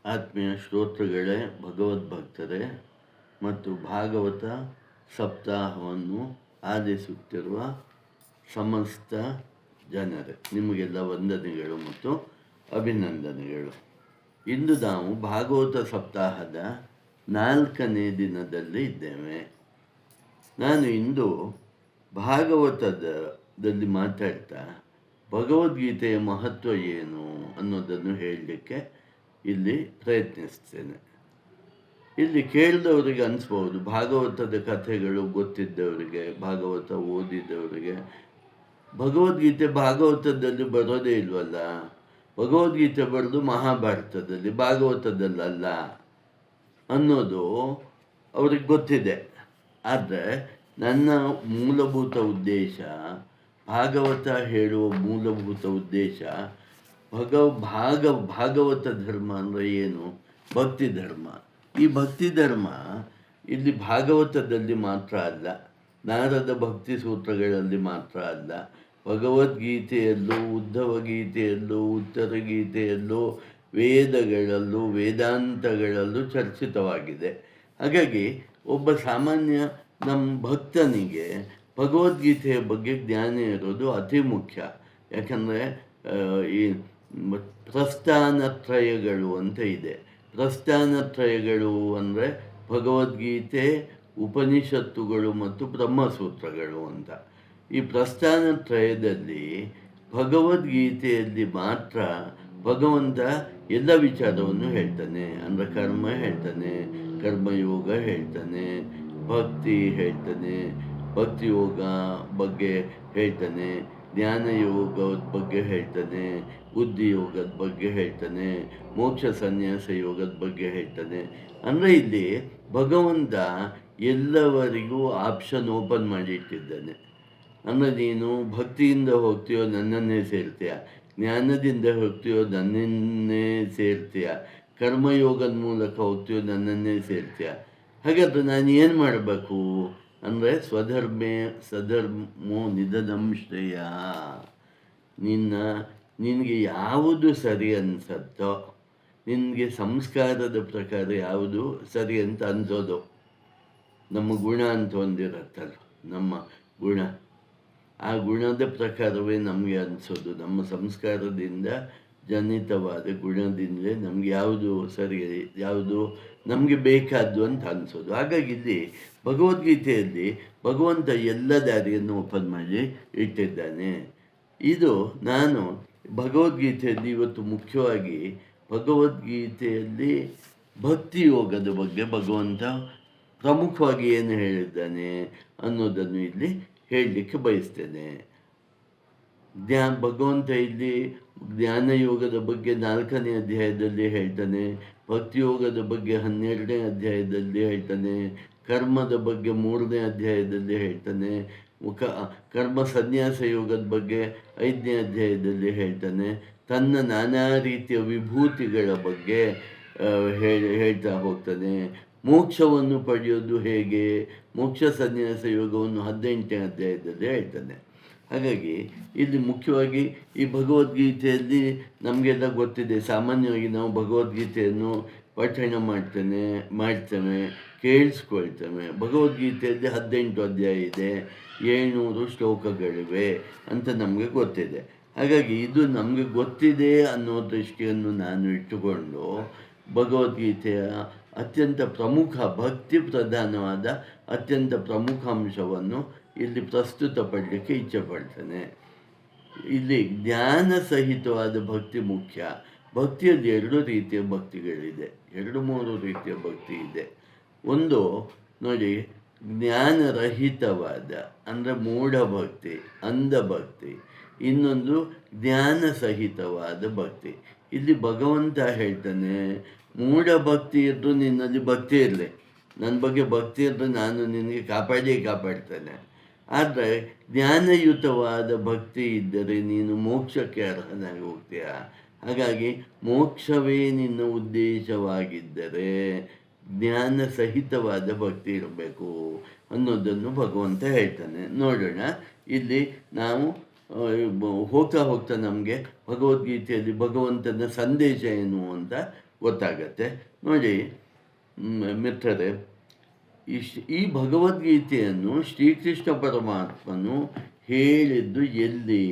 ಆತ್ಮೀಯ ಶ್ರೋತೃಗಳೇ, ಭಗವದ್ಭಕ್ತರೇ ಮತ್ತು ಭಾಗವತ ಸಪ್ತಾಹವನ್ನು ಆಲಿಸುತ್ತಿರುವ ಸಮಸ್ತ ಜನರೇ, ನಿಮಗೆಲ್ಲ ವಂದನೆಗಳು ಮತ್ತು ಅಭಿನಂದನೆಗಳು. ಇಂದು ನಾವು ಭಾಗವತ ಸಪ್ತಾಹದ 4ನೇ ದಿನದಲ್ಲಿ ಇದ್ದೇವೆ. ನಾನು ಇಂದು ಭಾಗವತದಲ್ಲಿ ಮಾತಾಡ್ತಾ ಭಗವದ್ಗೀತೆಯ ಮಹತ್ವ ಏನು ಅನ್ನೋದನ್ನು ಹೇಳಲಿಕ್ಕೆ ಇಲ್ಲಿ ಪ್ರಯತ್ನಿಸ್ತೇನೆ. ಇಲ್ಲಿ ಕೇಳಿದವರಿಗೆ ಅನಿಸ್ಬೋದು, ಭಾಗವತದ ಕಥೆಗಳು ಗೊತ್ತಿದ್ದವರಿಗೆ, ಭಾಗವತ ಓದಿದವರಿಗೆ, ಭಗವದ್ಗೀತೆ ಭಾಗವತದಲ್ಲಿ ಬರೋದೇ ಇಲ್ವಲ್ಲ, ಭಗವದ್ಗೀತೆ ಬರೆದು ಮಹಾಭಾರತದಲ್ಲಿ, ಭಾಗವತದಲ್ಲಲ್ಲ ಅನ್ನೋದು ಅವ್ರಿಗೆ ಗೊತ್ತಿದೆ. ಆದರೆ ನನ್ನ ಮೂಲಭೂತ ಉದ್ದೇಶ, ಭಾಗವತ ಹೇಳುವ ಮೂಲಭೂತ ಉದ್ದೇಶ, ಭಾಗವತ ಧರ್ಮ ಅಂದರೆ ಏನು? ಭಕ್ತಿ ಧರ್ಮ. ಈ ಭಕ್ತಿ ಧರ್ಮ ಇಲ್ಲಿ ಭಾಗವತದಲ್ಲಿ ಮಾತ್ರ ಅಲ್ಲ, ನಾರದ ಭಕ್ತಿ ಸೂತ್ರಗಳಲ್ಲಿ ಮಾತ್ರ ಅಲ್ಲ, ಭಗವದ್ಗೀತೆಯಲ್ಲೂ, ಉದ್ಧವ ಗೀತೆಯಲ್ಲೂ, ಉತ್ತರ ಗೀತೆಯಲ್ಲೂ, ವೇದಗಳಲ್ಲೂ, ವೇದಾಂತಗಳಲ್ಲೂ ಚರ್ಚಿತವಾಗಿದೆ. ಹಾಗಾಗಿ ಒಬ್ಬ ಸಾಮಾನ್ಯ ನಮ್ಮ ಭಕ್ತನಿಗೆ ಭಗವದ್ಗೀತೆಯ ಬಗ್ಗೆ ಜ್ಞಾನ ಇರೋದು ಅತಿ ಮುಖ್ಯ. ಯಾಕಂದರೆ ಈ ಪ್ರಸ್ಥಾನತ್ರಯಗಳು ಅಂತ ಇದೆ. ಪ್ರಸ್ಥಾನತ್ರಯಗಳು ಅಂದರೆ ಭಗವದ್ಗೀತೆ, ಉಪನಿಷತ್ತುಗಳು ಮತ್ತು ಬ್ರಹ್ಮಸೂತ್ರಗಳು ಅಂತ. ಈ ಪ್ರಸ್ಥಾನತ್ರಯದಲ್ಲಿ ಭಗವದ್ಗೀತೆಯಲ್ಲಿ ಮಾತ್ರ ಭಗವಂತ ಎಲ್ಲ ವಿಚಾರವನ್ನು ಹೇಳ್ತಾನೆ. ಅಂದರೆ ಕರ್ಮ ಹೇಳ್ತಾನೆ, ಕರ್ಮಯೋಗ ಹೇಳ್ತಾನೆ, ಭಕ್ತಿ ಹೇಳ್ತಾನೆ, ಭಕ್ತಿಯೋಗ ಬಗ್ಗೆ ಹೇಳ್ತಾನೆ, ಜ್ಞಾನಯೋಗದ ಬಗ್ಗೆ ಹೇಳ್ತಾನೆ, ಬುದ್ಧಿಯೋಗದ ಬಗ್ಗೆ ಹೇಳ್ತಾನೆ, ಮೋಕ್ಷ ಸನ್ಯಾಸ ಯೋಗದ ಬಗ್ಗೆ ಹೇಳ್ತಾನೆ. ಅಂದರೆ ಇಲ್ಲಿ ಭಗವಂತ ಎಲ್ಲವರಿಗೂ ಆಪ್ಷನ್ ಓಪನ್ ಮಾಡಿಟ್ಟಿದ್ದಾನೆ. ಅಂದರೆ ನೀನು ಭಕ್ತಿಯಿಂದ ಹೋಗ್ತೀಯೋ ನನ್ನನ್ನೇ ಸೇರ್ತೀಯ, ಜ್ಞಾನದಿಂದ ಹೋಗ್ತೀಯೋ ನನ್ನನ್ನೇ ಸೇರ್ತೀಯ, ಕರ್ಮಯೋಗದ ಮೂಲಕ ಹೋಗ್ತೀಯೋ ನನ್ನನ್ನೇ ಸೇರ್ತೀಯ. ಹಾಗಾದ್ರೆ ನಾನು ಏನು ಮಾಡಬೇಕು ಅಂದರೆ ಸ್ವಧರ್ಮೋ ನಿಧನಂ ಶ್ರೇಯ. ನಿನಗೆ ಯಾವುದು ಸರಿ ಅನಿಸತ್ತೋ, ನಿನಗೆ ಸಂಸ್ಕಾರದ ಪ್ರಕಾರ ಯಾವುದು ಸರಿ ಅಂತ ಅನ್ಸೋದು. ನಮ್ಮ ಗುಣ ಅಂತ ಒಂದಿರತ್ತಲ್ಲ, ನಮ್ಮ ಗುಣ, ಆ ಗುಣದ ಪ್ರಕಾರವೇ ನಮಗೆ ಅನಿಸೋದು. ನಮ್ಮ ಸಂಸ್ಕಾರದಿಂದ ಜನಿತವಾದ ಗುಣದಿಂದಲೇ ನಮ್ಗೆ ಯಾವುದು ಸರಿ, ಯಾವುದು ನಮಗೆ ಬೇಕಾದ್ದು ಅಂತ ಅನಿಸೋದು. ಹಾಗಾಗಿ ಇಲ್ಲಿ ಭಗವದ್ಗೀತೆಯಲ್ಲಿ ಭಗವಂತ ಎಲ್ಲ ದಾರಿಯನ್ನು ಓಪನ್ ಮಾಡಿ ಇಟ್ಟಿದ್ದಾನೆ. ಇದು ನಾನು ಭಗವದ್ಗೀತೆಯಲ್ಲಿ ಇವತ್ತು ಮುಖ್ಯವಾಗಿ ಭಗವದ್ಗೀತೆಯಲ್ಲಿ ಭಕ್ತಿ ಯೋಗದ ಬಗ್ಗೆ ಭಗವಂತ ಪ್ರಮುಖವಾಗಿ ಏನು ಹೇಳಿದ್ದಾನೆ ಅನ್ನೋದನ್ನು ಇಲ್ಲಿ ಹೇಳಲಿಕ್ಕೆ ಬಯಸ್ತೇನೆ. ಭಗವಂತ ಇಲ್ಲಿ ಜ್ಞಾನಯೋಗದ ಬಗ್ಗೆ 4ನೇ ಅಧ್ಯಾಯದಲ್ಲಿ ಹೇಳ್ತಾನೆ, ಭಕ್ತಿಯೋಗದ ಬಗ್ಗೆ 12ನೇ ಅಧ್ಯಾಯದಲ್ಲಿ ಹೇಳ್ತಾನೆ, ಕರ್ಮದ ಬಗ್ಗೆ 3ನೇ ಅಧ್ಯಾಯದಲ್ಲಿ ಹೇಳ್ತಾನೆ, ಕರ್ಮ ಸನ್ಯಾಸ ಯೋಗದ ಬಗ್ಗೆ 5ನೇ ಅಧ್ಯಾಯದಲ್ಲಿ ಹೇಳ್ತಾನೆ, ತನ್ನ ನಾನಾ ರೀತಿಯ ವಿಭೂತಿಗಳ ಬಗ್ಗೆ ಹೇಳ್ತಾ ಹೋಗ್ತಾನೆ, ಮೋಕ್ಷವನ್ನು ಪಡೆಯೋದು ಹೇಗೆ, ಮೋಕ್ಷ ಸನ್ಯಾಸ ಯೋಗವನ್ನು 18ನೇ ಅಧ್ಯಾಯದಲ್ಲಿ ಹೇಳ್ತಾನೆ. ಹಾಗಾಗಿ ಇಲ್ಲಿ ಮುಖ್ಯವಾಗಿ ಈ ಭಗವದ್ಗೀತೆಯಲ್ಲಿ ನಮಗೆಲ್ಲ ಗೊತ್ತಿದೆ. ಸಾಮಾನ್ಯವಾಗಿ ನಾವು ಭಗವದ್ಗೀತೆಯನ್ನು ಪಠಣ ಮಾಡ್ತೇವೆ, ಕೇಳಿಸ್ಕೊಳ್ತೇವೆ. ಭಗವದ್ಗೀತೆಯಲ್ಲಿ 18 ಅಧ್ಯಾಯ ಇದೆ, 700 ಶ್ಲೋಕಗಳಿವೆ ಅಂತ ನಮಗೆ ಗೊತ್ತಿದೆ. ಹಾಗಾಗಿ ಇದು ನಮಗೆ ಗೊತ್ತಿದೆ ಅನ್ನೋ ದೃಷ್ಟಿಯನ್ನು ನಾನು ಇಟ್ಟುಕೊಂಡು ಭಗವದ್ಗೀತೆಯ ಅತ್ಯಂತ ಪ್ರಮುಖ, ಭಕ್ತಿ ಪ್ರಧಾನವಾದ ಅತ್ಯಂತ ಪ್ರಮುಖ ಅಂಶವನ್ನು ಇಲ್ಲಿ ಪ್ರಸ್ತುತಪಡಲಿಕ್ಕೆ ಇಚ್ಛೆಪಡ್ತೇನೆ. ಇಲ್ಲಿ ಜ್ಞಾನ ಸಹಿತವಾದ ಭಕ್ತಿ ಮುಖ್ಯ. ಭಕ್ತಿಯಲ್ಲಿ 2 ರೀತಿಯ ಭಕ್ತಿಗಳಿದೆ, 2-3 ರೀತಿಯ ಭಕ್ತಿ ಇದೆ. ಒಂದು ನೋಡಿ, ಜ್ಞಾನರಹಿತವಾದ ಅಂದರೆ ಮೂಢಭಕ್ತಿ, ಅಂಧಭಕ್ತಿ. ಇನ್ನೊಂದು ಜ್ಞಾನ ಸಹಿತವಾದ ಭಕ್ತಿ. ಇಲ್ಲಿ ಭಗವಂತ ಹೇಳ್ತಾನೆ, ಮೂಢಭಕ್ತಿ ಇದ್ದರೂ ನಿನ್ನಲ್ಲಿ ಭಕ್ತಿ ಇರಲಿ, ನನ್ನ ಬಗ್ಗೆ ಭಕ್ತಿ ಇದ್ದರೂ ನಾನು ನಿನಗೆ ಕಾಪಾಡ್ತೇನೆ. ಆದರೆ ಜ್ಞಾನಯುತವಾದ ಭಕ್ತಿ ಇದ್ದರೆ ನೀನು ಮೋಕ್ಷಕ್ಕೆ ಅರ್ಹನಾಗಿ ಹೋಗ್ತೀಯ. ಹಾಗಾಗಿ ಮೋಕ್ಷವೇ ನಿನ್ನ ಉದ್ದೇಶವಾಗಿದ್ದರೆ ಜ್ಞಾನ ಸಹಿತವಾದ ಭಕ್ತಿ ಇರಬೇಕು ಅನ್ನೋದನ್ನು ಭಗವಂತ ಹೇಳ್ತಾನೆ. ನೋಡೋಣ, ಇಲ್ಲಿ ನಾವು ಹೋಗ್ತಾ ನಮಗೆ ಭಗವದ್ಗೀತೆಯಲ್ಲಿ ಭಗವಂತನ ಸಂದೇಶ ಏನು ಅಂತ ಗೊತ್ತಾಗತ್ತೆ. ನೋಡಿ ಮಿತ್ರರೇ, ಈ ಭಗವದ್ಗೀತೆಯನ್ನು ಶ್ರೀಕೃಷ್ಣ ಪರಮಾತ್ಮನು ಹೇಳಿದ್ದು ಎಲ್ಲಿ?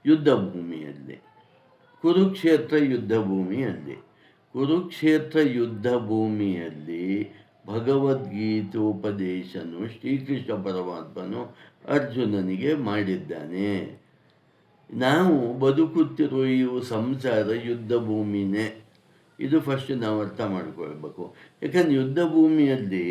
ಯುದ್ಧ ಭೂಮಿಯಲ್ಲಿ, ಕುರುಕ್ಷೇತ್ರ ಯುದ್ಧ ಭೂಮಿಯಲ್ಲಿ. ಕುರುಕ್ಷೇತ್ರ ಯುದ್ಧ ಭೂಮಿಯಲ್ಲಿ ಭಗವದ್ಗೀತೋಪದೇಶನು ಶ್ರೀಕೃಷ್ಣ ಪರಮಾತ್ಮನು ಅರ್ಜುನನಿಗೆ ಮಾಡಿದ್ದಾನೆ. ನಾವು ಬದುಕುತ್ತಿರುವ ಈ ಸಂಸಾರ ಯುದ್ಧ ಭೂಮಿನೇ. ಇದು ಫಸ್ಟ್ ನಾವು ಅರ್ಥ ಮಾಡ್ಕೊಳ್ಬೇಕು. ಯಾಕಂದ್ರೆ ಯುದ್ಧ ಭೂಮಿಯಲ್ಲಿ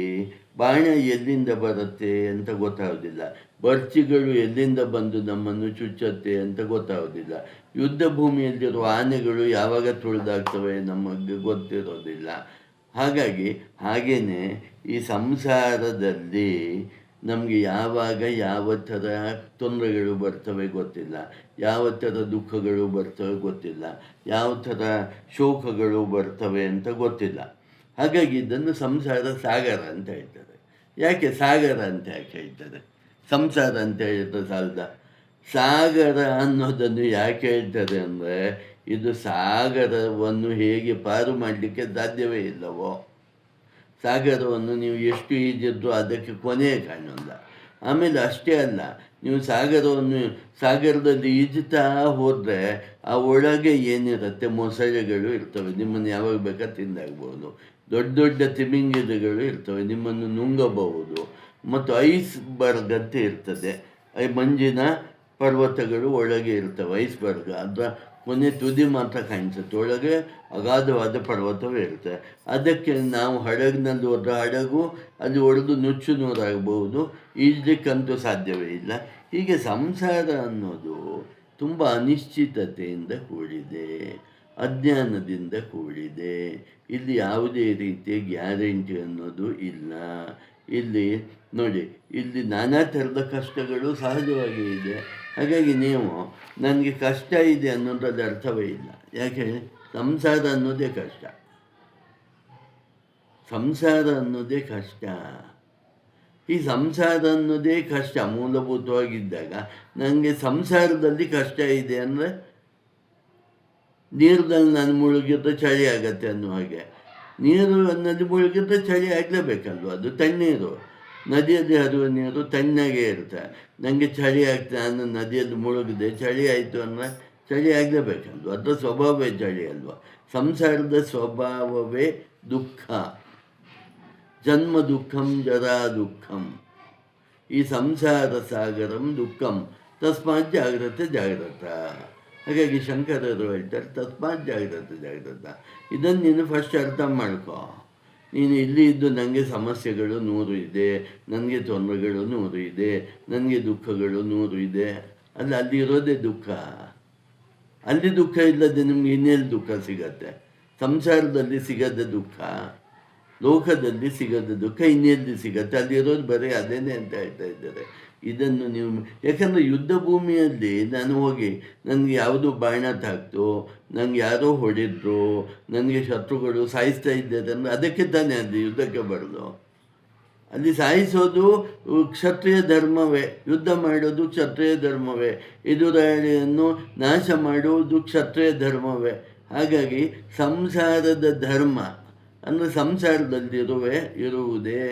ಬಾಣ ಎಲ್ಲಿಂದ ಬರುತ್ತೆ ಅಂತ ಗೊತ್ತಾಗೋದಿಲ್ಲ, ಬರ್ಚಿಗಳು ಎಲ್ಲಿಂದ ಬಂದು ನಮ್ಮನ್ನು ಚುಚ್ಚುತ್ತೆ ಅಂತ ಗೊತ್ತಾಗೋದಿಲ್ಲ, ಯುದ್ಧ ಭೂಮಿಯಲ್ಲಿರುವ ಆನೆಗಳು ಯಾವಾಗ ತುಳಿದಾಗ್ತವೆ ನಮಗೆ ಗೊತ್ತಿರೋದಿಲ್ಲ. ಹಾಗೆಯೇ ಈ ಸಂಸಾರದಲ್ಲಿ ನಮಗೆ ಯಾವಾಗ ಯಾವ ಥರ ತೊಂದರೆಗಳು ಬರ್ತವೆ ಗೊತ್ತಿಲ್ಲ, ಯಾವ ಥರ ದುಃಖಗಳು ಬರ್ತವೆ ಗೊತ್ತಿಲ್ಲ, ಯಾವ ಥರ ಶೋಕಗಳು ಬರ್ತವೆ ಅಂತ ಗೊತ್ತಿಲ್ಲ. ಹಾಗಾಗಿ ಇದನ್ನು ಸಂಸಾರ ಸಾಗರ ಅಂತ ಹೇಳ್ತಾರೆ. ಯಾಕೆ ಸಾಗರ ಅಂತ ಯಾಕೆ ಹೇಳ್ತಾರೆ? ಸಂಸಾರ ಅಂತ ಹೇಳಿದ್ರೆ ಸಾಲದ, ಸಾಗರ ಅನ್ನೋದನ್ನು ಯಾಕೆ ಹೇಳ್ತಾರೆ ಅಂದರೆ, ಇದು ಸಾಗರವನ್ನು ಹೇಗೆ ಪಾರು ಮಾಡಲಿಕ್ಕೆ ಸಾಧ್ಯವೇ ಇಲ್ಲವೋ, ಸಾಗರವನ್ನು ನೀವು ಎಷ್ಟು ಈಜಿದ್ರೂ ಅದಕ್ಕೆ ಕೊನೆ ಕಾಣೋಲ್ಲ. ಆಮೇಲೆ ಅಷ್ಟೇ ಅಲ್ಲ, ನೀವು ಸಾಗರದಲ್ಲಿ ಈಜುತ್ತಾ ಹೋದರೆ ಆ ಒಳಗೆ ಏನಿರುತ್ತೆ, ಮೊಸಳೆಗಳು ಇರ್ತವೆ, ನಿಮ್ಮನ್ನು ಯಾವಾಗ ಬೇಕಾದ್ರೆ ತಿಂದಾಗ್ಬೋದು, ದೊಡ್ಡ ದೊಡ್ಡ ತಿಮಿಂಗಿಲಗಳು ಇರ್ತವೆ, ನಿಮ್ಮನ್ನು ನುಂಗಬಹುದು. ಮತ್ತು ಐಸ್ಬರ್ಗ್ ಅಂತ ಇರ್ತದೆ, ಮಂಜಿನ ಪರ್ವತಗಳು ಒಳಗೆ ಇರ್ತವೆ, ಐಸ್ಬರ್ಗ್. ಅದರ ಕೊನೆ ತುದಿ ಮಾತ್ರ ಕಾಣಿಸುತ್ತೆ, ಒಳಗೆ ಅಗಾಧವಾದ ಪರ್ವತವೇ ಇರುತ್ತೆ. ಅದಕ್ಕೆ ನಾವು ಹಡಗಿನಲ್ಲಿ ಹೋದ್ರೆ ಹಡಗು ಅಲ್ಲಿ ಒಡೆದು ನುಚ್ಚು ನೂರಾಗಬಹುದು, ಈಜಲಿಕ್ಕಂತೂ ಸಾಧ್ಯವೇ ಇಲ್ಲ. ಹೀಗೆ ಸಂಸಾರ ಅನ್ನೋದು ತುಂಬ ಅನಿಶ್ಚಿತತೆಯಿಂದ ಕೂಡಿದೆ, ಅಜ್ಞಾನದಿಂದ ಕೂಡಿದೆ. ಇಲ್ಲಿ ಯಾವುದೇ ರೀತಿಯ ಗ್ಯಾರಂಟಿ ಅನ್ನೋದು ಇಲ್ಲ. ಇಲ್ಲಿ ನೋಡಿ, ಇಲ್ಲಿ ನಾನಾ ಥರದ ಕಷ್ಟಗಳು ಸಹಜವಾಗಿ ಇದೆ. ಹಾಗಾಗಿ ನೀವು ನನಗೆ ಕಷ್ಟ ಇದೆ ಅನ್ನೋದ್ರಲ್ಲಿ ಅರ್ಥವೇ ಇಲ್ಲ. ಯಾಕೆ? ಸಂಸಾರ ಅನ್ನೋದೇ ಕಷ್ಟ, ಸಂಸಾರ ಅನ್ನೋದೇ ಕಷ್ಟ. ಈ ಸಂಸಾರ ಅನ್ನೋದೇ ಕಷ್ಟ ಮೂಲಭೂತವಾಗಿದ್ದಾಗ ನನಗೆ ಸಂಸಾರದಲ್ಲಿ ಕಷ್ಟ ಇದೆ ಅಂದರೆ ನೀರಿನಲ್ಲಿ ನಾನು ಮುಳುಗಿದ್ರೆ ಚಳಿ ಆಗತ್ತೆ ಅನ್ನೋ ಹಾಗೆ. ನೀರು ನದಿ ಮುಳುಗಿದ್ರೆ ಚಳಿ ಆಗಲೇಬೇಕಲ್ವ, ಅದು ತಣ್ಣೀರು. ನದಿಯಲ್ಲಿ ಹರಿಯುವ ನೀರು ತಣ್ಣಗೆ ಇರುತ್ತೆ. ನನಗೆ ಚಳಿ ಆಗ್ತದೆ, ನಾನು ನದಿಯಲ್ಲಿ ಮುಳುಗಿದೆ, ಚಳಿ ಆಯಿತು ಅಂದರೆ ಚಳಿ ಆಗಲೇಬೇಕಲ್ವ, ಅದರ ಸ್ವಭಾವವೇ ಚಳಿ ಅಲ್ವ. ಸಂಸಾರದ ಸ್ವಭಾವವೇ ದುಃಖ. ಜನ್ಮ ದುಃಖಂ ಜರಾ ದುಃಖಂ, ಈ ಸಂಸಾರ ಸಾಗರಂ ದುಃಖಂ, ತಸ್ಮಾತ್ ಜಾಗ್ರತೆ ಜಾಗ್ರತ. ಹಾಗಾಗಿ ಶಂಕರರು ಹೇಳ್ತಾರೆ, ತಸ್ಮಾತ್ ಜಾಗ್ರತೆ ಜಾಗ್ರತ. ಇದನ್ನು ನೀನು ಫಸ್ಟ್ ಅರ್ಥ ಮಾಡ್ಕೋ. ನೀನು ಇಲ್ಲಿ ಇದ್ದು ನನಗೆ ಸಮಸ್ಯೆಗಳು 100 ಇದೆ, ನನಗೆ ತೊಂದರೆಗಳು 100 ಇದೆ, ನನಗೆ ದುಃಖಗಳು 100 ಇದೆ. ಅಲ್ಲಿ ಇರೋದೇ ದುಃಖ. ಅಲ್ಲಿ ದುಃಖ ಇಲ್ಲದೆ ನಿಮ್ಗೆ ಇನ್ನೆಲ್ಲಿ ದುಃಖ ಸಿಗತ್ತೆ? ಸಂಸಾರದಲ್ಲಿ ಸಿಗದ ದುಃಖ, ಲೋಕದಲ್ಲಿ ಸಿಗದ ದುಃಖ ಇನ್ನೆಲ್ಲಿ ಸಿಗತ್ತೆ? ಅಲ್ಲಿರೋದು ಬರೀ ಅದೇನೇ ಅಂತ ಹೇಳ್ತಾ ಇದ್ದಾರೆ. ಇದನ್ನು ನೀವು, ಯಾಕಂದರೆ ಯುದ್ಧ ಭೂಮಿಯಲ್ಲಿ ನಾನು ಹೋಗಿ ನನಗೆ ಯಾವುದು ಬಾಣ ತಾಕ್ತು, ನನಗೆ ಯಾರೋ ಹೊಡೆದ್ರು, ನನಗೆ ಶತ್ರುಗಳು ಸಾಯಿಸ್ತಾ ಇದ್ದಾರೆ ಅಂದರೆ ಅದಕ್ಕೆ ತಾನೇ ಅದು ಯುದ್ಧಕ್ಕೆ ಬರೋದು. ಅಲ್ಲಿ ಸಾಯಿಸೋದು ಕ್ಷತ್ರಿಯ ಧರ್ಮವೇ, ಯುದ್ಧ ಮಾಡೋದು ಕ್ಷತ್ರಿಯ ಧರ್ಮವೇ, ಎದುರಾಳಿಯನ್ನು ನಾಶ ಮಾಡುವುದು ಕ್ಷತ್ರಿಯ ಧರ್ಮವೇ. ಹಾಗಾಗಿ ಸಂಸಾರದ ಧರ್ಮ ಅಂದರೆ ಸಂಸಾರದಲ್ಲಿರುವುದೇ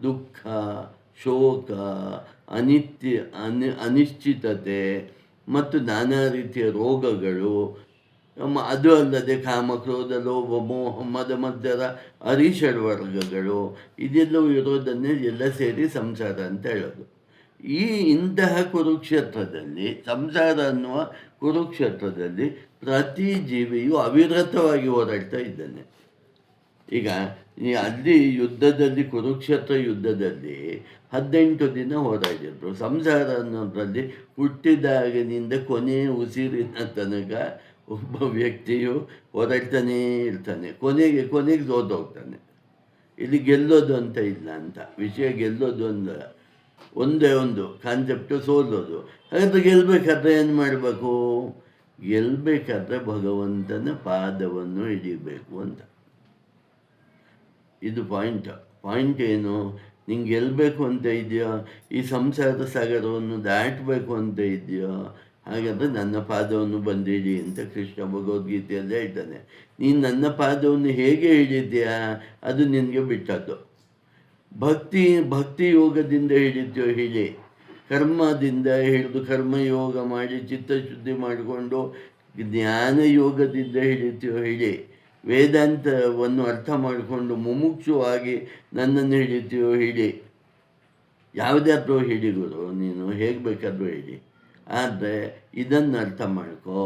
ದುಃಖ, ಶೋಕ, ಅನಿಶ್ಚಿತತೆ ಮತ್ತು ನಾನಾ ರೀತಿಯ ರೋಗಗಳು. ಅದು ಅಲ್ಲದೆ ಕಾಮ, ಕ್ರೋಧ, ಲೋಭ, ಮೋಹ, ಮದ ಮತ್ಸರ, ಅರಿಷಡ್ವರ್ಗಗಳು, ಇದೆಲ್ಲವೂ ಇರೋದನ್ನೇ ಎಲ್ಲ ಸೇರಿ ಸಂಸಾರ ಅಂತ ಹೇಳೋದು. ಇಂತಹ ಕುರುಕ್ಷೇತ್ರದಲ್ಲಿ, ಸಂಸಾರ ಅನ್ನುವ ಕುರುಕ್ಷೇತ್ರದಲ್ಲಿ ಪ್ರತಿ ಜೀವಿಯು ಅವಿರತವಾಗಿ ಹೋರಾಡ್ತಾ ಇದ್ದಾನೆ. ಈಗ ಅಲ್ಲಿ ಯುದ್ಧದಲ್ಲಿ, ಕುರುಕ್ಷೇತ್ರ ಯುದ್ಧದಲ್ಲಿ 18 ದಿನ ಹೋರಾಡಿದ್ರು. ಸಂಸಾರ ಅನ್ನೋದ್ರಲ್ಲಿ ಹುಟ್ಟಿದಾಗಿನಿಂದ ಕೊನೆಯ ಉಸಿರಿನ ತನಕ ಒಬ್ಬ ವ್ಯಕ್ತಿಯು ಹೋರಾಡ್ತಾನೇ ಇರ್ತಾನೆ, ಕೊನೆಗೆ ಸೋತೋಗ್ತಾನೆ. ಇಲ್ಲಿ ಗೆಲ್ಲೋದು ಅಂತ ಇಲ್ಲ ಅಂತ ವಿಷಯ, ಗೆಲ್ಲೋದು ಒಂದೇ ಒಂದು ಕಾನ್ಸೆಪ್ಟು, ಸೋಲೋದು. ಹಾಗಾದ್ರೆ ಗೆಲ್ಲಬೇಕಾದ್ರೆ ಏನು ಮಾಡಬೇಕು? ಗೆಲ್ಲಬೇಕಾದ್ರೆ ಭಗವಂತನ ಪಾದವನ್ನು ಹಿಡಿಬೇಕು ಅಂತ. ಇದು ಪಾಯಿಂಟ್ ಏನು? ನಿಂಗೆ ಗೆಲ್ಲಬೇಕು ಅಂತ ಇದೆಯೋ, ಈ ಸಂಸಾರದ ಸಾಗರವನ್ನು ದಾಟಬೇಕು ಅಂತ ಇದೆಯೋ, ಹಾಗಾದರೆ ನನ್ನ ಪಾದವನ್ನು ಬಂದು ಹಿಡಿ ಅಂತ ಕೃಷ್ಣ ಭಗವದ್ಗೀತೆಯಲ್ಲಿ ಹೇಳ್ತಾನೆ. ನೀನು ನನ್ನ ಪಾದವನ್ನು ಹೇಗೆ ಹಿಡಿದ್ಯಾ ಅದು ನಿನಗೆ ಬಿಟ್ಟದ್ದು. ಭಕ್ತಿ ಯೋಗದಿಂದ ಹಿಡಿದ್ಯೋ ಹಿಡಿ, ಕರ್ಮದಿಂದ ಹಿಡಿದು ಕರ್ಮಯೋಗ ಮಾಡಿ ಚಿತ್ತಶುದ್ಧಿ ಮಾಡಿಕೊಂಡು ಜ್ಞಾನ ಯೋಗದಿಂದ ಹಿಡಿತೀಯೋ ಹಿಡಿ, ವೇದಾಂತವನ್ನು ಅರ್ಥ ಮಾಡಿಕೊಂಡು ಮುಮುಕ್ಷುವಾಗಿ ನನ್ನನ್ನು ಹಿಡಿತೀಯೋ ಹಿಡಿ, ಯಾವುದಾದ್ರೂ ಹಿಡಿ ಗುರು, ನೀನು ಹೇಗೆ ಬೇಕಾದರೂ ಹಿಡಿ. ಆದರೆ ಇದನ್ನು ಅರ್ಥ ಮಾಡ್ಕೋ,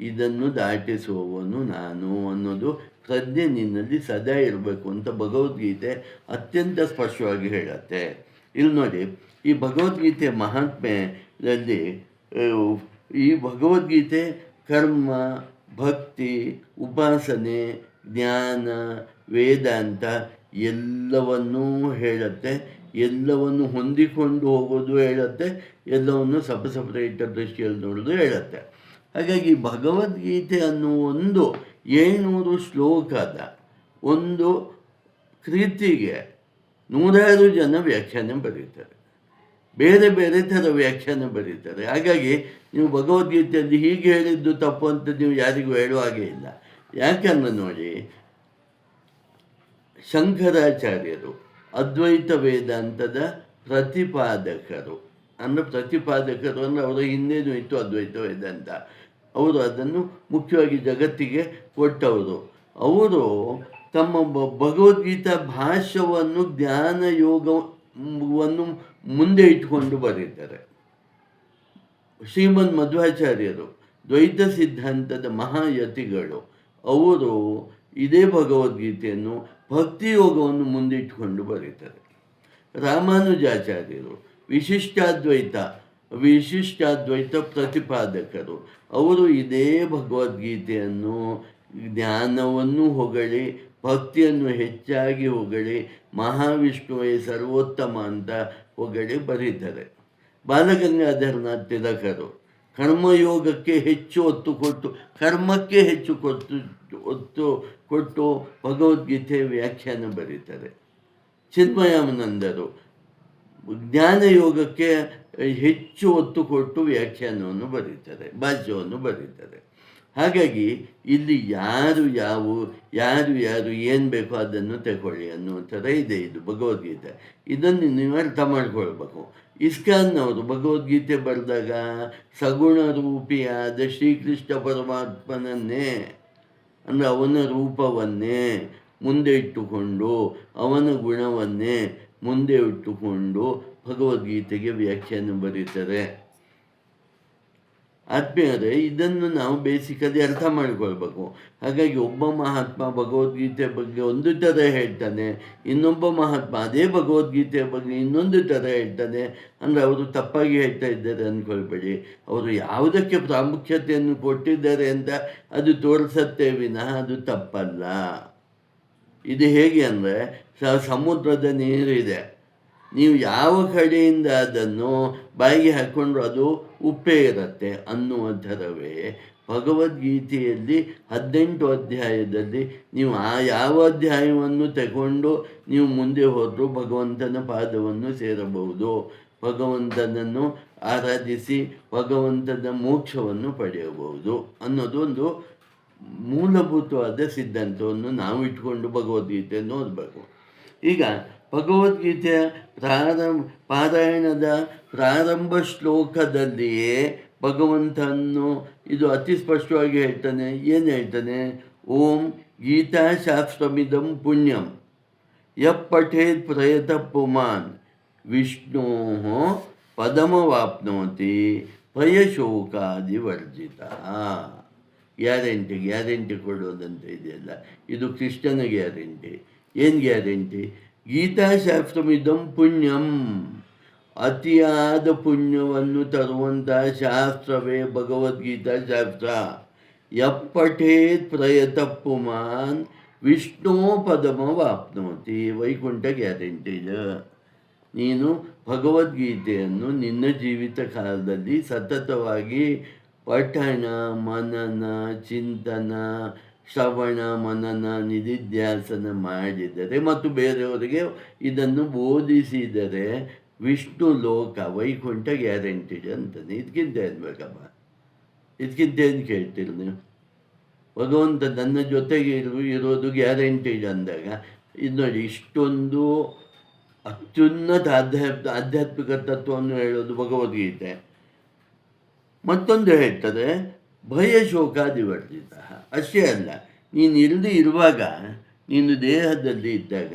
ಇದನ್ನು ದಾಟಿಸುವವನು ನಾನು ಅನ್ನೋದು ಪ್ರಜ್ಞೆ ನಿನ್ನಲ್ಲಿ ಸದಾ ಇರಬೇಕು ಅಂತ ಭಗವದ್ಗೀತೆ ಅತ್ಯಂತ ಸ್ಪಷ್ಟವಾಗಿ ಹೇಳುತ್ತೆ. ಇಲ್ಲಿ ನೋಡಿ, ಈ ಭಗವದ್ಗೀತೆ ಮಹಾತ್ಮೆಯಲ್ಲಿ ಈ ಭಗವದ್ಗೀತೆ ಕರ್ಮ, ಭಕ್ತಿ, ಉಪಾಸನೆ, ಜ್ಞಾನ, ವೇದಾಂತ ಎಲ್ಲವನ್ನೂ ಹೇಳುತ್ತೆ. ಎಲ್ಲವನ್ನು ಹೊಂದಿಕೊಂಡು ಹೋಗೋದು ಹೇಳುತ್ತೆ, ಎಲ್ಲವನ್ನು ಸಪರೇಟ್ ದೃಷ್ಟಿಯಲ್ಲಿ ನೋಡೋದು ಹೇಳುತ್ತೆ. ಹಾಗಾಗಿ ಭಗವದ್ಗೀತೆ ಅನ್ನುವ ಒಂದು 700 ಶ್ಲೋಕದ ಒಂದು ಕೃತಿಗೆ 100 ಜನ ವ್ಯಾಖ್ಯಾನ ಬರೀತಾರೆ, ಬೇರೆ ಬೇರೆ ಥರ ವ್ಯಾಖ್ಯಾನ ಬರೀತಾರೆ. ಹಾಗಾಗಿ ನೀವು ಭಗವದ್ಗೀತೆಯಲ್ಲಿ ಹೀಗೆ ಹೇಳಿದ್ದು ತಪ್ಪು ಅಂತ ನೀವು ಯಾರಿಗೂ ಹೇಳುವ ಹಾಗೆ ಇಲ್ಲ. ಯಾಕಂದ್ರೆ ನೋಡಿ, ಶಂಕರಾಚಾರ್ಯರು ಅದ್ವೈತ ವೇದಾಂತದ ಪ್ರತಿಪಾದಕರು ಅಂದರೆ ಅವರ ಹಿಂದೇನೂ ಇತ್ತು ಅದ್ವೈತ ವೇದಾಂತ. ಅವರು ಅದನ್ನು ಮುಖ್ಯವಾಗಿ ಜಗತ್ತಿಗೆ ಕೊಟ್ಟವರು. ಅವರು ತಮ್ಮ ಭಗವದ್ಗೀತಾ ಭಾಷ್ಯವನ್ನು ಜ್ಞಾನ ಯೋಗವನ್ನು ಮುಂದೆ ಇಟ್ಕೊಂಡು ಬರೀತಾರೆ. ಶ್ರೀಮನ್ ಮಧ್ವಾಚಾರ್ಯರು ದ್ವೈತ ಸಿದ್ಧಾಂತದ ಮಹಾಯತಿಗಳು, ಅವರು ಇದೇ ಭಗವದ್ಗೀತೆಯನ್ನು ಭಕ್ತಿಯೋಗವನ್ನು ಮುಂದಿಟ್ಟುಕೊಂಡು ಬರೀತಾರೆ. ರಾಮಾನುಜಾಚಾರ್ಯರು ವಿಶಿಷ್ಟಾದ್ವೈತ ಪ್ರತಿಪಾದಕರು, ಅವರು ಇದೇ ಭಗವದ್ಗೀತೆಯನ್ನು ಜ್ಞಾನವನ್ನು ಹೊಗಳಿ, ಭಕ್ತಿಯನ್ನು ಹೆಚ್ಚಾಗಿ ಹೊಗಳಿ, ಮಹಾವಿಷ್ಣುವೇ ಸರ್ವೋತ್ತಮ ಅಂತ ಹೊಗಳಿ ಬರೀತಾರೆ. ಬಾಲಗಂಗಾಧರನಾಥ್ ತಿಲಕರು ಕರ್ಮಯೋಗಕ್ಕೆ ಹೆಚ್ಚು ಒತ್ತು ಕೊಟ್ಟು, ಕರ್ಮಕ್ಕೆ ಹೆಚ್ಚು ಒತ್ತು ಕೊಟ್ಟು ಭಗವದ್ಗೀತೆ ವ್ಯಾಖ್ಯಾನ ಬರೀತಾರೆ. ಚಿನ್ಮಯಾನಂದರು ಜ್ಞಾನ ಯೋಗಕ್ಕೆ ಹೆಚ್ಚು ಒತ್ತು ಕೊಟ್ಟು ವ್ಯಾಖ್ಯಾನವನ್ನು ಬರೀತಾರೆ, ಭಾಷ್ಯವನ್ನು ಬರೀತಾರೆ. ಹಾಗಾಗಿ ಇಲ್ಲಿ ಯಾರು ಏನು ಬೇಕೋ ಅದನ್ನು ತಗೊಳ್ಳಿ ಅನ್ನೋ ಥರ ಇದೆ ಇದು ಭಗವದ್ಗೀತೆ. ಇದನ್ನು ನೀವು ಅರ್ಥ ಮಾಡ್ಕೊಳ್ಬೇಕು. ಇಸ್ಕಾನ್ನವರು ಭಗವದ್ಗೀತೆ ಬರೆದಾಗ ಸಗುಣ ರೂಪಿಯಾದ ಶ್ರೀಕೃಷ್ಣ ಪರಮಾತ್ಮನನ್ನೇ ಅಂದರೆ ಅವನ ರೂಪವನ್ನೇ ಮುಂದೆ ಇಟ್ಟುಕೊಂಡು, ಅವನ ಗುಣವನ್ನೇ ಮುಂದೆ ಇಟ್ಟುಕೊಂಡು ಭಗವದ್ಗೀತೆಗೆ ವ್ಯಾಖ್ಯಾನ ಬರೀತಾರೆ. ಆತ್ಮೀಯರೇ, ಇದನ್ನು ನಾವು ಬೇಸಿಕಲಿ ಅರ್ಥ ಮಾಡಿಕೊಳ್ಬೇಕು. ಹಾಗಾಗಿ ಒಬ್ಬ ಮಹಾತ್ಮ ಭಗವದ್ಗೀತೆ ಬಗ್ಗೆ ಒಂದು ಥರ ಹೇಳ್ತಾನೆ, ಇನ್ನೊಬ್ಬ ಮಹಾತ್ಮ ಅದೇ ಭಗವದ್ಗೀತೆಯ ಬಗ್ಗೆ ಇನ್ನೊಂದು ಥರ ಹೇಳ್ತಾನೆ ಅಂದರೆ ಅವರು ತಪ್ಪಾಗಿ ಹೇಳ್ತಾ ಇದ್ದಾರೆ ಅಂದ್ಕೊಳ್ಬೇಡಿ. ಅವರು ಯಾವುದಕ್ಕೆ ಪ್ರಾಮುಖ್ಯತೆಯನ್ನು ಕೊಟ್ಟಿದ್ದಾರೆ ಅಂತ ಅದು ತೋರಿಸತ್ತೆ ವಿನಃ ಅದು ತಪ್ಪಲ್ಲ. ಇದು ಹೇಗೆ ಅಂದರೆ, ಸಮುದ್ರದ ನೀರಿದೆ, ನೀವು ಯಾವ ಕಡೆಯಿಂದ ಅದನ್ನು ಬಾಯಿಗೆ ಹಾಕ್ಕೊಂಡ್ರು ಅದು ಉಪ್ಪೇ ಇರುತ್ತೆ ಅನ್ನುವ ಥರವೇ ಭಗವದ್ಗೀತೆಯಲ್ಲಿ 18 ಅಧ್ಯಾಯದಲ್ಲಿ ನೀವು ಯಾವ ಅಧ್ಯಾಯವನ್ನು ತಗೊಂಡು ನೀವು ಮುಂದೆ ಹೋದರೂ ಭಗವಂತನ ಪಾದವನ್ನು ಸೇರಬಹುದು, ಭಗವಂತನನ್ನು ಆರಾಧಿಸಿ ಭಗವಂತನ ಮೋಕ್ಷವನ್ನು ಪಡೆಯಬಹುದು ಅನ್ನೋದು ಒಂದು ಮೂಲಭೂತವಾದ ಸಿದ್ಧಾಂತವನ್ನು ನಾವು ಇಟ್ಕೊಂಡು ಭಗವದ್ಗೀತೆಯನ್ನು ಓದಬೇಕು. ಈಗ ಭಗವದ್ಗೀತೆಯ ಪಾರಾಯಣದ ಪ್ರಾರಂಭ ಶ್ಲೋಕದಲ್ಲಿಯೇ ಭಗವಂತನು ಇದು ಅತಿ ಸ್ಪಷ್ಟವಾಗಿ ಹೇಳ್ತಾನೆ. ಏನು ಹೇಳ್ತಾನೆ? ಓಂ ಗೀತಾಶಾಸ್ತ್ರಮಿದಂ ಪುಣ್ಯಂ ಯಃ ಪಠೇತ್ ಪ್ರಯತಃ ಪುಮಾನ್ ವಿಷ್ಣೋ ಪದಮವಾಪ್ನೋತಿ ಭಯಶೋಕಾದಿವರ್ಜಿತ. ಗ್ಯಾರಂಟಿ ಕೊಡೋದಂತ ಇದೆಯಲ್ಲ, ಇದು ಕೃಷ್ಣನ ಗ್ಯಾರಂಟಿ. ಏನು ಗ್ಯಾರಂಟಿ? ಗೀತಾಶಾಸ್ತ್ರಮಿದಂ ಪುಣ್ಯಂ, ಅತಿಯಾದ ಪುಣ್ಯವನ್ನು ತರುವಂಥ ಶಾಸ್ತ್ರವೇ ಭಗವದ್ಗೀತಾ ಶಾಸ್ತ್ರ. ಯಃ ಪಠೇತ್ ಪ್ರಯತಃ ಪುಮಾನ್ ವಿಷ್ಣೋ ಪದಮವಾಪ್ನೋತಿ. ವೈಕುಂಠ ಗ್ಯಾರಂಟಿದ. ನೀನು ಭಗವದ್ಗೀತೆಯನ್ನು ನಿನ್ನ ಜೀವಿತ ಕಾಲದಲ್ಲಿ ಸತತವಾಗಿ ಪಠಣ, ಮನನ, ಚಿಂತನ, ಶ್ರವಣ, ಮನನ, ನಿಧಿಧ್ಯಾಸನ ಮಾಡಿದರೆ ಮತ್ತು ಬೇರೆಯವರಿಗೆ ಇದನ್ನು ಬೋಧಿಸಿದರೆ ವಿಷ್ಣು ಲೋಕ ವೈಕುಂಠ ಗ್ಯಾರಂಟಿಡ್ ಅಂತಾನೆ. ಇದಕ್ಕಿಂತ ಏನು ಬೇಕಪ್ಪ? ಇದಕ್ಕಿಂತ ಏನು ಕೇಳ್ತೀರಿ ನೀವು? ಭಗವಂತ ನನ್ನ ಜೊತೆಗೆ ಇರೋದು ಗ್ಯಾರಂಟೀಡ್ ಅಂದಾಗ ಇದು ನೋಡಿ, ಇಷ್ಟೊಂದು ಅತ್ಯುನ್ನತ ಆಧ್ಯಾತ್ಮಿಕ ತತ್ವವನ್ನು ಹೇಳೋದು ಭಗವದ್ಗೀತೆ. ಮತ್ತೊಂದು ಹೇಳ್ತದೆ, ಭಯ ಶೋಕಾದಿವರ್ಜಿತ. ಅಷ್ಟೇ ಅಲ್ಲ, ನೀನು ಇಲ್ಲದೆ ಇರುವಾಗ, ನೀನು ದೇಹದಲ್ಲಿ ಇದ್ದಾಗ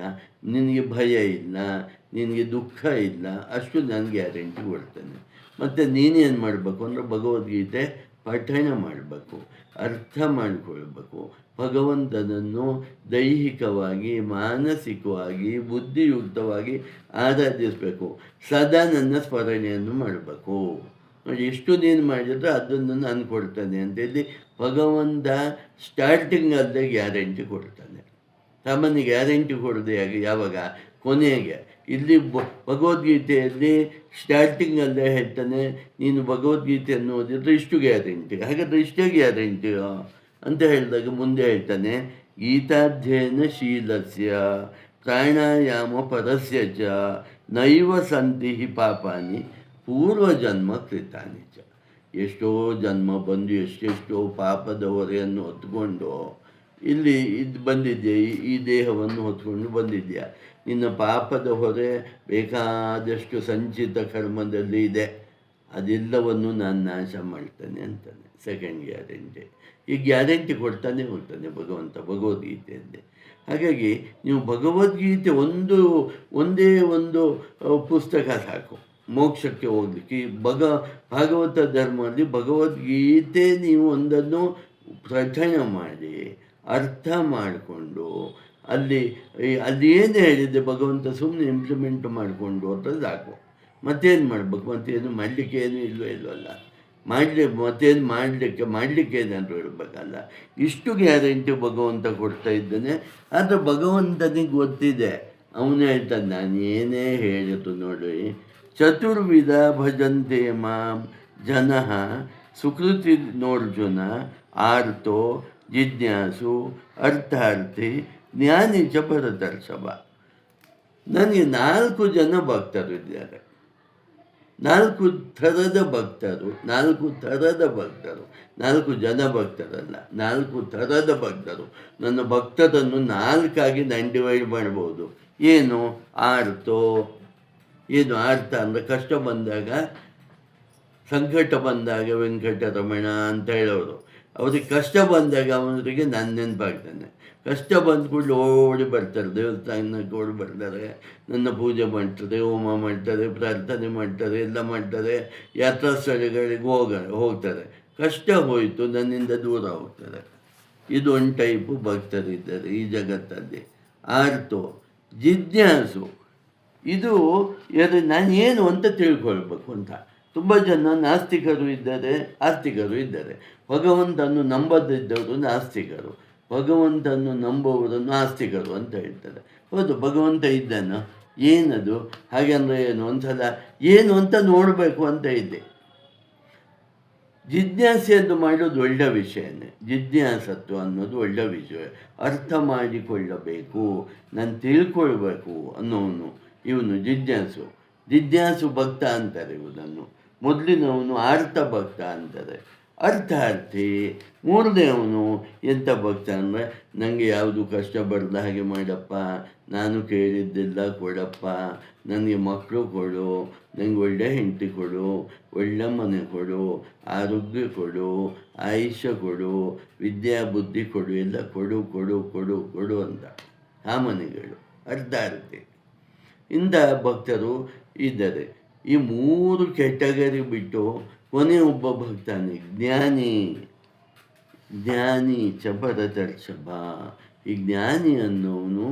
ನಿನಗೆ ಭಯ ಇಲ್ಲ, ನಿನಗೆ ದುಃಖ ಇಲ್ಲ, ಅಷ್ಟು ನಾನು ಗ್ಯಾರಂಟಿ ಕೊಡ್ತೇನೆ. ಮತ್ತು ನೀನೇನು ಮಾಡಬೇಕು ಅಂದರೆ ಭಗವದ್ಗೀತೆ ಪಠಣ ಮಾಡಬೇಕು, ಅರ್ಥ ಮಾಡಿಕೊಳ್ಬೇಕು, ಭಗವಂತನನ್ನು ದೈಹಿಕವಾಗಿ, ಮಾನಸಿಕವಾಗಿ, ಬುದ್ಧಿಯುಕ್ತವಾಗಿ ಆರಾಧಿಸಬೇಕು, ಸದಾ ನನ್ನ ಸ್ಮರಣೆಯನ್ನು ಮಾಡಬೇಕು. ನೋಡಿ, ಎಷ್ಟು ನೀನು ಮಾಡಿದ್ರೆ ಅದನ್ನು ನಾನು ಕೊಡ್ತೇನೆ ಅಂತೇಳಿ ಭಗವಂತ ಸ್ಟಾರ್ಟಿಂಗಲ್ಲೇ ಗ್ಯಾರಂಟಿ ಕೊಡ್ತಾನೆ. ಸಾಮಾನ್ಯ ಗ್ಯಾರಂಟಿ ಕೊಡೋದು ಯಾವಾಗ? ಕೊನೆಗೆ. ಇಲ್ಲಿ ಭಗವದ್ಗೀತೆಯಲ್ಲಿ ಸ್ಟಾರ್ಟಿಂಗಲ್ಲೇ ಹೇಳ್ತಾನೆ, ನೀನು ಭಗವದ್ಗೀತೆಯನ್ನು ಓದಿದ್ರೆ ಇಷ್ಟು ಗ್ಯಾರಂಟಿ. ಹಾಗಾದರೆ ಇಷ್ಟೇ ಗ್ಯಾರಂಟಿಯೋ ಅಂತ ಹೇಳಿದಾಗ ಮುಂದೆ ಹೇಳ್ತಾನೆ, ಗೀತಾಧ್ಯಯನ ಶೀಲಸ್ಯ ಪ್ರಾಣಾಯಾಮ ಪರಸ್ಯ ಚ ನೈವ ಸಂತಿ ಪಾಪಾನಿ ಪೂರ್ವಜನ್ಮ ಕೃತಾನಿ ಚ. ಎಷ್ಟೋ ಜನ್ಮ ಬಂದು ಎಷ್ಟೆಷ್ಟೋ ಪಾಪದ ಹೊರೆಯನ್ನು ಹೊತ್ಕೊಂಡು ಇಲ್ಲಿ ಬಂದಿದ್ಯಾ, ಈ ದೇಹವನ್ನು ಹೊತ್ಕೊಂಡು ಬಂದಿದ್ಯಾ. ನಿನ್ನ ಪಾಪದ ಹೊರೆ ಬೇಕಾದಷ್ಟು ಸಂಚಿತ ಕರ್ಮದಲ್ಲಿ ಇದೆ, ಅದೆಲ್ಲವನ್ನು ನಾನು ನಾಶ ಮಾಡ್ತೇನೆ ಅಂತಾನೆ. Second guarantee. ಈ ಗ್ಯಾರಂಟಿ ಕೊಡ್ತಾನೆ ಹೋಗ್ತಾನೆ ಭಗವಂತ ಭಗವದ್ಗೀತೆಯಲ್ಲಿ. ಹಾಗಾಗಿ ನೀವು ಭಗವದ್ಗೀತೆ ಒಂದೇ ಒಂದು ಪುಸ್ತಕ ಸಾಕು ಮೋಕ್ಷಕ್ಕೆ ಹೋಗ್ಲಿಕ್ಕೆ. ಈ ಭಾಗವತ ಧರ್ಮದಲ್ಲಿ ಭಗವದ್ಗೀತೆ ನೀವು ಒಂದನ್ನು ಪಠಣ ಮಾಡಿ, ಅರ್ಥ ಮಾಡಿಕೊಂಡು, ಅಲ್ಲಿ ಏನು ಹೇಳಿದೆ ಭಗವಂತ ಸುಮ್ಮನೆ ಇಂಪ್ಲಿಮೆಂಟ್ ಮಾಡಿಕೊಂಡು ಹೋದ್ರೆ ಸಾಕು. ಮತ್ತೇನು ಮಾಡಬೇಕು? ಮತ್ತೇನು ಮಾಡಲಿಕ್ಕೆ ಏನೂ ಇಲ್ವಲ್ಲ. ಮಾಡಲಿಕ್ಕೆ ಏನಾದರೂ ಇರಬೇಕಲ್ಲ. ಇಷ್ಟು ಗ್ಯಾರಂಟಿ ಭಗವಂತ ಕೊಡ್ತಾ ಇದ್ದಾನೆ. ಆದರೆ ಭಗವಂತನಿಗೆ ಗೊತ್ತಿದೆ, ಅವನು ಹೇಳ್ತಾನೆ, ನಾನು ಏನೇ ಹೇಳಿತು ನೋಡಿ, ಚತುರ್ವಿಧ ಭಜಂತೆ ಮಾಂ ಜನಃ ಸುಕೃತಿ ನೋರ್ಜುನ ಆರ್ತೋ ಜಿಜ್ಞಾಸು ಅರ್ಥಾರ್ಥಿ ಜ್ಞಾನಿ ಚ ಭರತರ್ಷಭ. ನನಗೆ 4 ಜನ ಭಕ್ತರು ಇದ್ದಾರೆ, 4 ಥರದ ಭಕ್ತರು, 4 ಜನ ಭಕ್ತರಲ್ಲ, 4 ಥರದ ಭಕ್ತರು. ನನ್ನ ಭಕ್ತರನ್ನು 4ಆಗಿ ನಾನು ಡಿವೈಡ್ ಮಾಡ್ಬೋದು. ಏನು? ಆರ್ತೋ. ಏನು ಅರ್ಥ ಅಂದರೆ, ಕಷ್ಟ ಬಂದಾಗ, ಸಂಕಟ ಬಂದಾಗ ವೆಂಕಟರಮಣ ಅಂತ ಹೇಳೋರು. ಅವ್ರಿಗೆ ಕಷ್ಟ ಬಂದಾಗ ಅವನಿಗೆ ನಾನು ನೆನಪಾಗ್ತಾನೆ. ಕಷ್ಟ ಬಂದ ಕೂಡಲೇ ಓಡಿ ಬರ್ತಾರೆ, ದೇವಸ್ಥಾನಕ್ಕೆ ಓಡಿ ಬರ್ತಾರೆ, ನನ್ನ ಪೂಜೆ ಮಾಡ್ತಾರೆ, ಹೋಮ ಮಾಡ್ತಾರೆ, ಪ್ರಾರ್ಥನೆ ಮಾಡ್ತಾರೆ, ಎಲ್ಲ ಮಾಡ್ತಾರೆ, ಯಾತ್ರಾ ಸ್ಥಳಗಳಿಗೆ ಹೋಗ್ತಾರೆ. ಕಷ್ಟ ಹೋಯಿತು, ನನ್ನಿಂದ ದೂರ ಹೋಗ್ತಾರೆ. ಇದು ಒಂದು ಟೈಪು ಭಕ್ತರಿದ್ದಾರೆ ಈ ಜಗತ್ತಲ್ಲಿ. ಆರ್ತೋ. ಜಿಜ್ಞಾಸು. ಇದು ನಾನು ಏನು ಅಂತ ತಿಳ್ಕೊಳ್ಬೇಕು ಅಂತ. ತುಂಬ ಜನ ನಾಸ್ತಿಕರು ಇದ್ದಾರೆ, ಆಸ್ತಿಕರು ಇದ್ದಾರೆ. ಭಗವಂತನನ್ನು ನಂಬದಿದ್ದವರು ನಾಸ್ತಿಕರು, ಭಗವಂತನನ್ನು ನಂಬುವವರನ್ನು ಆಸ್ತಿಕರು ಅಂತ ಹೇಳ್ತಾರೆ. ಹೌದು, ಭಗವಂತ ಇದ್ದಾನೋ? ಏನದು? ಹಾಗೆಂದರೆ ಏನು? ಒಂದ್ಸಲ ಏನು ಅಂತ ನೋಡಬೇಕು ಅಂತ ಇದ್ದೆ. ಜಿಜ್ಞಾಸೆಯನ್ನು ಮಾಡೋದು ಒಳ್ಳೆ ವಿಷಯನೇ. ಜಿಜ್ಞಾಸತ್ವ ಅನ್ನೋದು ಒಳ್ಳೆ ವಿಷಯ. ಅರ್ಥ ಮಾಡಿಕೊಳ್ಳಬೇಕು, ನಾನು ತಿಳ್ಕೊಳ್ಬೇಕು ಅನ್ನೋನು ಇವನು ಜಿಜ್ಞಾಸು ಭಕ್ತ ಅಂತಾರೆ ಇವನನ್ನು. ಮೊದಲಿನವನು ಆರ್ಥ ಭಕ್ತ ಅಂತಾರೆ. ಅರ್ಥಾರ್ಥಿ ಮೂರನೇವನು ಎಂಥ ಭಕ್ತ ಅಂದರೆ, ನನಗೆ ಯಾವುದು ಕಷ್ಟ ಬರಲ್ಲ ಹಾಗೆ ಮಾಡಪ್ಪ, ನಾನು ಕೇಳಿದ್ದೆಲ್ಲ ಕೊಡಪ್ಪ, ನನಗೆ ಮಕ್ಕಳು ಕೊಡು, ನನಗೆ ಒಳ್ಳೆ ಹೆಂಡತಿ ಕೊಡು, ಒಳ್ಳೆ ಮನೆ ಕೊಡು, ಆರೋಗ್ಯ ಕೊಡು, ಆಯುಷ್ಯ ಕೊಡು, ವಿದ್ಯಾ ಬುದ್ಧಿ ಕೊಡು, ಎಲ್ಲ ಕೊಡು ಕೊಡು ಕೊಡು ಕೊಡು ಅಂತ ಸಾಮಾನ್ಯಗಳು. ಅರ್ಥಾರ್ಥಿ ಇಂಥ ಭಕ್ತರು ಇದ್ದಾರೆ. ಈ 3 ಕೆಟಗರಿ ಬಿಟ್ಟು ಕೊನೆ ಒಬ್ಬ ಭಕ್ತಾನೆ ಜ್ಞಾನಿ ಚ ಭರತರ್ಷಭ. ಈ ಜ್ಞಾನಿ ಅನ್ನೋನು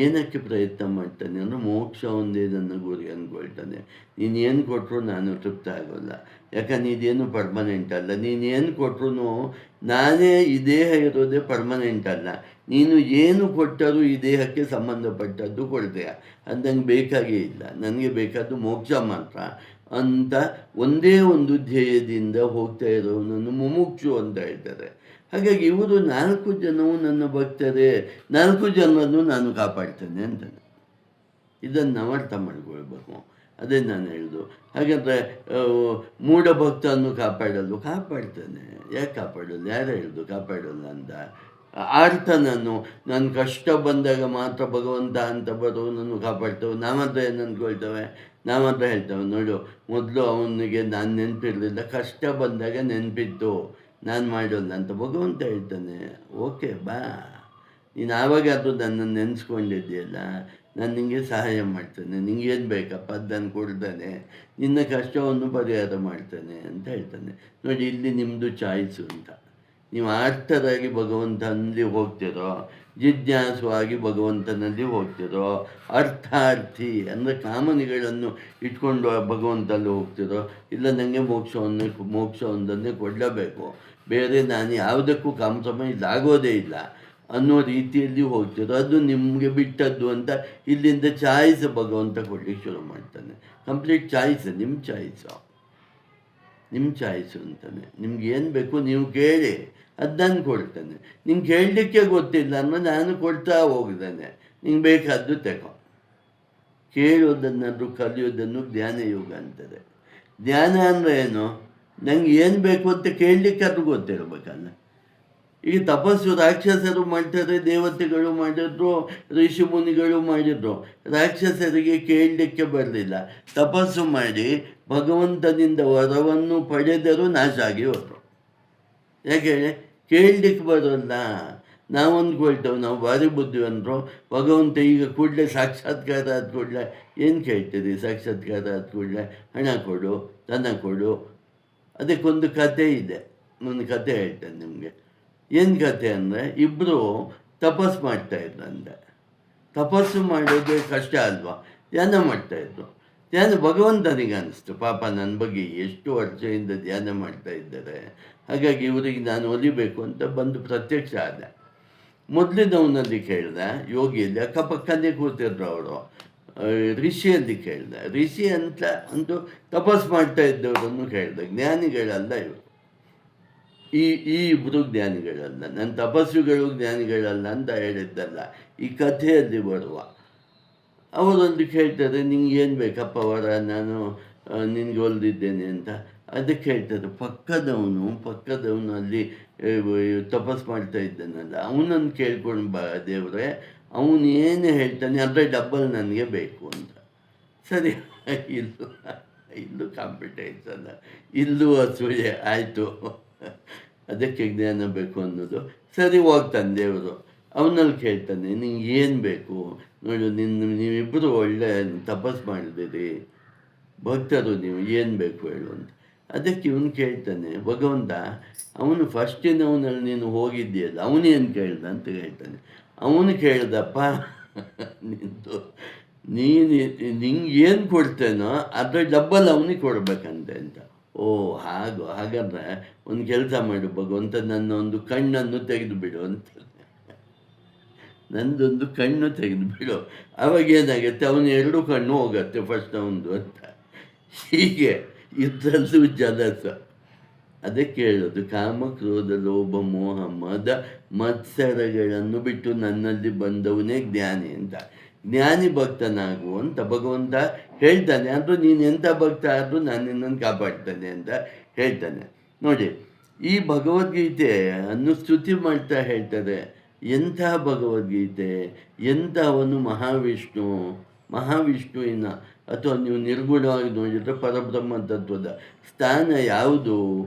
ಏನಕ್ಕೆ ಪ್ರಯತ್ನ ಮಾಡ್ತಾನೆ ಅಂದರೆ, ಮೋಕ್ಷ ಒಂದೇ ನನ್ನ ಗುರಿ ಅಂದ್ಕೊಳ್ತಾನೆ. ನೀನೇನು ಕೊಟ್ಟರು ನಾನು ತೃಪ್ತ ಆಗೋಲ್ಲ, ಯಾಕಂದ್ರೆ ಇದೇನು ಪರ್ಮನೆಂಟ್ ಅಲ್ಲ. ನೀನೇನು ಕೊಟ್ಟರು ನಾನೇ ಈ ದೇಹ ಇರೋದೇ ಪರ್ಮನೆಂಟ್ ಅಲ್ಲ, ನೀನು ಏನು ಕೊಟ್ಟರೂ ಈ ದೇಹಕ್ಕೆ ಸಂಬಂಧಪಟ್ಟದ್ದು ಕೊಡ್ತೀಯ, ಅದು ನಂಗೆ ಬೇಕಾಗೇ ಇಲ್ಲ, ನನಗೆ ಬೇಕಾದ್ದು ಮೋಕ್ಷ ಮಾತ್ರ ಅಂತ ಒಂದೇ ಒಂದು ಧ್ಯೇಯದಿಂದ ಹೋಗ್ತಾ ಇರೋನನ್ನು ಮುಮುಕ್ಷು ಅಂತ ಹೇಳ್ತಾರೆ. ಹಾಗಾಗಿ ಇವರು 4 ಜನವು ನನ್ನ ಭಕ್ತರೇ, 4 ಜನರನ್ನು ನಾನು ಕಾಪಾಡ್ತೇನೆ ಅಂತಾನೆ. ಇದನ್ನು ನಾವು ಅರ್ಥ ಮಾಡ್ಕೊಳ್ಬೇಕು. ಅದೇ ನಾನು ಹೇಳೋದು. ಹಾಗಾದರೆ ಮೂಢಭಕ್ತನ್ನು ಕಾಪಾಡ್ತಾನೆ. ಯಾಕೆ ಕಾಪಾಡೋಲ್ಲ? ಯಾರು ಹೇಳಿದ್ದು ಕಾಪಾಡೋಲ್ಲ ಅಂತ? ಆರ್ತನನ್ನು ನನ್ನ ಕಷ್ಟ ಬಂದಾಗ ಮಾತ್ರ ಭಗವಂತ ಅಂತ ಬರೋನನ್ನು ಕಾಪಾಡ್ತವೆ. ನಾವಂತ ಏನು ಅಂದ್ಕೊಳ್ತೇವೆ? ನಾವಂತ ಹೇಳ್ತೇವೆ ನೋಡು, ಮೊದಲು ಅವನಿಗೆ ನಾನು ನೆನಪಿರಲಿಲ್ಲ, ಕಷ್ಟ ಬಂದಾಗ ನೆನಪಿತ್ತು, ನಾನು ಮಾಡೋಲ್ಲ ಅಂತ ಭಗವಂತ ಹೇಳ್ತಾನೆ. ಓಕೆ ಬಾ, ನೀನು ಆವಾಗಾದರೂ ನನ್ನನ್ನು ನೆನೆಸ್ಕೊಂಡಿದ್ದೀಯಲ್ಲ, ನಾನು ನಿನಗೆ ಸಹಾಯ ಮಾಡ್ತೇನೆ, ನಿಂಗೇನು ಬೇಕಪ್ಪ ಅದನ್ನು ಕೊಡ್ತಾನೆ, ನಿನ್ನ ಕಷ್ಟವನ್ನು ಪರಿಹಾರ ಮಾಡ್ತಾನೆ ಅಂತ ಹೇಳ್ತಾನೆ. ನೋಡಿ, ಇಲ್ಲಿ ನಿಮ್ಮದು ಚಾಯ್ಸು ಅಂತ. ನೀವು ಆರ್ತರಾಗಿ ಭಗವಂತನಲ್ಲಿ ಹೋಗ್ತಿರೋ, ಜಿಜ್ಞಾಸುವಾಗಿ ಭಗವಂತನಲ್ಲಿ ಹೋಗ್ತಿರೋ, ಅರ್ಥಾರ್ಥಿ ಅಂದರೆ ಕಾಮನೆಗಳನ್ನು ಇಟ್ಕೊಂಡು ಭಗವಂತಲ್ಲಿ ಹೋಗ್ತಿರೋ, ಇಲ್ಲ ನನಗೆ ಮೋಕ್ಷವೊಂದನ್ನೇ ಕೊಡಲೇಬೇಕು, ಬೇರೆ ನಾನು ಯಾವುದಕ್ಕೂ ಕಾಂಪ್ರಮೈಸ್ ಆಗೋದೇ ಇಲ್ಲ ಅನ್ನೋ ರೀತಿಯಲ್ಲಿ ಹೋಗ್ತಿರೋ, ಅದು ನಿಮಗೆ ಬಿಟ್ಟದ್ದು ಅಂತ ಇಲ್ಲಿಂದ ಚಾಯ್ಸ್ ಭಗವಂತ ಕೊಡಲಿಕ್ಕೆ ಶುರು ಮಾಡ್ತಾನೆ. ಕಂಪ್ಲೀಟ್ ಚಾಯ್ಸ್, ನಿಮ್ಮ ಚಾಯ್ಸು ಅಂತಾನೆ. ನಿಮ್ಗೆ ಏನು ಬೇಕು ನೀವು ಕೇಳಿ, ಅದನ್ನು ಕೊಡ್ತಾನೆ. ನಿಂಗೆ ಹೇಳಲಿಕ್ಕೆ ಗೊತ್ತಿಲ್ಲ ಅನ್ನೋ ನಾನು ಕೊಡ್ತಾ ಹೋಗ್ತಾನೆ. ನಿಂಗೆ ಬೇಕಾದ್ದು ತಗೋ. ಕೇಳೋದನ್ನು ಕಲಿಯೋದನ್ನು ಧ್ಯಾನ ಯೋಗ ಅಂತಾರೆ. ಧ್ಯಾನ ಅಂದರೆ ಏನು? ನಂಗೆ ಏನು ಬೇಕು ಅಂತ ಕೇಳಲಿಕ್ಕೆ ಅದು ಗೊತ್ತಿರಬೇಕಲ್ಲ. ಈಗ ತಪಸ್ಸು ರಾಕ್ಷಸರು ಮಾಡ್ತಾರೆ, ದೇವತೆಗಳು ಮಾಡಿದ್ರು, ಋಷಿ ಮುನಿಗಳು ಮಾಡಿದ್ರು. ರಾಕ್ಷಸರಿಗೆ ಕೇಳಲಿಕ್ಕೆ ಬರಲಿಲ್ಲ, ತಪಸ್ಸು ಮಾಡಿ ಭಗವಂತನಿಂದ ವರವನ್ನು ಪಡೆದರೂ ನಾಶ ಆಗಿ ಹೋದರು. ಯಾಕೆ ಹೇಳಿ? ಕೇಳಲಿಕ್ಕೆ ಬರೋಲ್ಲ. ನಾವು ಅಂದ್ಕೊಳ್ತೇವೆ ನಾವು ಭಾರಿ ಬುದ್ಧಿವಂತರು, ಭಗವಂತ ಈಗ ಕೂಡಲೇ ಸಾಕ್ಷಾತ್ಕಾರ ಆದ ಕೂಡಲೇ ಏನು ಕೇಳ್ತೀರಿ? ಸಾಕ್ಷಾತ್ಕಾರ ಆದ ಕೂಡಲೇ ಹಣ ಕೊಡು, ದನ ಕೊಡು. ಅದಕ್ಕೊಂದು ಕತೆ ಇದೆ, ಒಂದು ಕತೆ ಹೇಳ್ತೇನೆ ನಿಮಗೆ. ಏನು ಕತೆ ಅಂದರೆ, ಇಬ್ಬರು ತಪಸ್ಸು ಮಾಡ್ತಾಯಿದ್ರಂತೆ. ತಪಸ್ಸು ಮಾಡೋದು ಕಷ್ಟ ಅಲ್ವಾ? ಧ್ಯಾನ ಮಾಡ್ತಾಯಿದ್ರು. ಧ್ಯಾನ ಭಗವಂತನಿಗೆ ಅನ್ನಿಸ್ತು, ಪಾಪ ನನ್ನ ಬಗ್ಗೆ ಎಷ್ಟು ವರ್ಷದಿಂದ ಧ್ಯಾನ ಮಾಡ್ತಾ ಇದ್ದಾರೆ, ಹಾಗಾಗಿ ಇವರಿಗೆ ನಾನು ಒಲಿಬೇಕು ಅಂತ ಬಂದು ಪ್ರತ್ಯಕ್ಷ ಆದ. ಮೊದಲಿನವನಲ್ಲಿ ಕೇಳ್ದ, ಯೋಗಿಯಲ್ಲಿ ಅಕ್ಕಪಕ್ಕನೇ ಕೂತಿದ್ರು ಅವರು, ಋಷಿಯಲ್ಲಿ ಕೇಳ್ದ. ಋಷಿ ಅಂತೂ ತಪಸ್ಸು ಮಾಡ್ತಾ ಇದ್ದವರನ್ನು ಕೇಳ್ದ. ಜ್ಞಾನಿಗಳಲ್ಲ ಇವರು, ಈ ಇಬ್ಬರು ಜ್ಞಾನಿಗಳಲ್ಲ. ನನ್ನ ತಪಸ್ಸುಗಳು ಜ್ಞಾನಿಗಳಲ್ಲ ಅಂತ ಹೇಳಿದ್ದಲ್ಲ, ಈ ಕಥೆಯಲ್ಲಿ ಬರುವ. ಅವರೊಂದು ಕೇಳ್ತಾರೆ, ನಿಂಗೆ ಏನು ಬೇಕಪ್ಪ ವರ, ನಾನು ನಿನಗೆ ಒಲ್ದಿದ್ದೇನೆ ಅಂತ. ಅದಕ್ಕೆ ಹೇಳ್ತಾರೆ, ಪಕ್ಕದವನು ಅಲ್ಲಿ ತಪಸ್ಸು ಮಾಡ್ತಾ ಇದ್ದಾನಲ್ಲ, ಅವನನ್ನು ಕೇಳ್ಕೊಂಡು ಬಾ ದೇವರೇ, ಅವನು ಏನು ಹೇಳ್ತಾನೆ ಅದರ ಡಬ್ಬಲ್ ನನಗೆ ಬೇಕು ಅಂತ. ಸರಿ, ಇಲ್ಲೂ ಕಾಂಪಿಟೇಷನ್, ಇಲ್ಲೂ ಅಸೂಯೆ ಆಯಿತು. ಅದಕ್ಕೆ ಜ್ಞಾನ ಬೇಕು ಅನ್ನೋದು. ಸರಿ, ಹೋಗ್ತಾನೆ ದೇವರು, ಅವನಲ್ಲಿ ಕೇಳ್ತಾನೆ, ನಿಂಗೆ ಏನು ಬೇಕು ನೋಡು, ನೀವಿಬ್ಬರು ಒಳ್ಳೆ ತಪಸ್ಸು ಮಾಡಿದಿರಿ, ಭಕ್ತರು ನೀವು, ಏನು ಬೇಕು ಹೇಳು ಅಂತ. ಅದಕ್ಕೆ ಇವನು ಕೇಳ್ತಾನೆ, ಭಗವಂತ ಅವನು ಫಸ್ಟಿನವನಲ್ಲಿ ನೀನು ಹೋಗಿದ್ದೀಯಲ್ಲ, ಅವನೇನು ಕೇಳ್ದ ಅಂತ ಹೇಳ್ತಾನೆ. ಅವನು ಕೇಳ್ದಪ್ಪ, ನಿಂಗೆ ಏನು ಕೊಡ್ತೇನೋ ಅದರ ಡಬ್ಬಲ್ ಅವನಿಗೆ ಕೊಡ್ಬೇಕಂತೆ ಅಂತ. ಓ ಹಾಗಾದ್ರೆ ಒಂದು ಕೆಲಸ ಮಾಡು ಭಗವಂತ, ನನ್ನ ಒಂದು ಕಣ್ಣನ್ನು ತೆಗೆದುಬಿಡು ಅಂತ. ನಂದೊಂದು ಕಣ್ಣು ತೆಗೆದುಬಿಡು, ಅವಾಗ ಏನಾಗುತ್ತೆ, ಅವನು 2 ಕಣ್ಣು ಹೋಗುತ್ತೆ ಫಸ್ಟ್ ಅವನದು ಅಂತ. ಹೀಗೆ ಇದರಲ್ಲೂ ಜಲಸ. ಅದಕ್ಕೆ ಹೇಳೋದು, ಕಾಮ ಕ್ರೋಧ ಲೋಭ ಮೋಹ ಮದ ಮತ್ಸರಗಳನ್ನು ಬಿಟ್ಟು ನನ್ನಲ್ಲಿ ಬಂದವನೇ ಜ್ಞಾನಿ ಅಂತ. ಜ್ಞಾನಿ ಭಕ್ತನಾಗು ಅಂತ ಭಗವಂತ ಹೇಳ್ತಾನೆ. ಆದರೂ ನೀನು ಎಂಥ ಭಕ್ತ ಆದರೂ ನಾನು ನಿನ್ನನ್ನು ಕಾಪಾಡ್ತಾನೆ ಅಂತ ಹೇಳ್ತಾನೆ. ನೋಡಿ, ಈ ಭಗವದ್ಗೀತೆ ಅನ್ನು ಸ್ತುತಿ ಮಾಡ್ತಾ ಹೇಳ್ತಾರೆ. ಎಂಥ ಭಗವದ್ಗೀತೆ, ಎಂಥವನು ಮಹಾವಿಷ್ಣುವಿನ ಅಥವಾ ನೀವು ನಿರ್ಗುಣವಾಗಿ ನೋಡಿದರೆ ಪರಬ್ರಹ್ಮ ತತ್ವದ ಸ್ಥಾನ ಯಾವುದು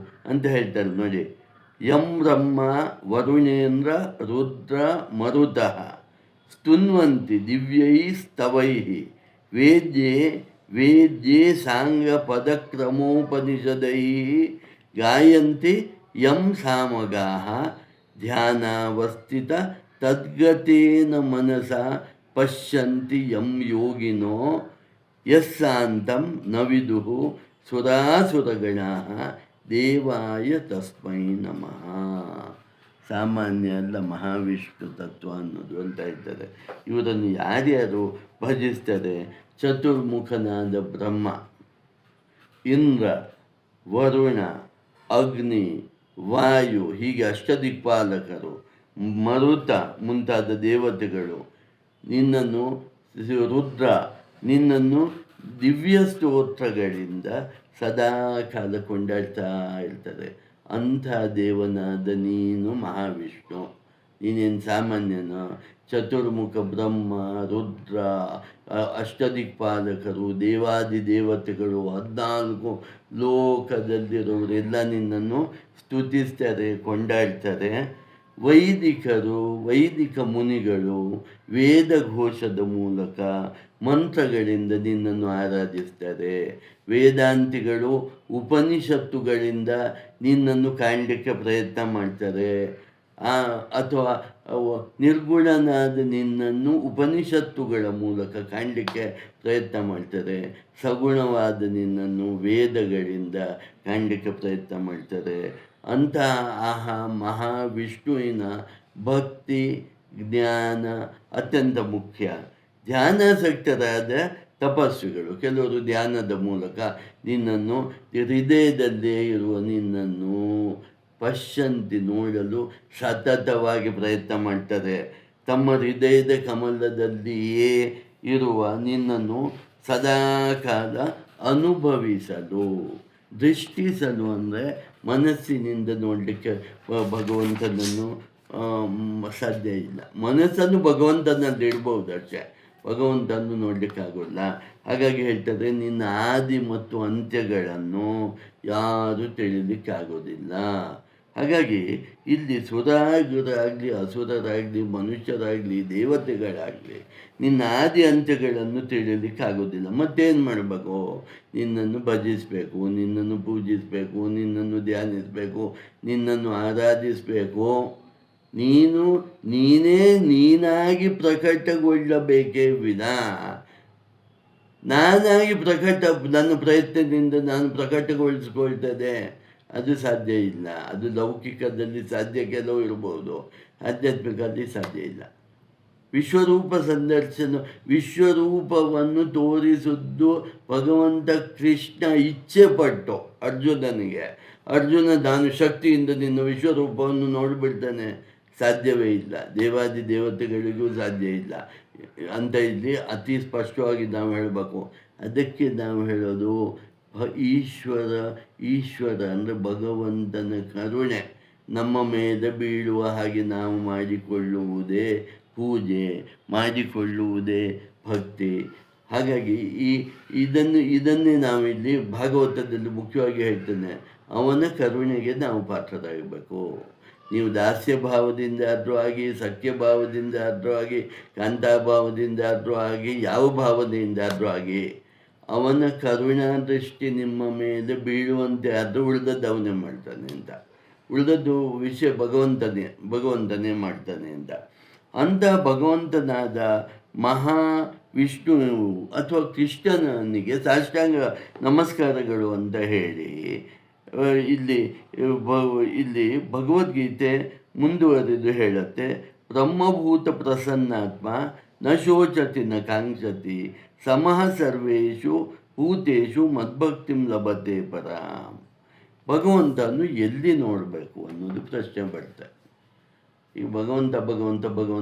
ಅಂತ ಹೇಳ್ತಾರೆ. ನೋಡಿ, ಯಂ ಬ್ರಹ್ಮ ವರುಣೇಂದ್ರ ರುದ್ರ ಮರುತಃ ಸ್ತುನ್ವಂತಿ ದಿವ್ಯೈ ಸ್ತವೈ ವೇದ್ಯೇ ಸಾಂಗ ಪದಕ್ರಮೋಪನಿಷದೈ ಗಾಯಂತಿ ಯಂ ಸಾಮಗಾಃ ಧ್ಯಾನಾವಸ್ಥಿತ ತದ್ಗತೇನ ಮನಸ ಪಶ್ಯಂತಿ ಯಂ ಯೋಗಿನೋ ಯಸ್ಸಾಂತಂ ನ ವಿದುಃ ಸುರಾಸುರಗಣಾಃ ದೇವಾಯ ತಸ್ಮೈ ನಮಃ. ಸಾಮಾನ್ಯ ಅಲ್ಲ ಮಹಾವಿಷ್ಣು ತತ್ವ ಅನ್ನೋದು ಅಂತ ಹೇಳ್ತಾರೆ. ಇವರನ್ನು ಯಾರ್ಯಾರು ಭಜಿಸ್ತಾರೆ, ಚತುರ್ಮುಖನಾದ ಬ್ರಹ್ಮ, ಇಂದ್ರ, ವರುಣ, ಅಗ್ನಿ, ವಾಯು, ಹೀಗೆ ಅಷ್ಟದಿಕ್ಪಾಲಕರು, ಮರುತ ಮುಂತಾದ ದೇವತೆಗಳು, ರುದ್ರ ನಿನ್ನನ್ನು ದಿವ್ಯ ಸ್ತೋತ್ರಗಳಿಂದ ಸದಾ ಕಾಲ ಕೊಂಡಾಡ್ತಾ ಇರ್ತಾರೆ. ಅಂಥ ದೇವನಾದ ನೀನು ಮಹಾವಿಷ್ಣು. ನೀನೇನು ಸಾಮಾನ್ಯನೋ? ಚತುರ್ಮುಖ ಬ್ರಹ್ಮ, ರುದ್ರ, ಅಷ್ಟದಿಕ್ಪಾಲಕರು, ದೇವಾದಿ ದೇವತೆಗಳು, 14 ಲೋಕದಲ್ಲಿರೋರೆಲ್ಲ ನಿನ್ನನ್ನು ಸ್ತುತಿಸ್ತಾರೆ, ಕೊಂಡಾಡ್ತಾರೆ. ವೈದಿಕರು, ವೈದಿಕ ಮುನಿಗಳು ವೇದಘೋಷದ ಮೂಲಕ ಮಂತ್ರಗಳಿಂದ ನಿನ್ನನ್ನು ಆರಾಧಿಸ್ತಾರೆ. ವೇದಾಂತಿಗಳು ಉಪನಿಷತ್ತುಗಳಿಂದ ನಿನ್ನನ್ನು ಕಾಣಲಿಕ್ಕೆ ಪ್ರಯತ್ನ ಮಾಡ್ತಾರೆ. ಅಥವಾ ನಿರ್ಗುಣನಾದ ನಿನ್ನನ್ನು ಉಪನಿಷತ್ತುಗಳ ಮೂಲಕ ಕಾಣಲಿಕ್ಕೆ ಪ್ರಯತ್ನ ಮಾಡ್ತಾರೆ. ಸಗುಣವಾದ ನಿನ್ನನ್ನು ವೇದಗಳಿಂದ ಕಾಣಲಿಕ್ಕೆ ಪ್ರಯತ್ನ ಮಾಡ್ತಾರೆ. ಅಂಥ ಮಹಾವಿಷ್ಣುವಿನ ಭಕ್ತಿ ಜ್ಞಾನ ಅತ್ಯಂತ ಮುಖ್ಯ. ಧ್ಯಾನಾಸಕ್ತರಾದ ತಪಸ್ವಿಗಳು ಕೆಲವರು ಧ್ಯಾನದ ಮೂಲಕ ನಿನ್ನನ್ನು, ಹೃದಯದಲ್ಲೇ ಇರುವ ನಿನ್ನನ್ನು ಪಶ್ಯಂತಿ, ನೋಡಲು ಸತತವಾಗಿ ಪ್ರಯತ್ನ ಮಾಡ್ತಾರೆ. ತಮ್ಮ ಹೃದಯದ ಕಮಲದಲ್ಲಿಯೇ ಇರುವ ನಿನ್ನನ್ನು ಸದಾಕಾಲ ಅನುಭವಿಸಲು, ದೃಷ್ಟಿಸಲು ಅಂದರೆ ಮನಸ್ಸಿನಿಂದ ನೋಡಲಿಕ್ಕೆ ಭಗವಂತನನ್ನು ಸಾಧ್ಯ ಇಲ್ಲ. ಮನಸ್ಸನ್ನು ಭಗವಂತನಲ್ಲಿ ಇಡ್ಬೋದು ಅಷ್ಟೇ, ಭಗವಂತನನ್ನು ನೋಡಲಿಕ್ಕಾಗೋಲ್ಲ. ಹಾಗಾಗಿ ಹೇಳ್ತಾರೆ, ನಿನ್ನ ಆದಿ ಮತ್ತು ಅಂತ್ಯಗಳನ್ನು ಯಾರೂ ತಿಳಿಲಿಕ್ಕಾಗೋದಿಲ್ಲ. ಹಾಗಾಗಿ ಇಲ್ಲಿ ಸುರಾಗರಾಗಲಿ, ಅಸುರರಾಗಲಿ, ಮನುಷ್ಯರಾಗಲಿ, ದೇವತೆಗಳಾಗಲಿ ನಿನ್ನ ಆದಿ ಅಂತ್ಯಗಳನ್ನು ತಿಳಿಲಿಕ್ಕಾಗೋದಿಲ್ಲ. ಮತ್ತೇನು ಮಾಡಬೇಕು? ನಿನ್ನನ್ನು ಭಜಿಸಬೇಕು, ನಿನ್ನನ್ನು ಪೂಜಿಸಬೇಕು, ನಿನ್ನನ್ನು ಧ್ಯಾನಿಸಬೇಕು, ನಿನ್ನನ್ನು ಆರಾಧಿಸಬೇಕು. ನೀನೇ ನೀನಾಗಿ ಪ್ರಕಟಗೊಳ್ಳಬೇಕೇ ವಿನಾ ನಾನಾಗಿ ನನ್ನ ಪ್ರಯತ್ನದಿಂದ ನಾನು ಪ್ರಕಟಗೊಳಿಸ್ಕೊಳ್ತದೆ, ಅದು ಸಾಧ್ಯ ಇಲ್ಲ. ಅದು ಲೌಕಿಕದಲ್ಲಿ ಸಾಧ್ಯ, ಕೆಲವು ಇರ್ಬೋದು, ಆಧ್ಯಾತ್ಮಿಕದಲ್ಲಿ ಸಾಧ್ಯ ಇಲ್ಲ. ವಿಶ್ವರೂಪ ಸಂದರ್ಶನ, ವಿಶ್ವರೂಪವನ್ನು ತೋರಿಸಿದ್ದು ಭಗವಂತ ಕೃಷ್ಣ ಇಚ್ಛೆ ಪಟ್ಟು ಅರ್ಜುನನಿಗೆ. ಅರ್ಜುನ ನಾನು ಶಕ್ತಿಯಿಂದ ನಿನ್ನ ವಿಶ್ವರೂಪವನ್ನು ನೋಡಿಬಿಡ್ತಾನೆ, ಸಾಧ್ಯವೇ ಇಲ್ಲ. ದೇವಾದಿ ದೇವತೆಗಳಿಗೂ ಸಾಧ್ಯ ಇಲ್ಲ ಅಂತ ಇಲ್ಲಿ ಅತಿ ಸ್ಪಷ್ಟವಾಗಿ ನಾವು ಹೇಳಬೇಕು. ಅದಕ್ಕೆ ನಾವು ಹೇಳೋದು ಈಶ್ವರ ಅಂದರೆ ಭಗವಂತನ ಕರುಣೆ ನಮ್ಮ ಮೇಲೆ ಬೀಳುವ ಹಾಗೆ ನಾವು ಮಾಡಿಕೊಳ್ಳುವುದೇ ಪೂಜೆ, ಮಾಡಿಕೊಳ್ಳುವುದೇ ಭಕ್ತಿ. ಹಾಗಾಗಿ ಇದನ್ನೇ ನಾವಿಲ್ಲಿ ಭಾಗವತದಲ್ಲಿ ಮುಖ್ಯವಾಗಿ ಹೇಳ್ತೇನೆ, ಅವನ ಕರುಣೆಗೆ ನಾವು ಪಾತ್ರರಾಗಬೇಕು. ನೀವು ದಾಸ್ಯ ಭಾವದಿಂದ ಆದರೂ ಆಗಿ, ಸಖ್ಯ ಭಾವದಿಂದ ಆದರೂ ಆಗಿ, ಕಾಂತಾಭಾವದಿಂದ ಆದರೂ ಆಗಿ, ಯಾವ ಭಾವನೆಯಿಂದ ಆದರೂ ಆಗಿ, ಅವನ ಕರುಣಾ ದೃಷ್ಟಿ ನಿಮ್ಮ ಮೇಲೆ ಬೀಳುವಂತೆ ಆದರೂ ಉಳಿದದ್ದು ಅವನೇ ಮಾಡ್ತಾನೆ ಅಂತ, ಉಳಿದದ್ದು ವಿಷಯ ಭಗವಂತನೇ ಮಾಡ್ತಾನೆ ಅಂತ. ಅಂಥ ಭಗವಂತನಾದ ಮಹಾವಿಷ್ಣು ಅಥವಾ ಕೃಷ್ಣನಿಗೆ ಸಾಷ್ಟಾಂಗ ನಮಸ್ಕಾರಗಳು ಅಂತ ಹೇಳಿ ಇಲ್ಲಿ ಭಗವದ್ಗೀತೆ ಮುಂದುವರೆದು ಹೇಳುತ್ತೆ, ಬ್ರಹ್ಮಭೂತ ಪ್ರಸನ್ನಾತ್ಮ ನ ಶೋಚತಿ ನ ಕಾಂಕ್ಷತಿ ಸಮಃ ಸರ್ವೇಷು ಭೂತೇಷು ಮದ್ಭಕ್ತಿಂ ಲಭತೆ ಪರಾಂ. ಭಗವಂತನು ಎಲ್ಲಿ ನೋಡಬೇಕು ಅನ್ನೋದು ಪ್ರಶ್ನೆ ಬರ್ತದೆ. ಈಗ ಭಗವಂತ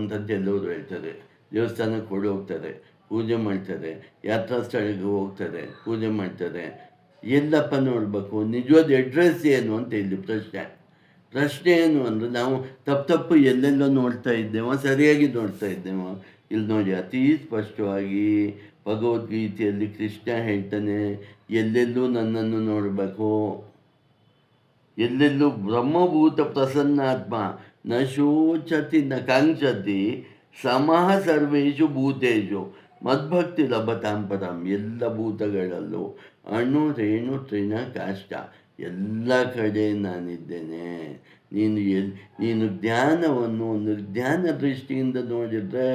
ಅಂತ ಎಲ್ಲರೂ ಹೇಳ್ತಾರೆ, ದೇವಸ್ಥಾನಕ್ಕೆ ಹೋಗ್ತಾರೆ, ಪೂಜೆ ಮಾಡ್ತಾರೆ, ಯಾತ್ರಾ ಸ್ಥಳಕ್ಕೆ ಹೋಗ್ತಾರೆ, ಪೂಜೆ ಮಾಡ್ತಾರೆ. ಎಲ್ಲಪ್ಪ ನೋಡಬೇಕು? ನಿಜವಾದ ಅಡ್ರೆಸ್ ಏನು ಅಂತ ಇಲ್ಲಿ ಪ್ರಶ್ನೆ ಏನು ಅಂದರೆ, ನಾವು ತಪ್ಪು ಎಲ್ಲೆಲ್ಲೋ ನೋಡ್ತಾ ಇದ್ದೇವೋ, ಸರಿಯಾಗಿ ನೋಡ್ತಾ ಇದ್ದೇವೋ? ಇಲ್ಲಿ ನೋಡಿ, ಅತೀ ಸ್ಪಷ್ಟವಾಗಿ ಭಗವದ್ಗೀತೆಯಲ್ಲಿ ಕೃಷ್ಣ ಹೇಳ್ತಾನೆ, ಎಲ್ಲೆಲ್ಲೂ ನನ್ನನ್ನು ನೋಡಬೇಕು, ಎಲ್ಲೆಲ್ಲೂ ಬ್ರಹ್ಮಭೂತ ಪ್ರಸನ್ನಾತ್ಮ ನ ಶೋಚತಿ ನ ಕಾಂಕ್ಷತಿ ಸಮಃ ಸರ್ವೇಷು ಭೂತೇಷು ಮದ್ಭಕ್ತಿ ಲಭತಾಂ ಪರಂ. ಎಲ್ಲ ಭೂತಗಳಲ್ಲೂ ಅಣು ರೇಣು ತೃಣ ಕಾಷ್ಟ ಎಲ್ಲ ಕಡೆ ನಾನಿದ್ದೇನೆ. ನೀನು ಜ್ಞಾನವನ್ನು ಒಂದು ಜ್ಞಾನ ದೃಷ್ಟಿಯಿಂದ ನೋಡಿದರೆ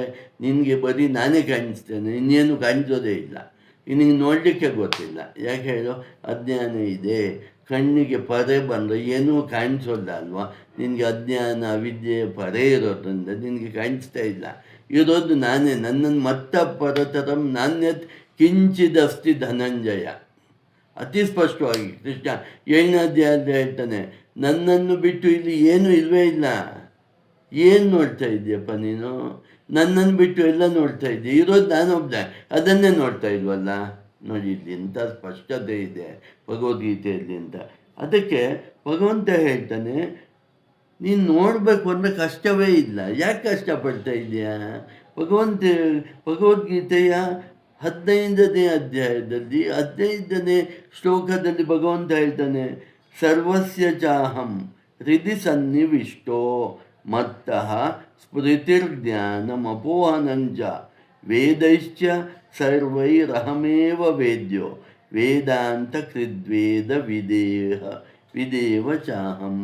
ನಿನಗೆ ಬರೀ ನಾನೇ ಕಾಣಿಸ್ತೇನೆ, ಇನ್ನೇನು ಕಾಣಿಸೋದೇ ಇಲ್ಲ. ನಿನಗೆ ನೋಡಲಿಕ್ಕೆ ಗೊತ್ತಿಲ್ಲ. ಯಾಕೆ ಹೇಳೋ? ಅಜ್ಞಾನ ಇದೆ. ಕಣ್ಣಿಗೆ ಪರೆ ಬಂದರೆ ಏನೂ ಕಾಣಿಸೋಲ್ಲ ಅಲ್ವಾ? ನಿನಗೆ ಅಜ್ಞಾನ ಅವಿದ್ಯೆ ಪರೆ ಇರೋದ್ರಿಂದ ನಿನಗೆ ಕಾಣಿಸ್ತಾ ಇಲ್ಲ. ಇರೋದು ನಾನೇ. ನನ್ನನ್ನು ಮತ್ತ ಪರತರಂ ನಾಣ್ಯತ್ ಕಿಂಚಿದಸ್ತಿ ಧನಂಜಯ. ಅತಿ ಸ್ಪಷ್ಟವಾಗಿ ಕೃಷ್ಣ 7ನೇ ಅಧ್ಯಾಯದಲ್ಲಿ ಹೇಳ್ತಾನೆ, ನನ್ನನ್ನು ಬಿಟ್ಟು ಇಲ್ಲಿ ಏನೂ ಇಲ್ಲವೇ ಇಲ್ಲ. ಏನು ನೋಡ್ತಾ ಇದ್ದೀಯಪ್ಪ ನೀನು? ನನ್ನನ್ನು ಬಿಟ್ಟು ಎಲ್ಲ ನೋಡ್ತಾ ಇದ್ದೀಯ. ಇರೋದು ನಾನೊಬ್ಬನೇ, ಅದನ್ನೇ ನೋಡ್ತಾ ಇಲ್ವಲ್ಲ? ನೋಡಿ ಇಲ್ಲಿ ಇಂಥ ಸ್ಪಷ್ಟತೆ ಇದೆ ಭಗವದ್ಗೀತೆಯಲ್ಲಿ ಅಂತ. ಅದಕ್ಕೆ ಭಗವಂತ ಹೇಳ್ತಾನೆ, ನೀನು ನೋಡಬೇಕು ಅಂದರೆ ಕಷ್ಟವೇ ಇಲ್ಲ, ಯಾಕೆ ಕಷ್ಟಪಡ್ತಾ ಇದೆಯಾ? ಭಗವಂತ ಭಗವದ್ಗೀತೆಯ 15ನೇ ಅಧ್ಯಾಯದಲ್ಲಿ 15ನೇ ಶ್ಲೋಕದಲ್ಲಿ ಭಗವಂತ ಹೇಳ್ತಾನೆ, ಸರ್ವಸ್ಯ ಚಾಹಂ ಹೃದಯ ಸನ್ನಿವಿಷ್ಟೋ ಮತ್ತಃ ಸ್ಮೃತಿರ್ಜ್ಞಾನಮಪೋಹನಂಚ ವೇದೈಶ್ಚ ಸರ್ವೈರಹಮೇವ ವೇದ್ಯೋ ವೇದಾಂತ ಕೃದ್ವೇದ ವಿದೇವ ಚಾಹಂ.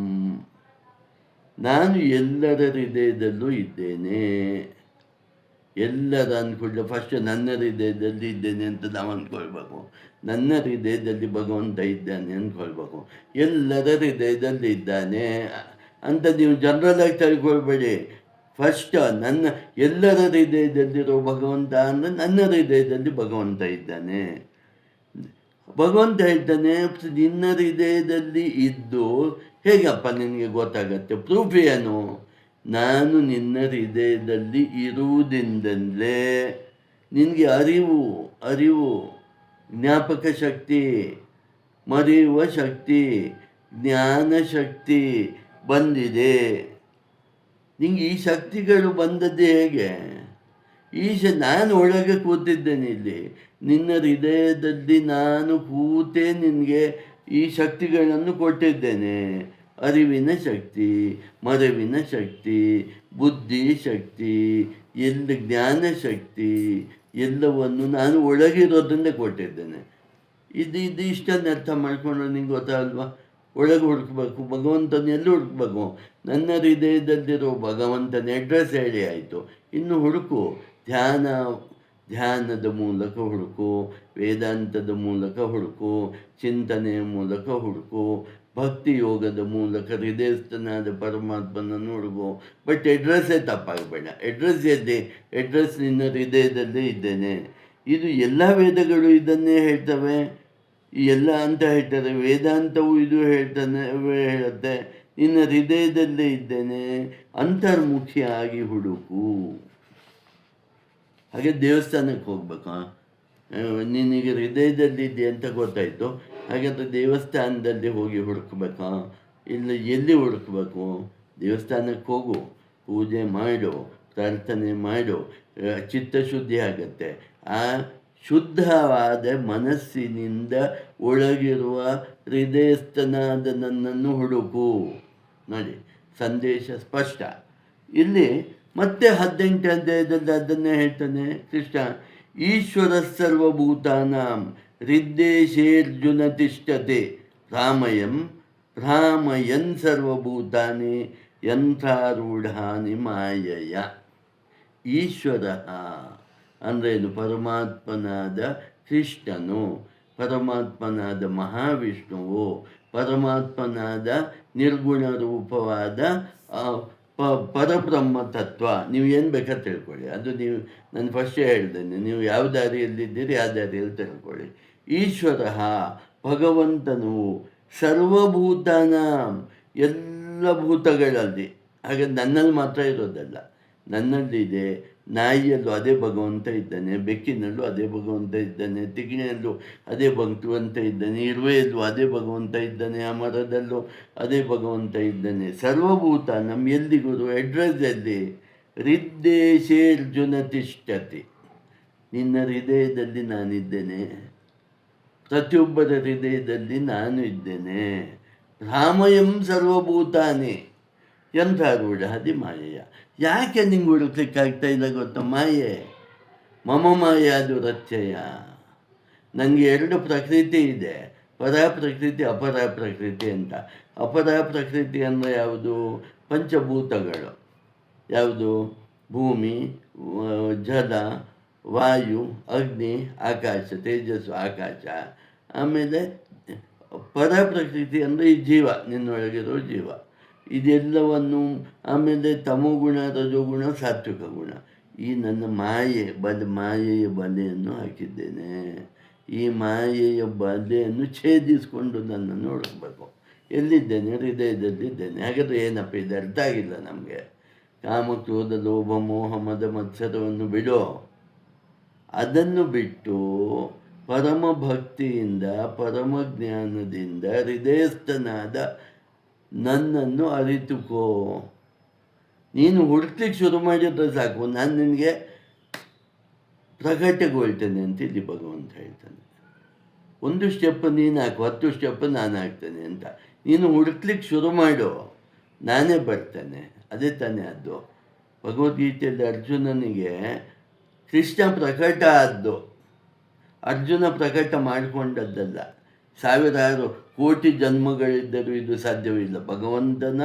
ನಾನು ಎಲ್ಲರ ಹೃದಯದಲ್ಲೂ ಇದ್ದೇನೆ. ಎಲ್ಲರ ಅಂದ್ಕೊಳ್ಳಿ, ಫಸ್ಟ್ ನನ್ನ ಹೃದಯದಲ್ಲಿ ಇದ್ದೇನೆ ಅಂತ ನಾವು ಅಂದ್ಕೊಳ್ಬೇಕು. ನನ್ನ ಹೃದಯದಲ್ಲಿ ಭಗವಂತ ಇದ್ದಾನೆ ಅಂದ್ಕೊಳ್ಬೇಕು. ಎಲ್ಲರ ಹೃದಯದಲ್ಲಿ ಇದ್ದಾನೆ ಅಂತ ನೀವು ಜನರಲಾಗಿ ತಿಳ್ಕೊಳ್ಬೇಡಿ. ಫಸ್ಟ್ ಎಲ್ಲರ ಹೃದಯದಲ್ಲಿರೋ ಭಗವಂತ ಅಂದರೆ ನನ್ನ ಹೃದಯದಲ್ಲಿ ಭಗವಂತ ಇದ್ದಾನೆ. ಭಗವಂತ ಹೇಳ್ತಾನೆ, ನಿನ್ನ ಹೃದಯದಲ್ಲಿ ಇದ್ದು ಹೇಗಪ್ಪ ನಿನಗೆ ಗೊತ್ತಾಗತ್ತೆ? ಪ್ರೂಫ್ ಏನು? ನಾನು ನಿನ್ನ ಹೃದಯದಲ್ಲಿ ಇರುವುದಿಂದಲೇ ನಿನಗೆ ಅರಿವು, ಜ್ಞಾಪಕ ಶಕ್ತಿ, ಮರೆಯುವ ಶಕ್ತಿ, ಜ್ಞಾನ ಶಕ್ತಿ ಬಂದಿದೆ. ನಿಂಗೆ ಈ ಶಕ್ತಿಗಳು ಬಂದದ್ದೇ ಹೇಗೆ? ನಾನು ಒಳಗೆ ಕೂತಿದ್ದೇನೆ ಇಲ್ಲಿ, ನಿನ್ನ ಹೃದಯದಲ್ಲಿ ನಾನು ಕೂತೇ ನಿನಗೆ ಈ ಶಕ್ತಿಗಳನ್ನು ಕೊಟ್ಟಿದ್ದೇನೆ. ಅರಿವಿನ ಶಕ್ತಿ, ಮರವಿನ ಶಕ್ತಿ, ಬುದ್ಧಿ ಶಕ್ತಿ, ಜ್ಞಾನ ಶಕ್ತಿ ಎಲ್ಲವನ್ನು ನಾನು ಒಳಗಿರೋದನ್ನೇ ಕೊಟ್ಟಿದ್ದೇನೆ. ಇದು ಇಷ್ಟನ್ನು ಅರ್ಥ ಮಾಡ್ಕೊಂಡು ನಿಂಗೆ ಗೊತ್ತಾಗಲ್ವಾ? ಒಳಗೆ ಹುಡುಕ್ಬೇಕು, ಭಗವಂತನ ಎಲ್ಲಿ ಹುಡುಕ್ಬೇಕು? ನನ್ನ ಹೃದಯದಲ್ಲಿರೋ ಭಗವಂತನ ಅಡ್ರೆಸ್ ಹೇಳಿ ಆಯಿತು. ಇನ್ನು ಹುಡುಕು, ಧ್ಯಾನದ ಮೂಲಕ ಹುಡುಕು, ವೇದಾಂತದ ಮೂಲಕ ಹುಡುಕು, ಚಿಂತನೆಯ ಮೂಲಕ ಹುಡುಕು, ಭಕ್ತಿ ಯೋಗದ ಮೂಲಕ ಹೃದಯಸ್ಥನಾದ ಪರಮಾತ್ಮನನ್ನು ಹುಡುಕು. ಬಟ್ ಅಡ್ರೆಸ್ಸೇ ತಪ್ಪಾಗಬೇಡ. ಅಡ್ರೆಸ್ ನಿನ್ನ ಹೃದಯದಲ್ಲೇ ಇದ್ದೇನೆ. ಇದು ಎಲ್ಲ ವೇದಗಳು ಇದನ್ನೇ ಹೇಳ್ತವೆ, ಎಲ್ಲ ಅಂತ ಹೇಳ್ತಾರೆ. ವೇದಾಂತವು ಇದು ಹೇಳುತ್ತೆ, ನಿನ್ನ ಹೃದಯದಲ್ಲೇ ಇದ್ದೇನೆ, ಅಂತರ್ಮುಖಿಯಾಗಿ ಹುಡುಕು. ಹಾಗೆ ದೇವಸ್ಥಾನಕ್ಕೆ ಹೋಗ್ಬೇಕು. ನಿನಗೆ ಹೃದಯದಲ್ಲಿದೆ ಅಂತ ಗೊತ್ತಾಯಿತು, ಹಾಗಾದರೆ ದೇವಸ್ಥಾನದಲ್ಲಿ ಹೋಗಿ ಹುಡುಕ್ಬೇಕಾ? ಇಲ್ಲ, ಎಲ್ಲಿ ಹುಡುಕ್ಬೇಕು? ದೇವಸ್ಥಾನಕ್ಕೆ ಹೋಗು, ಪೂಜೆ ಮಾಡು, ಪ್ರಾರ್ಥನೆ ಮಾಡು, ಚಿತ್ತಶುದ್ಧಿ ಆಗುತ್ತೆ. ಆ ಶುದ್ಧವಾದ ಮನಸ್ಸಿನಿಂದ ಒಳಗಿರುವ ಹೃದಯಸ್ಥನಾದ ನನ್ನನ್ನು ಹುಡುಕು. ನೋಡಿ, ಸಂದೇಶ ಸ್ಪಷ್ಟ. ಇಲ್ಲಿ ಮತ್ತೆ 18ನೇ ಅಧ್ಯಾಯದಲ್ಲಿ ಅದನ್ನೇ ಹೇಳ್ತಾನೆ ಕೃಷ್ಣ. ಈಶ್ವರ ಸರ್ವಭೂತಾನಾಂ ಹೃದ್ದೇಶೇರ್ಜುನ ತಿಷ್ಠತೆ ಭ್ರಾಮಯನ್ ಸರ್ವಭೂತಾನಿ ಯಂತ್ರಾರೂಢಾನಿ ಮಾಯಯ. ಈಶ್ವರ ಅಂದ್ರೇನು? ಪರಮಾತ್ಮನಾದ ಕೃಷ್ಣನು, ಪರಮಾತ್ಮನಾದ ಮಹಾವಿಷ್ಣುವು, ಪರಮಾತ್ಮನಾದ ನಿರ್ಗುಣ ರೂಪವಾದ ಪರಬ್ರಹ್ಮ ತತ್ವ. ನೀವು ಏನು ಬೇಕಾದ್ರೆ ತಿಳ್ಕೊಳ್ಳಿ, ಅದು ನಾನು ಫಸ್ಟೇ ಹೇಳ್ತೇನೆ, ನೀವು ಯಾವ ದಾರಿಯಲ್ಲಿದ್ದೀರಿ ಆ ದಾರಿಯಲ್ಲಿ ತಿಳ್ಕೊಳ್ಳಿ. ಈಶ್ವರ ಭಗವಂತನು ಸರ್ವಭೂತಾನ, ಎಲ್ಲ ಭೂತಗಳಲ್ಲಿ. ಹಾಗೆ ನನ್ನಲ್ಲಿ ಮಾತ್ರ ಇರೋದಲ್ಲ, ನನ್ನಲ್ಲಿದೆ. ನಾಯಿಯಲ್ಲೂ ಅದೇ ಭಗವಂತ ಇದ್ದಾನೆ, ಬೆಕ್ಕಿನಲ್ಲೂ ಅದೇ ಭಗವಂತ ಇದ್ದಾನೆ, ತಿಗಣೆಯಲ್ಲೂ ಅದೇ ಭಗವಂತ ಇದ್ದಾನೆ, ಇರುವೆಯಲ್ಲೂ ಅದೇ ಭಗವಂತ ಇದ್ದಾನೆ, ಆ ಮರದಲ್ಲೂ ಅದೇ ಭಗವಂತ ಇದ್ದಾನೆ. ಸರ್ವಭೂತ ನಮ್ಮ ಎಲ್ಲಿಗುರು ಅಡ್ರೆಸ್ಸಲ್ಲಿ ಹೃದ್ದೇಶೇರ್ಜುನ ತಿಷ್ಠತಿ. ನಿನ್ನ ಹೃದಯದಲ್ಲಿ ನಾನಿದ್ದೇನೆ, ಪ್ರತಿಯೊಬ್ಬರ ಹೃದಯದಲ್ಲಿ ನಾನು ಇದ್ದೇನೆ. ರಾಮಯಂ ಸರ್ವಭೂತಾನಿ ಯಂತ್ರಾರೂಢ ಹದಿ ಮಾಯೆಯ. ಯಾಕೆ ನಿಂಗೆ ಹುಡುಕ್ಲಿಕ್ಕಾಗ್ತಾ ಇಲ್ಲ ಗೊತ್ತಾ? ಮಾಯೆ. ಮಮ ಮಾಯಾದು ರತ್ಯಯ. ನನಗೆ 2 ಪ್ರಕೃತಿ ಇದೆ, ಪರ ಪ್ರಕೃತಿ, ಅಪರ ಪ್ರಕೃತಿ ಅಂತ. ಅಪರ ಪ್ರಕೃತಿ ಅಂದರೆ ಯಾವುದು? ಪಂಚಭೂತಗಳು. ಯಾವುದು? ಭೂಮಿ, ಜಲ, ವಾಯು, ಅಗ್ನಿ, ಆಕಾಶ, ತೇಜಸ್ಸು, ಆಕಾಶ. ಆಮೇಲೆ ಪರ ಪ್ರಕೃತಿ ಅಂದರೆ ಈ ಜೀವ, ನಿನ್ನೊಳಗಿರೋ ಜೀವ. ಇದೆಲ್ಲವನ್ನು, ಆಮೇಲೆ ತಮೋಗುಣ, ರಜೋಗುಣ, ಸಾತ್ವಿಕ ಗುಣ. ಈ ನನ್ನ ಮಾಯೆಯ ಬಲೆಯನ್ನು ಹಾಕಿದ್ದೇನೆ. ಈ ಮಾಯೆಯ ಬಲೆಯನ್ನು ಛೇದಿಸಿಕೊಂಡು ನನ್ನನ್ನು ಹುಡುಕಬೇಕು. ಎಲ್ಲಿದ್ದೇನೆ? ಹೃದಯದಲ್ಲಿದ್ದೇನೆ. ಹಾಗಾದರೆ ಏನಪ್ಪ ಇದು? ಅರ್ಥ ಆಗಿಲ್ಲ ನಮಗೆ. ಕಾಮ, ಕ್ರೋಧ, ಲೋಭ, ಮೋಹ, ಮದ, ಮತ್ಸರವನ್ನು ಬಿಡೋ. ಅದನ್ನು ಬಿಟ್ಟು ಪರಮ ಭಕ್ತಿಯಿಂದ ಪರಮ ಜ್ಞಾನದಿಂದ ಹೃದಯಸ್ಥನಾದ ನನ್ನನ್ನು ಅರಿತುಕೋ. ನೀನು ಹುಡುಕ್ಲಿಕ್ಕೆ ಶುರು ಮಾಡಿದ್ರೆ ಸಾಕು, ನಾನು ನಿನಗೆ ಪ್ರಕಟಗೊಳ್ತೇನೆ ಅಂತ ಇಲ್ಲಿ ಭಗವಂತ ಹೇಳ್ತಾನೆ. ಒಂದು ಸ್ಟೆಪ್ ನೀನು ಹಾಕು, 10 ಸ್ಟೆಪ್ ನಾನು ಹಾಕ್ತೇನೆ ಅಂತ. ನೀನು ಹುಡುಕ್ಲಿಕ್ಕೆ ಶುರು ಮಾಡು, ನಾನೇ ಬರ್ತೇನೆ. ಅದೇ ತಾನೇ ಅದು. ಭಗವದ್ಗೀತೆಯಲ್ಲಿ ಅರ್ಜುನನಿಗೆ ಕೃಷ್ಣ ಪ್ರಕಟ ಆದ್ದು, ಅರ್ಜುನ ಪ್ರಕಟ ಮಾಡಿಕೊಂಡದ್ದಲ್ಲ. ಸಾವಿರಾರು ಕೋಟಿ ಜನ್ಮಗಳಿದ್ದರೂ ಇದು ಸಾಧ್ಯವಿಲ್ಲ, ಭಗವಂತನ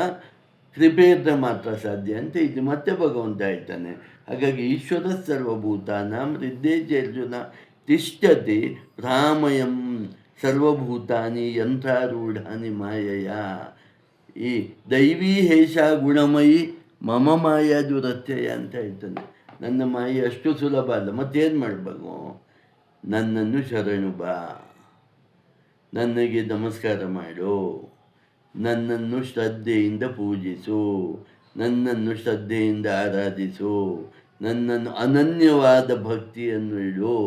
ಕೃಪೆ ಇದ್ದರೆ ಮಾತ್ರ ಸಾಧ್ಯ ಅಂತ ಇದು ಮತ್ತೆ ಭಗವಂತ ಹೇಳ್ತಾನೆ. ಹಾಗಾಗಿ ಈಶ್ವರ ಸರ್ವಭೂತಾನಾಂ ಹೃದಯೇರ್ಜುನ ತಿಷ್ಠತಿ ಭ್ರಾಮಯಂ ಸರ್ವಭೂತಾನಿ ಯಂತ್ರಾರೂಢಾನಿ ಮಾಯಯ. ಈ ದೈವೀ ಹೇಷ ಗುಣಮಯಿ ಮಮ ಮಾಯಾ ದುರತ್ಯಯ ಅಂತ ಹೇಳ್ತಾನೆ. ನನ್ನ ಮಾಯೆ ಅಷ್ಟು ಸುಲಭ ಅಲ್ಲ, ಮತ್ತೇನು ಮಾಡಬೇಕು? ನನ್ನನ್ನು ಶರಣು ಬಾ, ನನಗೆ ನಮಸ್ಕಾರ ಮಾಡು, ನನ್ನನ್ನು ಶ್ರದ್ಧೆಯಿಂದ ಪೂಜಿಸು, ನನ್ನನ್ನು ಶ್ರದ್ಧೆಯಿಂದ ಆರಾಧಿಸು, ನನ್ನನ್ನು ಅನನ್ಯವಾದ ಭಕ್ತಿಯನ್ನು ಇಡು.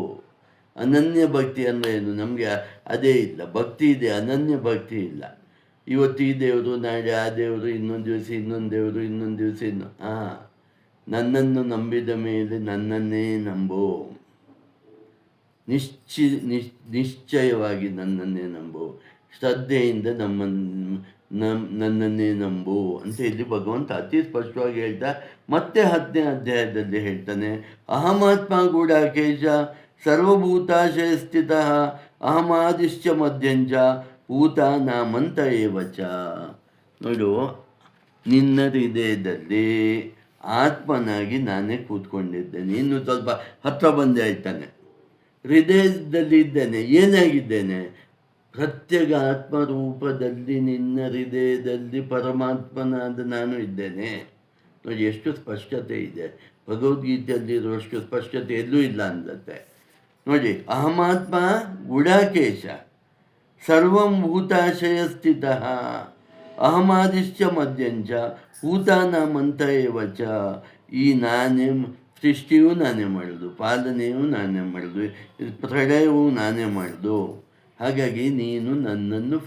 ಅನನ್ಯ ಭಕ್ತಿ ಅಂದರೆ ಏನು? ನಮಗೆ ಅದೇ ಇಲ್ಲ, ಭಕ್ತಿ ಇದೆ, ಅನನ್ಯ ಭಕ್ತಿ ಇಲ್ಲ. ಇವತ್ತು ಈ ದೇವರು, ನಾಳೆ ಆ ದೇವರು, ಇನ್ನೊಂದು ದಿವಸ ಇನ್ನೊಂದು ದೇವರು, ಇನ್ನೊಂದು ದಿವಸ ನನ್ನನ್ನು ನಂಬಿದ ಮೇಲೆ ನನ್ನನ್ನೇ ನಂಬು, ನಿಶ್ಚಯವಾಗಿ ನನ್ನನ್ನೇ ನಂಬು, ಶ್ರದ್ಧೆಯಿಂದ ನನ್ನನ್ನೇ ನಂಬು ಅಂತ ಇಲ್ಲಿ ಭಗವಂತ ಅತಿ ಸ್ಪಷ್ಟವಾಗಿ ಹೇಳ್ತಾ ಮತ್ತೆ 10ನೇ ಅಧ್ಯಾಯದಲ್ಲಿ ಹೇಳ್ತಾನೆ. ಅಹಮಾತ್ಮ ಗೂಢಾಕೇಶ ಸರ್ವಭೂತಾಶಯ ಸ್ಥಿತ ಅಹಮಾದಿಶ್ಚ ಮಧ್ಯಂಚ ಭೂತಾನಾಮಂತ ಏವಚ. ನೋಡು, ನಿನ್ನ ಹೃದಯದಲ್ಲಿ ಆತ್ಮನಾಗಿ ನಾನೇ ಕೂತ್ಕೊಂಡಿದ್ದೇನೆ. ಇನ್ನು ಸ್ವಲ್ಪ ಹತ್ರ ಬಂದೇ ಆಯ್ತಾನೆ. ಹೃದಯದಲ್ಲಿ ಇದ್ದೇನೆ. ಏನಾಗಿದ್ದೇನೆ? ಪ್ರತ್ಯೇಕ ಆತ್ಮರೂಪದಲ್ಲಿ ನಿನ್ನ ಹೃದಯದಲ್ಲಿ ಪರಮಾತ್ಮನಾದ ನಾನು ಇದ್ದೇನೆ. ನೋಡಿ, ಎಷ್ಟು ಸ್ಪಷ್ಟತೆ ಇದೆ. ಭಗವದ್ಗೀತೆಯಲ್ಲಿರುವಷ್ಟು ಸ್ಪಷ್ಟತೆ ಎಲ್ಲೂ ಇಲ್ಲ ಅನ್ಸುತ್ತೆ. ನೋಡಿ, ಅಹಮಾತ್ಮ ಗುಡಾಕೇಶ ಸರ್ವಂ ಭೂತಾಶಯ ಸ್ಥಿತ ಅಹಮಾದಿಶ್ಚ ಮಧ್ಯಂಚ ಭೂತಾನಾಮಂತ ಏವಚ. ಈ ನಾನೇ ಸೃಷ್ಟಿಯೂ ನಾನೇ ಮಾಡೋದು, ಪಾಲನೆಯೂ ನಾನೇ ಮಾಡೋದು, ಪ್ರಳಯವೂ ನಾನೇ ಮಾಡೋದು. ಹಾಗಾಗಿ ನೀನು ನನ್ನನ್ನು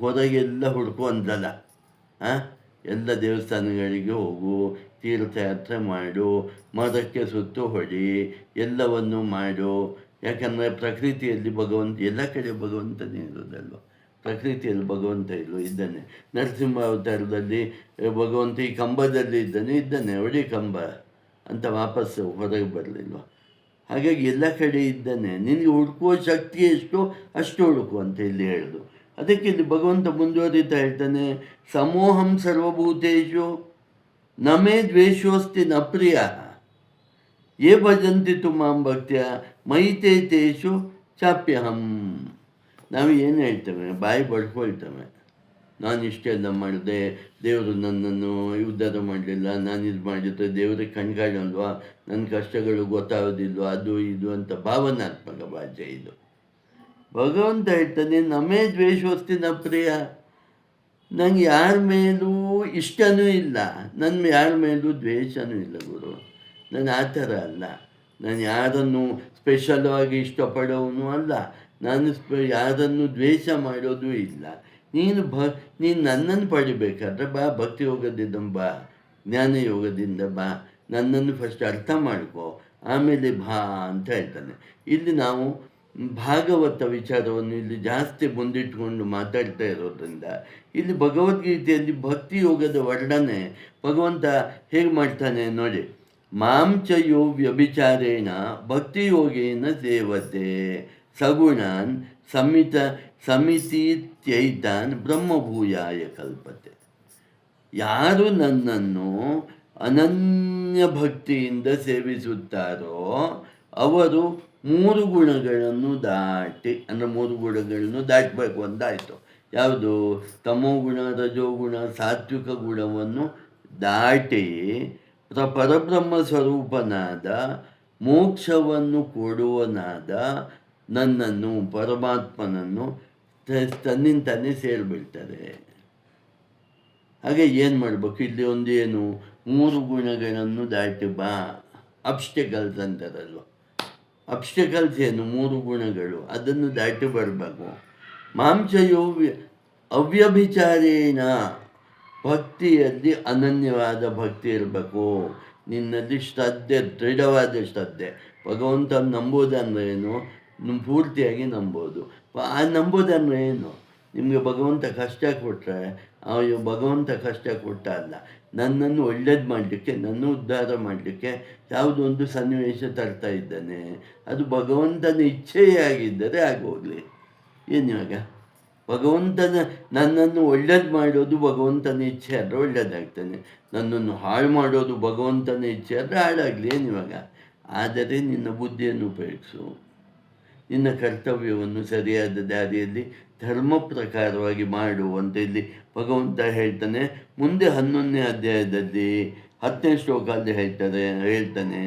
ಹೊರಗೆಲ್ಲ ಹುಡುಕು ಅಂದಲ್ಲ. ಎಲ್ಲ ದೇವಸ್ಥಾನಗಳಿಗೆ ಹೋಗು, ತೀರ್ಥಯಾತ್ರೆ ಮಾಡು, ಮರಕ್ಕೆ ಸುತ್ತು ಹೊಡಿ, ಎಲ್ಲವನ್ನು ಮಾಡು. ಯಾಕಂದರೆ ಪ್ರಕೃತಿಯಲ್ಲಿ ಭಗವಂತ, ಎಲ್ಲ ಕಡೆ ಭಗವಂತನೇ ಇರೋದಲ್ವ. ಪ್ರಕೃತಿಯಲ್ಲಿ ಭಗವಂತ ಇದ್ದಾನೆ. ನರಸಿಂಹ ಅವತಾರದಲ್ಲಿ ಭಗವಂತ ಈ ಕಂಬದಲ್ಲಿ ಇದ್ದಾನೆ, ಹೊಡಿ ಕಂಬ ಅಂತ ವಾಪಸ್ಸು ಹೊರಗೆ ಬರಲಿಲ್ವ. ಹಾಗಾಗಿ ಎಲ್ಲ ಕಡೆ ಇದ್ದಾನೆ. ನಿನಗೆ ಹುಡುಕುವ ಶಕ್ತಿ ಎಷ್ಟು ಅಷ್ಟು ಹುಡುಕು ಅಂತ ಇಲ್ಲಿ ಹೇಳೋದು. ಅದಕ್ಕೆ ಇಲ್ಲಿ ಭಗವಂತ ಮುಂದುವರಿತಾ ಹೇಳ್ತಾನೆ, ಸಮೋಹಂ ಸರ್ವಭೂತೇಶು ನಮೇ ದ್ವೇಷೋಸ್ತಿ ನ ಪ್ರಿಯ ಯೇ ಭಜಂತಿ ತು ಮಾಂ ಭಕ್ತ್ಯ ಮೈತೇ ತೇಷು ಚಾಪ್ಯಹಂ. ನಾವು ಏನು ಹೇಳ್ತೇವೆ? ಬಾಯಿ ಬಡ್ಕೊಳ್ತೇವೆ. ನಾನು ಇಷ್ಟೆಲ್ಲ ಮಾಡಿದೆ, ದೇವರು ನನ್ನನ್ನು ಉದ್ಧಾರ ಮಾಡಲಿಲ್ಲ, ನಾನು ಇದು ಮಾಡಿದ್ರೆ ದೇವರಿಗೆ ಕಣ್ಗಾಣಲ್ವಾ, ನನ್ನ ಕಷ್ಟಗಳು ಗೊತ್ತಾಗೋದಿಲ್ವ, ಅದು ಇದು ಅಂತ ಭಾವನಾತ್ಮಕ ಭಾಷೆ ಇದು. ಭಗವಂತ ಹೇಳ್ತಾನೆ, ನಮೇ ದ್ವೇಷೋಸ್ತಿನ ಪ್ರಿಯ. ನಂಗೆ ಯಾರ ಮೇಲೂ ಇಷ್ಟನೂ ಇಲ್ಲ, ನನ್ನ ಯಾರ ಮೇಲೂ ದ್ವೇಷನೂ ಇಲ್ಲ ಗುರು. ನಾನು ಆ ಥರ ಅಲ್ಲ. ನಾನು ಯಾರನ್ನು ಸ್ಪೆಷಲ್ವಾಗಿ ಇಷ್ಟಪಡೋನು ಅಲ್ಲ. ನಾನು ಯಾರನ್ನು ದ್ವೇಷ ಮಾಡೋದು ಇಲ್ಲ. ನೀನು ನನ್ನನ್ನು ಪಡಿಬೇಕಾದ್ರೆ ಬಾ, ಭಕ್ತಿ ಯೋಗದಿಂದ ಬಾ, ಜ್ಞಾನ ಯೋಗದಿಂದ ಬಾ, ನನ್ನನ್ನು ಫಸ್ಟ್ ಅರ್ಥ ಮಾಡ್ಕೋ, ಆಮೇಲೆ ಬಾ ಅಂತ ಹೇಳ್ತಾನೆ. ಇಲ್ಲಿ ನಾವು ಭಾಗವತ ವಿಚಾರವನ್ನು ಇಲ್ಲಿ ಜಾಸ್ತಿ ಮುಂದಿಟ್ಕೊಂಡು ಮಾತಾಡ್ತಾ ಇರೋದ್ರಿಂದ ಇಲ್ಲಿ ಭಗವದ್ಗೀತೆಯಲ್ಲಿ ಭಕ್ತಿ ಯೋಗದ ವರ್ಣನೆ ಭಗವಂತ ಹೇಗೆ ಮಾಡ್ತಾನೆ ನೋಡಿ. ಮಾಂಚಯೋ ವ್ಯಭಿಚಾರೇಣ ಭಕ್ತಿಯೋಗೇನ ಸೇವತೆ ಸಗುಣಾನ್ ಸಮಿತಿತ್ಯೈತಾನ್ ಬ್ರಹ್ಮಭೂಯಾಯ ಕಲ್ಪತೆ. ಯಾರು ನನ್ನನ್ನು ಅನನ್ಯ ಭಕ್ತಿಯಿಂದ ಸೇವಿಸುತ್ತಾರೋ ಅವರು 3 ಗುಣಗಳನ್ನು ದಾಟಿ, ಅಂದರೆ 3 ಗುಣಗಳನ್ನು ದಾಟಬೇಕು ಅಂತಾಯಿತು. ಯಾವುದು? ತಮೋಗುಣ, ರಜೋಗುಣ, ಸಾತ್ವಿಕ ಗುಣವನ್ನು ದಾಟಿ ಪರಬ್ರಹ್ಮ ಸ್ವರೂಪನಾದ ಮೋಕ್ಷವನ್ನು ಕೊಡುವನಾದ ನನ್ನನ್ನು, ಪರಮಾತ್ಮನನ್ನು ತನ್ನಿಂತಾನೇ ಸೇರಿಬಿಡ್ತಾರೆ. ಹಾಗೆ ಏನು ಮಾಡಬೇಕು? ಇಲ್ಲಿ ಒಂದೇನು 3 ಗುಣಗಳನ್ನು ದಾಟಿ ಬಾ, ಅಬ್ಸ್ಟಿಕಲ್ಸ್ ಅಂತಾರಲ್ವ. ಅಬ್ಸ್ಟಕಲ್ಸ್ ಏನು? 3 ಗುಣಗಳು. ಅದನ್ನು ದಾಟಿ ಬರಬೇಕು. ಮಾಂಸಯೋ ಅವ್ಯಭಿಚಾರೇಣ, ಭಕ್ತಿಯಲ್ಲಿ ಅನನ್ಯವಾದ ಭಕ್ತಿ ಇರಬೇಕು. ನಿನ್ನಲ್ಲಿ ಶ್ರದ್ಧೆ, ದೃಢವಾದ ಶ್ರದ್ಧೆ. ಭಗವಂತನ ನಂಬೋದಂದ್ರೆ ಏನು? ಪೂರ್ತಿಯಾಗಿ ನಂಬೋದು. ಆ ನಂಬೋದಂದ್ರೆ ಏನು? ನಿಮಗೆ ಭಗವಂತ ಕಷ್ಟ ಕೊಟ್ಟರೆ, ಭಗವಂತ ಕಷ್ಟ ಕೊಟ್ಟ ಅಲ್ಲ, ನನ್ನನ್ನು ಒಳ್ಳೇದು ಮಾಡಲಿಕ್ಕೆ, ನನ್ನ ಉದ್ಧಾರ ಮಾಡಲಿಕ್ಕೆ ಯಾವುದೋ ಒಂದು ಸನ್ನಿವೇಶ ತರ್ತಾ ಇದ್ದಾನೆ. ಅದು ಭಗವಂತನ ಇಚ್ಛೆಯೇ ಆಗಿದ್ದರೆ ಆಗೋಗಲಿ. ಏನಿವಾಗ ನನ್ನನ್ನು ಒಳ್ಳೇದು ಮಾಡೋದು ಭಗವಂತನ ಇಚ್ಛೆ ಆದರೆ ಒಳ್ಳೇದಾಗ್ತಾನೆ, ನನ್ನನ್ನು ಹಾಳು ಮಾಡೋದು ಭಗವಂತನ ಇಚ್ಛೆ ಆದರೆ ಹಾಳಾಗಲಿ. ಏನಿವಾಗ? ಆದರೆ ನಿನ್ನ ಬುದ್ಧಿಯನ್ನು ಉಪಯೋಗಿಸು, ನಿನ್ನ ಕರ್ತವ್ಯವನ್ನು ಸರಿಯಾದ ದಾರಿಯಲ್ಲಿ ಧರ್ಮ ಪ್ರಕಾರವಾಗಿ ಮಾಡು ಅಂತ ಇಲ್ಲಿ ಭಗವಂತ ಹೇಳ್ತಾನೆ. ಮುಂದೆ 11ನೇ ಅಧ್ಯಾಯದಲ್ಲಿ 10ನೇ ಶ್ಲೋಕದಲ್ಲಿ ಹೇಳ್ತಾನೆ,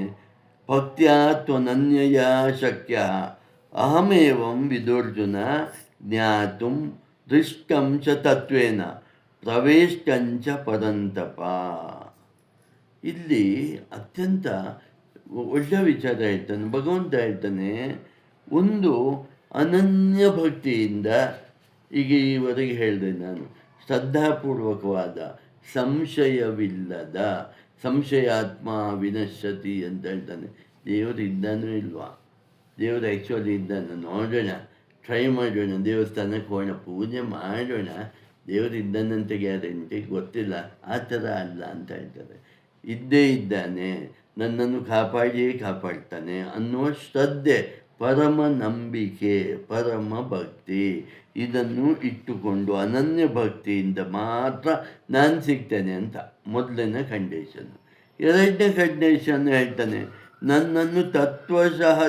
ಭಕ್ತ್ಯಾ ತ್ವನನ್ಯಯ ಶಕ್ಯ ಅಹಮೇವಂ ವಿದುರ್ಜುನ ಜ್ಞಾತುಂ ದೃಷ್ಟಂ ಚ ತತ್ವೇನ ಪ್ರವೇಷ್ಟಂಚ ಪರಂತಪ. ಇಲ್ಲಿ ಅತ್ಯಂತ ಒಳ್ಳೆಯ ವಿಚಾರ ಹೇಳ್ತಾನೆ ಭಗವಂತ. ಹೇಳ್ತಾನೆ, ಒಂದು ಅನನ್ಯ ಭಕ್ತಿಯಿಂದ, ಈಗ ಈವರೆಗೆ ಹೇಳಿದೆ ನಾನು, ಶ್ರದ್ಧಾಪೂರ್ವಕವಾದ, ಸಂಶಯವಿಲ್ಲದ, ಸಂಶಯಾತ್ಮ ವಿನಶ್ಯತಿ ಅಂತ ಹೇಳ್ತಾನೆ. ದೇವರು ಇದ್ದಾನೂ ಇಲ್ವಾ? ದೇವರು ಆ್ಯಕ್ಚುಲಿ ಇದ್ದಾನೆ, ನೋಡೋಣ, ಟ್ರೈ ಮಾಡೋಣ, ದೇವಸ್ಥಾನಕ್ಕೆ ಹೋಗೋಣ, ಪೂಜೆ ಮಾಡೋಣ, ದೇವರು ಇದ್ದಾನಂತೆ ಗ್ಯಾರಂಟಿ ಗೊತ್ತಿಲ್ಲ, ಆ ಥರ ಅಲ್ಲ ಅಂತ ಹೇಳ್ತಾರೆ. ಇದ್ದೇ ಇದ್ದಾನೆ, ನನ್ನನ್ನು ಕಾಪಾಡಿಯೇ ಕಾಪಾಡ್ತಾನೆ ಅನ್ನುವ ಶ್ರದ್ಧೆ, ಪರಮ ನಂಬಿಕೆ, ಪರಮ ಭಕ್ತಿ, ಇದನ್ನು ಇಟ್ಟುಕೊಂಡು ಅನನ್ಯ ಭಕ್ತಿಯಿಂದ ಮಾತ್ರ ನಾನು ಸಿಗ್ತೇನೆ ಅಂತ ಮೊದಲನೇ ಕಂಡೀಷನ್. 2ನೇ ಕಂಡೀಷನ್ ಹೇಳ್ತಾನೆ, ನನ್ನನ್ನು ತತ್ವಶಃ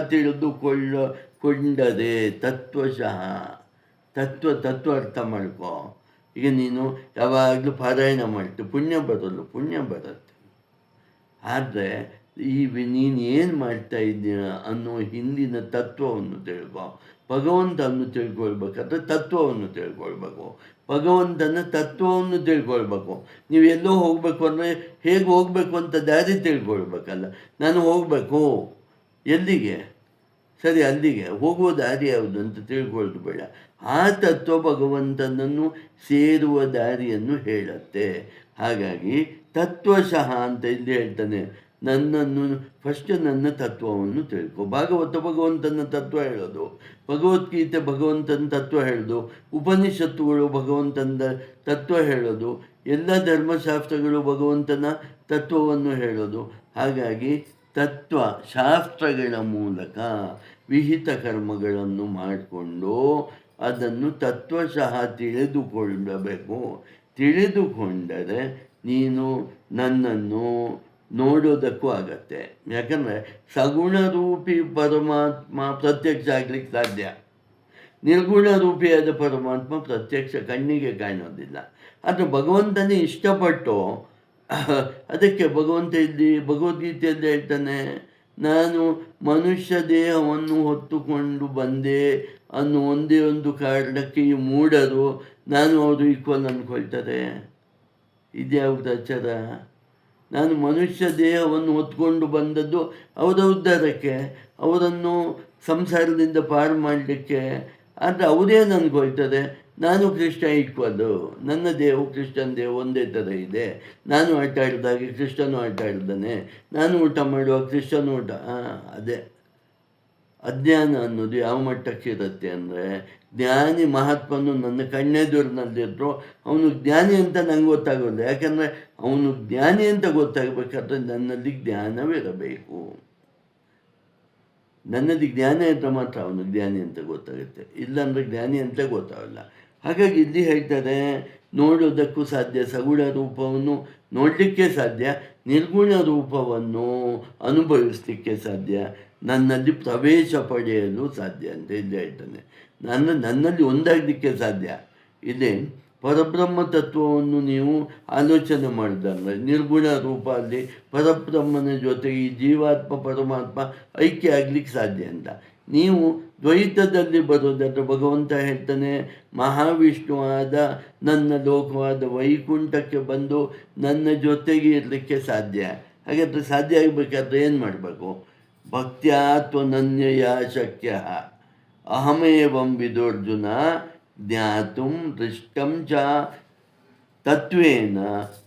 ಕೊಂಡರೆ, ತತ್ವಶಃ, ತತ್ವ ಅರ್ಥ ಮಾಡ್ಕೋ. ಈಗ ನೀನು ಯಾವಾಗಲೂ ಪಾರಾಯಣ ಮಾಡ್ತೀವಿ, ಪುಣ್ಯ ಬರುತ್ತೆ. ಆದರೆ ನೀನು ಏನು ಮಾಡ್ತಾ ಇದ್ದೀಯ ಅನ್ನೋ ಹಿಂದಿನ ತತ್ವವನ್ನು ತಿಳ್ಕೊ. ಭಗವಂತನನ್ನು ತಿಳ್ಕೊಳ್ಬೇಕಾದ್ರೆ ತತ್ವವನ್ನು ತಿಳ್ಕೊಳ್ಬೇಕು, ಭಗವಂತನ ತತ್ವವನ್ನು ತಿಳ್ಕೊಳ್ಬೇಕು. ನೀವು ಎಲ್ಲೋ ಹೋಗಬೇಕು ಅಂದರೆ ಹೇಗೆ ಹೋಗಬೇಕು ಅಂತ ದಾರಿ ತಿಳ್ಕೊಳ್ಬೇಕಲ್ಲ. ನಾನು ಹೋಗಬೇಕು ಎಲ್ಲಿಗೆ? ಸರಿ, ಅಲ್ಲಿಗೆ ಹೋಗುವ ದಾರಿ ಯಾವುದು ಅಂತ ತಿಳ್ಕೊಳ್ಳೋದು ಬೇಡ. ಆ ತತ್ವ ಭಗವಂತನನ್ನು ಸೇರುವ ದಾರಿಯನ್ನು ಹೇಳುತ್ತೆ. ಹಾಗಾಗಿ ತತ್ವಶಃ ಅಂತ ಇಲ್ಲಿ ಹೇಳ್ತಾನೆ, ನನ್ನನ್ನು ಫಸ್ಟ್ ನನ್ನ ತತ್ವವನ್ನು ತಿಳ್ಕೊ. ಭಾಗವತ ಭಗವಂತನ ತತ್ವ ಹೇಳೋದು, ಭಗವದ್ಗೀತೆ ಭಗವಂತನ ತತ್ವ ಹೇಳೋದು, ಉಪನಿಷತ್ತುಗಳು ಭಗವಂತನ ತತ್ವ ಹೇಳೋದು, ಎಲ್ಲ ಧರ್ಮಶಾಸ್ತ್ರಗಳು ಭಗವಂತನ ತತ್ವವನ್ನು ಹೇಳೋದು. ಹಾಗಾಗಿ ತತ್ವ ಶಾಸ್ತ್ರಗಳ ಮೂಲಕ ವಿಹಿತ ಕರ್ಮಗಳನ್ನು ಮಾಡಿಕೊಂಡು ಅದನ್ನು ತತ್ವಶಃ ತಿಳಿದುಕೊಳ್ಳಬೇಕು. ತಿಳಿದುಕೊಂಡರೆ ನೀನು ನನ್ನನ್ನು ನೋಡೋದಕ್ಕೂ ಆಗತ್ತೆ. ಯಾಕಂದರೆ ಸಗುಣರೂಪಿ ಪರಮಾತ್ಮ ಪ್ರತ್ಯಕ್ಷ ಆಗ್ಲಿಕ್ಕೆ ಸಾಧ್ಯ, ನಿರ್ಗುಣ ರೂಪಿಯಾದ ಪರಮಾತ್ಮ ಪ್ರತ್ಯಕ್ಷ ಕಣ್ಣಿಗೆ ಕಾಣೋದಿಲ್ಲ. ಆದರೆ ಭಗವಂತನೇ ಇಷ್ಟಪಟ್ಟು, ಅದಕ್ಕೆ ಭಗವಂತ ಇಲ್ಲಿ ಭಗವದ್ಗೀತೆಯಲ್ಲಿ ಹೇಳ್ತಾನೆ, ನಾನು ಮನುಷ್ಯ ದೇಹವನ್ನು ಹೊತ್ತುಕೊಂಡು ಬಂದೆ ಅನ್ನೋ ಒಂದೇ ಒಂದು ಕಾರಣಕ್ಕೆ ಈ ಮೂಢರು ನಾನು ಅವರು ಈಕ್ವಲ್ ಅಂದ್ಕೊಳ್ತಾರೆ. ಇದ್ಯಾವುದು ಅಚ್ಚರ? ನಾನು ಮನುಷ್ಯ ದೇಹವನ್ನು ಹೊತ್ಕೊಂಡು ಬಂದದ್ದು ಅವರ ಉದ್ಧಾರಕ್ಕೆ, ಅವರನ್ನು ಸಂಸಾರದಿಂದ ಪಾರು ಮಾಡಲಿಕ್ಕೆ. ಆದರೆ ಅವರೇನು ಅಂದ್ಕೊಳ್ತಾರೆ, ನಾನು ಕೃಷ್ಣ ಈಕ್ವಲ್ಲು, ನನ್ನ ದೇಹವು ಕೃಷ್ಣನ ದೇಹ ಒಂದೇ ಥರ ಇದೆ, ನಾನು ಆಟ ಆಡಿದಾಗೆ ಕೃಷ್ಣನು ಆಟ ಆಡಿದ್ದಾನೆ, ನಾನು ಊಟ ಮಾಡುವಾಗ ಕೃಷ್ಣನು ಊಟ. ಅದೇ ಅಜ್ಞಾನ ಅನ್ನೋದು ಯಾವ ಮಟ್ಟಕ್ಕೆ ಇರುತ್ತೆ ಅಂದರೆ, ಜ್ಞಾನಿ ಮಹಾತ್ಮನು ನನ್ನ ಕಣ್ಣೆದುರಿನಲ್ಲಿದ್ದರೂ ಅವನು ಜ್ಞಾನಿ ಅಂತ ನಂಗೆ ಗೊತ್ತಾಗೋಲ್ಲ. ಯಾಕಂದರೆ ಅವನು ಜ್ಞಾನಿ ಅಂತ ಗೊತ್ತಾಗಬೇಕಾದ್ರೆ ನನ್ನಲ್ಲಿ ಜ್ಞಾನವಿರಬೇಕು. ನನ್ನಲ್ಲಿ ಜ್ಞಾನ ಇದ್ದರೆ ಮಾತ್ರ ಅವನು ಜ್ಞಾನಿ ಅಂತ ಗೊತ್ತಾಗುತ್ತೆ, ಇಲ್ಲಾಂದರೆ ಜ್ಞಾನಿ ಅಂತ ಗೊತ್ತಾಗಲ್ಲ. ಹಾಗಾಗಿ ಇಲ್ಲಿ ಹೇಳ್ತಾರೆ, ನೋಡೋದಕ್ಕೂ ಸಾಧ್ಯ, ಸಗುಣ ರೂಪವನ್ನು ನೋಡಲಿಕ್ಕೆ ಸಾಧ್ಯ, ನಿರ್ಗುಣ ರೂಪವನ್ನು ಅನುಭವಿಸಲಿಕ್ಕೆ ಸಾಧ್ಯ, ನನ್ನಲ್ಲಿ ಪ್ರವೇಶ ಪಡೆಯಲು ಸಾಧ್ಯ ಅಂತ ಇಲ್ಲಿ ಹೇಳ್ತಾನೆ. ನನ್ನಲ್ಲಿ ಒಂದಾಗಲಿಕ್ಕೆ ಸಾಧ್ಯ. ಇಲ್ಲಿ ಪರಬ್ರಹ್ಮ ತತ್ವವನ್ನು ನೀವು ಆಲೋಚನೆ ಮಾಡಿದ್ರೆ ನಿರ್ಗುಣ ರೂಪ ಅಲ್ಲಿ ಪರಬ್ರಹ್ಮನ ಜೊತೆಗೆ ಈ ಜೀವಾತ್ಮ ಪರಮಾತ್ಮ ಐಕ್ಯ ಆಗಲಿಕ್ಕೆ ಸಾಧ್ಯ ಅಂತ. ನೀವು ದ್ವೈತದಲ್ಲಿ ಬರೋದಾದ್ರೆ ಭಗವಂತ ಹೇಳ್ತಾನೆ, ಮಹಾವಿಷ್ಣುವಾದ ನನ್ನ ಲೋಕವಾದ ವೈಕುಂಠಕ್ಕೆ ಬಂದು ನನ್ನ ಜೊತೆಗೆ ಇರಲಿಕ್ಕೆ ಸಾಧ್ಯ. ಹಾಗಾದರೆ ಸಾಧ್ಯ ಆಗಬೇಕಾದ್ರೆ ಏನು ಮಾಡಬೇಕು? ಭಕ್ತ್ಯಾ ತ್ವನನ್ಯಯ ಶಕ್ಯ ಅಹಮೇವಂ ವಿದೋರ್ಜುನ ಜ್ಞಾತುಂ ದೃಷ್ಟಂ ಚ ತತ್ವೇನ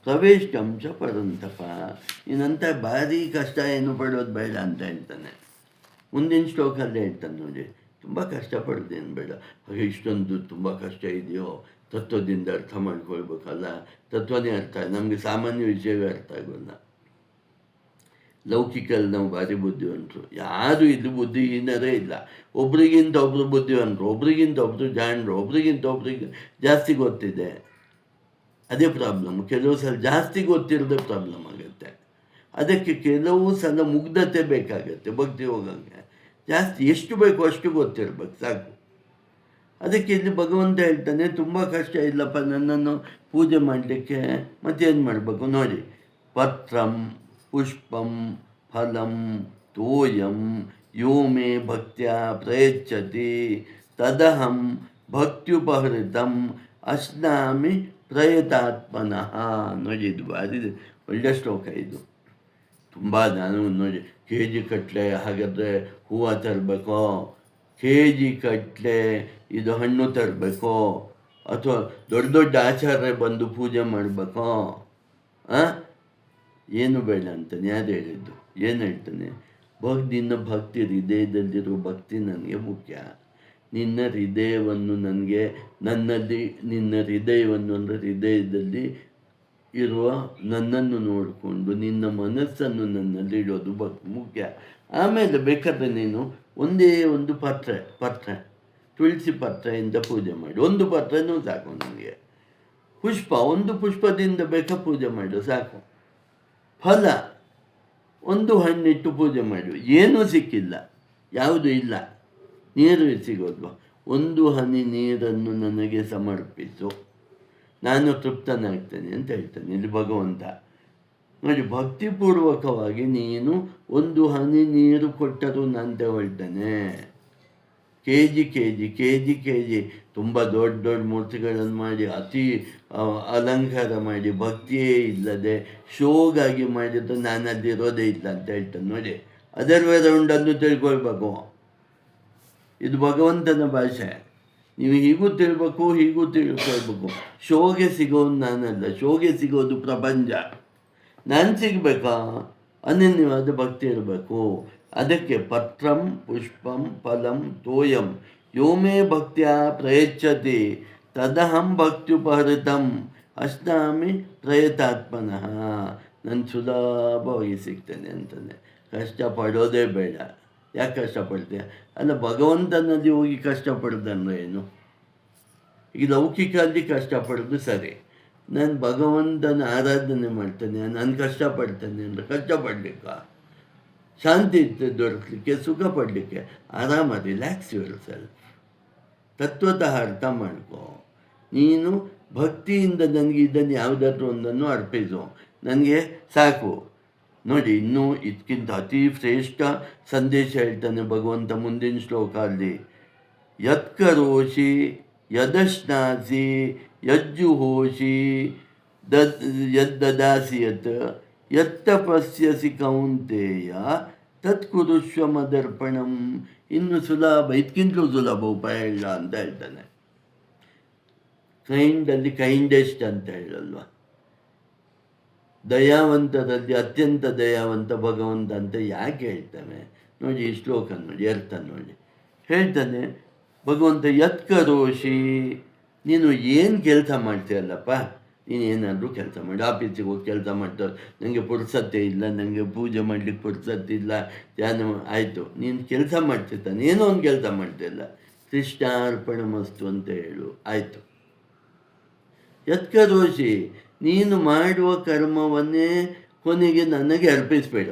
ಪ್ರವೇಶಂ ಚ ಪರಂತಪ. ಇನ್ನಂಥ ಭಾರಿ ಕಷ್ಟ ಏನು ಪಡೋದು ಬೇಡ ಅಂತ ಹೇಳ್ತಾನೆ. ಮುಂದಿನ ಶ್ಲೋಕಲ್ಲೇ ಹೇಳ್ತಾನೆ ನೋಡಿ, ತುಂಬ ಕಷ್ಟಪಡೋದೇನು ಬೇಡ. ಹಾಗೆ ಇಷ್ಟೊಂದು ತುಂಬ ಕಷ್ಟ ಇದೆಯೋ, ತತ್ವದಿಂದ ಅರ್ಥ ಮಾಡ್ಕೊಳ್ಬೇಕಲ್ಲ. ತತ್ವನೇ ಅರ್ಥ, ನಮಗೆ ಸಾಮಾನ್ಯ ವಿಷಯವೇ ಅರ್ಥ ಆಗೋಲ್ಲ. ಲೌಕಿಕಲ್ಲಿ ನಾವು ಭಾರಿ ಬುದ್ಧಿವಂತರು, ಯಾರು ಇದು ಬುದ್ಧಿಹೀನರೇ ಇಲ್ಲ. ಒಬ್ರಿಗಿಂತ ಒಬ್ಬರು ಬುದ್ಧಿವಂತರು, ಒಬ್ರಿಗಿಂತ ಒಬ್ಬರು ಜಾಣರು, ಒಬ್ರಿಗಿಂತ ಒಬ್ರಿಗೆ ಜಾಸ್ತಿ ಗೊತ್ತಿದೆ. ಅದೇ ಪ್ರಾಬ್ಲಮ್. ಕೆಲವು ಸಲ ಜಾಸ್ತಿ ಗೊತ್ತಿರೋದೇ ಪ್ರಾಬ್ಲಮ್ ಆಗುತ್ತೆ. ಅದಕ್ಕೆ ಕೆಲವು ಸಲ ಮುಗ್ಧತೆ ಬೇಕಾಗತ್ತೆ ಭಕ್ತಿ ಹೋಗಂಗೆ. ಜಾಸ್ತಿ ಎಷ್ಟು ಬೇಕು ಅಷ್ಟು ಗೊತ್ತಿರ್ಬೇಕು, ಸಾಕು. ಅದಕ್ಕೆ ಇಲ್ಲಿ ಭಗವಂತ ಹೇಳ್ತಾನೆ, ತುಂಬ ಕಷ್ಟ ಇಲ್ಲಪ್ಪ ನನ್ನನ್ನು ಪೂಜೆ ಮಾಡಲಿಕ್ಕೆ, ಮತ್ತೇನು ಮಾಡಬೇಕು ನೋಡಿ. ಪತ್ರಂ ಪುಷ್ಪಂ ಫಲಂ ತೋಯಂ ಯೋ ಮೇ ಭಕ್ತ್ಯಾ ಪ್ರಯಚ್ಛತಿ ತದಹಂ ಭಕ್ತ್ಯುಪಹೃತಂ ಅಶ್ನಾಮಿ ಪ್ರಯತಾತ್ಮನಃ. ನೋಡಿ, ಇದು ಭಾರಿ ಒಳ್ಳೆ ಶ್ಲೋಕ ಇದು. ತುಂಬ ನಾನು ನೋಡಿ, ಕೆ ಜಿ ಕಟ್ಲೆ ಹಾಗಾದರೆ ಹೂವು ತರಬೇಕೋ, ಕೆ ಜಿ ಕಟ್ಲೆ ಇದು ಹಣ್ಣು ತರಬೇಕೋ, ಅಥವಾ ದೊಡ್ಡ ದೊಡ್ಡ ಆಚಾರ್ಯ ಬಂದು ಪೂಜೆ ಮಾಡಬೇಕೋ? ಏನು ಬೇಡ ಅಂತಾನೆ. ಯಾರು ಹೇಳಿದ್ದು? ಏನು ಹೇಳ್ತಾನೆ? ನಿನ್ನ ಭಕ್ತಿ, ಹೃದಯದಲ್ಲಿರೋ ಭಕ್ತಿ ನನಗೆ ಮುಖ್ಯ. ನಿನ್ನ ಹೃದಯವನ್ನು ನನ್ನಲ್ಲಿ ನಿನ್ನ ಹೃದಯವನ್ನು ಅಂದರೆ ಹೃದಯದಲ್ಲಿ ಇರುವ ನನ್ನನ್ನು ನೋಡಿಕೊಂಡು ನಿನ್ನ ಮನಸ್ಸನ್ನು ನನ್ನಲ್ಲಿ ಇಡೋದು ಮುಖ್ಯ. ಆಮೇಲೆ ಬೇಕಾದರೆ ನೀನು ಒಂದೇ ಒಂದು ಪತ್ರ ತುಳಸಿ ಪತ್ರೆಯಿಂದ ಪೂಜೆ ಮಾಡಿ, ಒಂದು ಪತ್ರನೂ ಸಾಕು ನನಗೆ. ಪುಷ್ಪ, ಒಂದು ಪುಷ್ಪದಿಂದ ಬೇಕಾ ಪೂಜೆ ಮಾಡು, ಸಾಕು. ಫಲ, ಒಂದು ಹಣ್ಣಿಟ್ಟು ಪೂಜೆ ಮಾಡು. ಏನೂ ಸಿಕ್ಕಿಲ್ಲ, ಯಾವುದೂ ಇಲ್ಲ, ನೀರು ಸಿಗೋದು. ಒಂದು ಹನಿ ನೀರನ್ನು ನನಗೆ ಸಮರ್ಪಿಸು, ನಾನು ತೃಪ್ತನಾಗ್ತೇನೆ ಅಂತ ಹೇಳ್ತಾನೆ ಇಲ್ಲಿ ಭಗವಂತ. ನೋಡಿ, ಭಕ್ತಿಪೂರ್ವಕವಾಗಿ ನೀನು ಒಂದು ಹನಿ ನೀರು ಕೊಟ್ಟರೂ ನಾನು ತಗೊಳ್ತೇನೆ. ಕೆ ಜಿ ತುಂಬ ದೊಡ್ಡ ದೊಡ್ಡ ಮೂರ್ತಿಗಳನ್ನು ಮಾಡಿ ಅತಿ ಅಲಂಕಾರ ಮಾಡಿ ಭಕ್ತಿಯೇ ಇಲ್ಲದೆ ಶೋಗಾಗಿ ಮಾಡಿದ್ದು ನಾನು ಅಲ್ಲಿರೋದೇ ಇಲ್ಲ ಅಂತ ಹೇಳ್ತಾನೆ ನೋಡಿ. ಅದರ್ ವೇ ರೌಂಡನ್ನು ತಿಳ್ಕೊಳ್ಬೇಕು. ಇದು ಭಗವಂತನ ಭಾಷೆ. ನೀವು ಹೀಗೂ ತಿಳ್ಕೊಳ್ಬೇಕು. ಶೋಗೆ ಸಿಗೋದು ನಾನಲ್ಲ, ಶೋಗೆ ಸಿಗೋದು ಪ್ರಪಂಚ. ನಾನು ಸಿಗಬೇಕಾ? ಅನನ್ಯವಾದ ಭಕ್ತಿ ಇರಬೇಕು. ಅದಕ್ಕೆ ಪತ್ರಂ ಪುಷ್ಪಂ ಫಲಂ ತೋಯಂ ಯೋ ಮೇ ಭಕ್ತಿಯ ಪ್ರಯಚ್ಛತಿ ತದಹಂ ಭಕ್ತ್ಯುಪಹೃತಂ ಅಶ್ನಾಮಿ ಪ್ರಯತಾತ್ಮನಃ. ನಾನು ಸುಲಭವಾಗಿ ಸಿಗ್ತೇನೆ ಅಂತಾನೆ. ಕಷ್ಟಪಡೋದೇ ಬೇಡ. ಯಾಕೆ ಕಷ್ಟಪಡ್ತೀಯ? ಅಲ್ಲ, ಭಗವಂತನಲ್ಲಿ ಹೋಗಿ ಕಷ್ಟಪಡ್ದಂದ್ರೆ ಏನು? ಈಗ ಲೌಕಿಕಲ್ಲಿ ಕಷ್ಟಪಡೋದು ಸರಿ. ನಾನು ಭಗವಂತನ ಆರಾಧನೆ ಮಾಡ್ತೇನೆ, ನಾನು ಕಷ್ಟಪಡ್ತೇನೆ ಅಂದರೆ ಕಷ್ಟಪಡಬೇಕಾ? ಶಾಂತಿ ದೊರಕಲಿಕ್ಕೆ, ಸುಖ ಪಡಲಿಕ್ಕೆ, ಆರಾಮ, ರಿಲ್ಯಾಕ್ಸ್ ಯುವರ್ ಸೆಲ್ಫ್. ತತ್ವತಃ ಅರ್ಥ ಮಾಡ್ಕೋ. ನೀನು ಭಕ್ತಿಯಿಂದ ನನಗೆ ಇದನ್ನು ಯಾವುದಾದ್ರೂ ಒಂದನ್ನು ಅರ್ಪಿಸು, ನನಗೆ ಸಾಕು. ನೋಡಿ, ಇನ್ನೂ ಇದಕ್ಕಿಂತ ಅತಿ ಶ್ರೇಷ್ಠ ಸಂದೇಶ ಹೇಳ್ತಾನೆ ಭಗವಂತ ಮುಂದಿನ ಶ್ಲೋಕ ಅಲ್ಲಿ. ಯತ್ಕರೋಷಿ ಯದಶ್ನಾಸಿ ಯಜ್ಜುಹೋಷಿ ಯದ್ದಾಸಿ ಯತ್ತಪಸ್ಯಸಿ ಕೌಂತೆಯ ತತ್ಕುರುಷ್ವ ಮದರ್ಪಣಂ. ಇನ್ನು ಸುಲಭ, ಇದಕ್ಕಿಂತಲೂ ಸುಲಭ ಉಪಾಯ ಇಲ್ಲ ಅಂತ ಹೇಳ್ತಾನೆ. ಕೈಂಡಲ್ಲಿ ಕೈಂಡೆಸ್ಟ್ ಅಂತ ಹೇಳಲ್ವ? ದಯಾವಂತರಲ್ಲಿ ಅತ್ಯಂತ ದಯಾವಂತ ಭಗವಂತ ಅಂತ ಯಾಕೆ ಹೇಳ್ತಾನೆ ನೋಡಿ. ಈ ಶ್ಲೋಕ ನೋಡಿ, ಅರ್ಥ ನೋಡಿ. ಹೇಳ್ತಾನೆ ಭಗವಂತ, ಯತ್ಕರೋಷಿ, ನೀನು ಏನು ಕೆಲಸ ಮಾಡ್ತೀಯಲ್ಲಪ್ಪ, ನೀನು ಏನಾದರೂ ಕೆಲಸ ಮಾಡಿ. ಆಫೀಸಿಗೆ ಹೋಗಿ ಕೆಲಸ ಮಾಡ್ತಾರೆ, ನನಗೆ ಪುರ್ಸತ್ತೆ ಇಲ್ಲ, ನನಗೆ ಪೂಜೆ ಮಾಡಲಿಕ್ಕೆ ಪುರ್ಸತ್ತಿಲ್ಲ, ಧ್ಯಾನ ಆಯಿತು. ನೀನು ಕೆಲಸ ಮಾಡ್ತಿರ್ತಾನೆ, ಏನೋ ಒಂದು ಕೆಲಸ ಮಾಡ್ತಿಲ್ಲ, ಕೃಷ್ಣಾರ್ಪಣ ಮಸ್ತು ಅಂತ ಹೇಳು, ಆಯಿತು. ಯತ್ಕರೋಷಿ, ನೀನು ಮಾಡುವ ಕರ್ಮವನ್ನೇ ಕೊನೆಗೆ ನನಗೆ ಅರ್ಪಿಸಬೇಡ.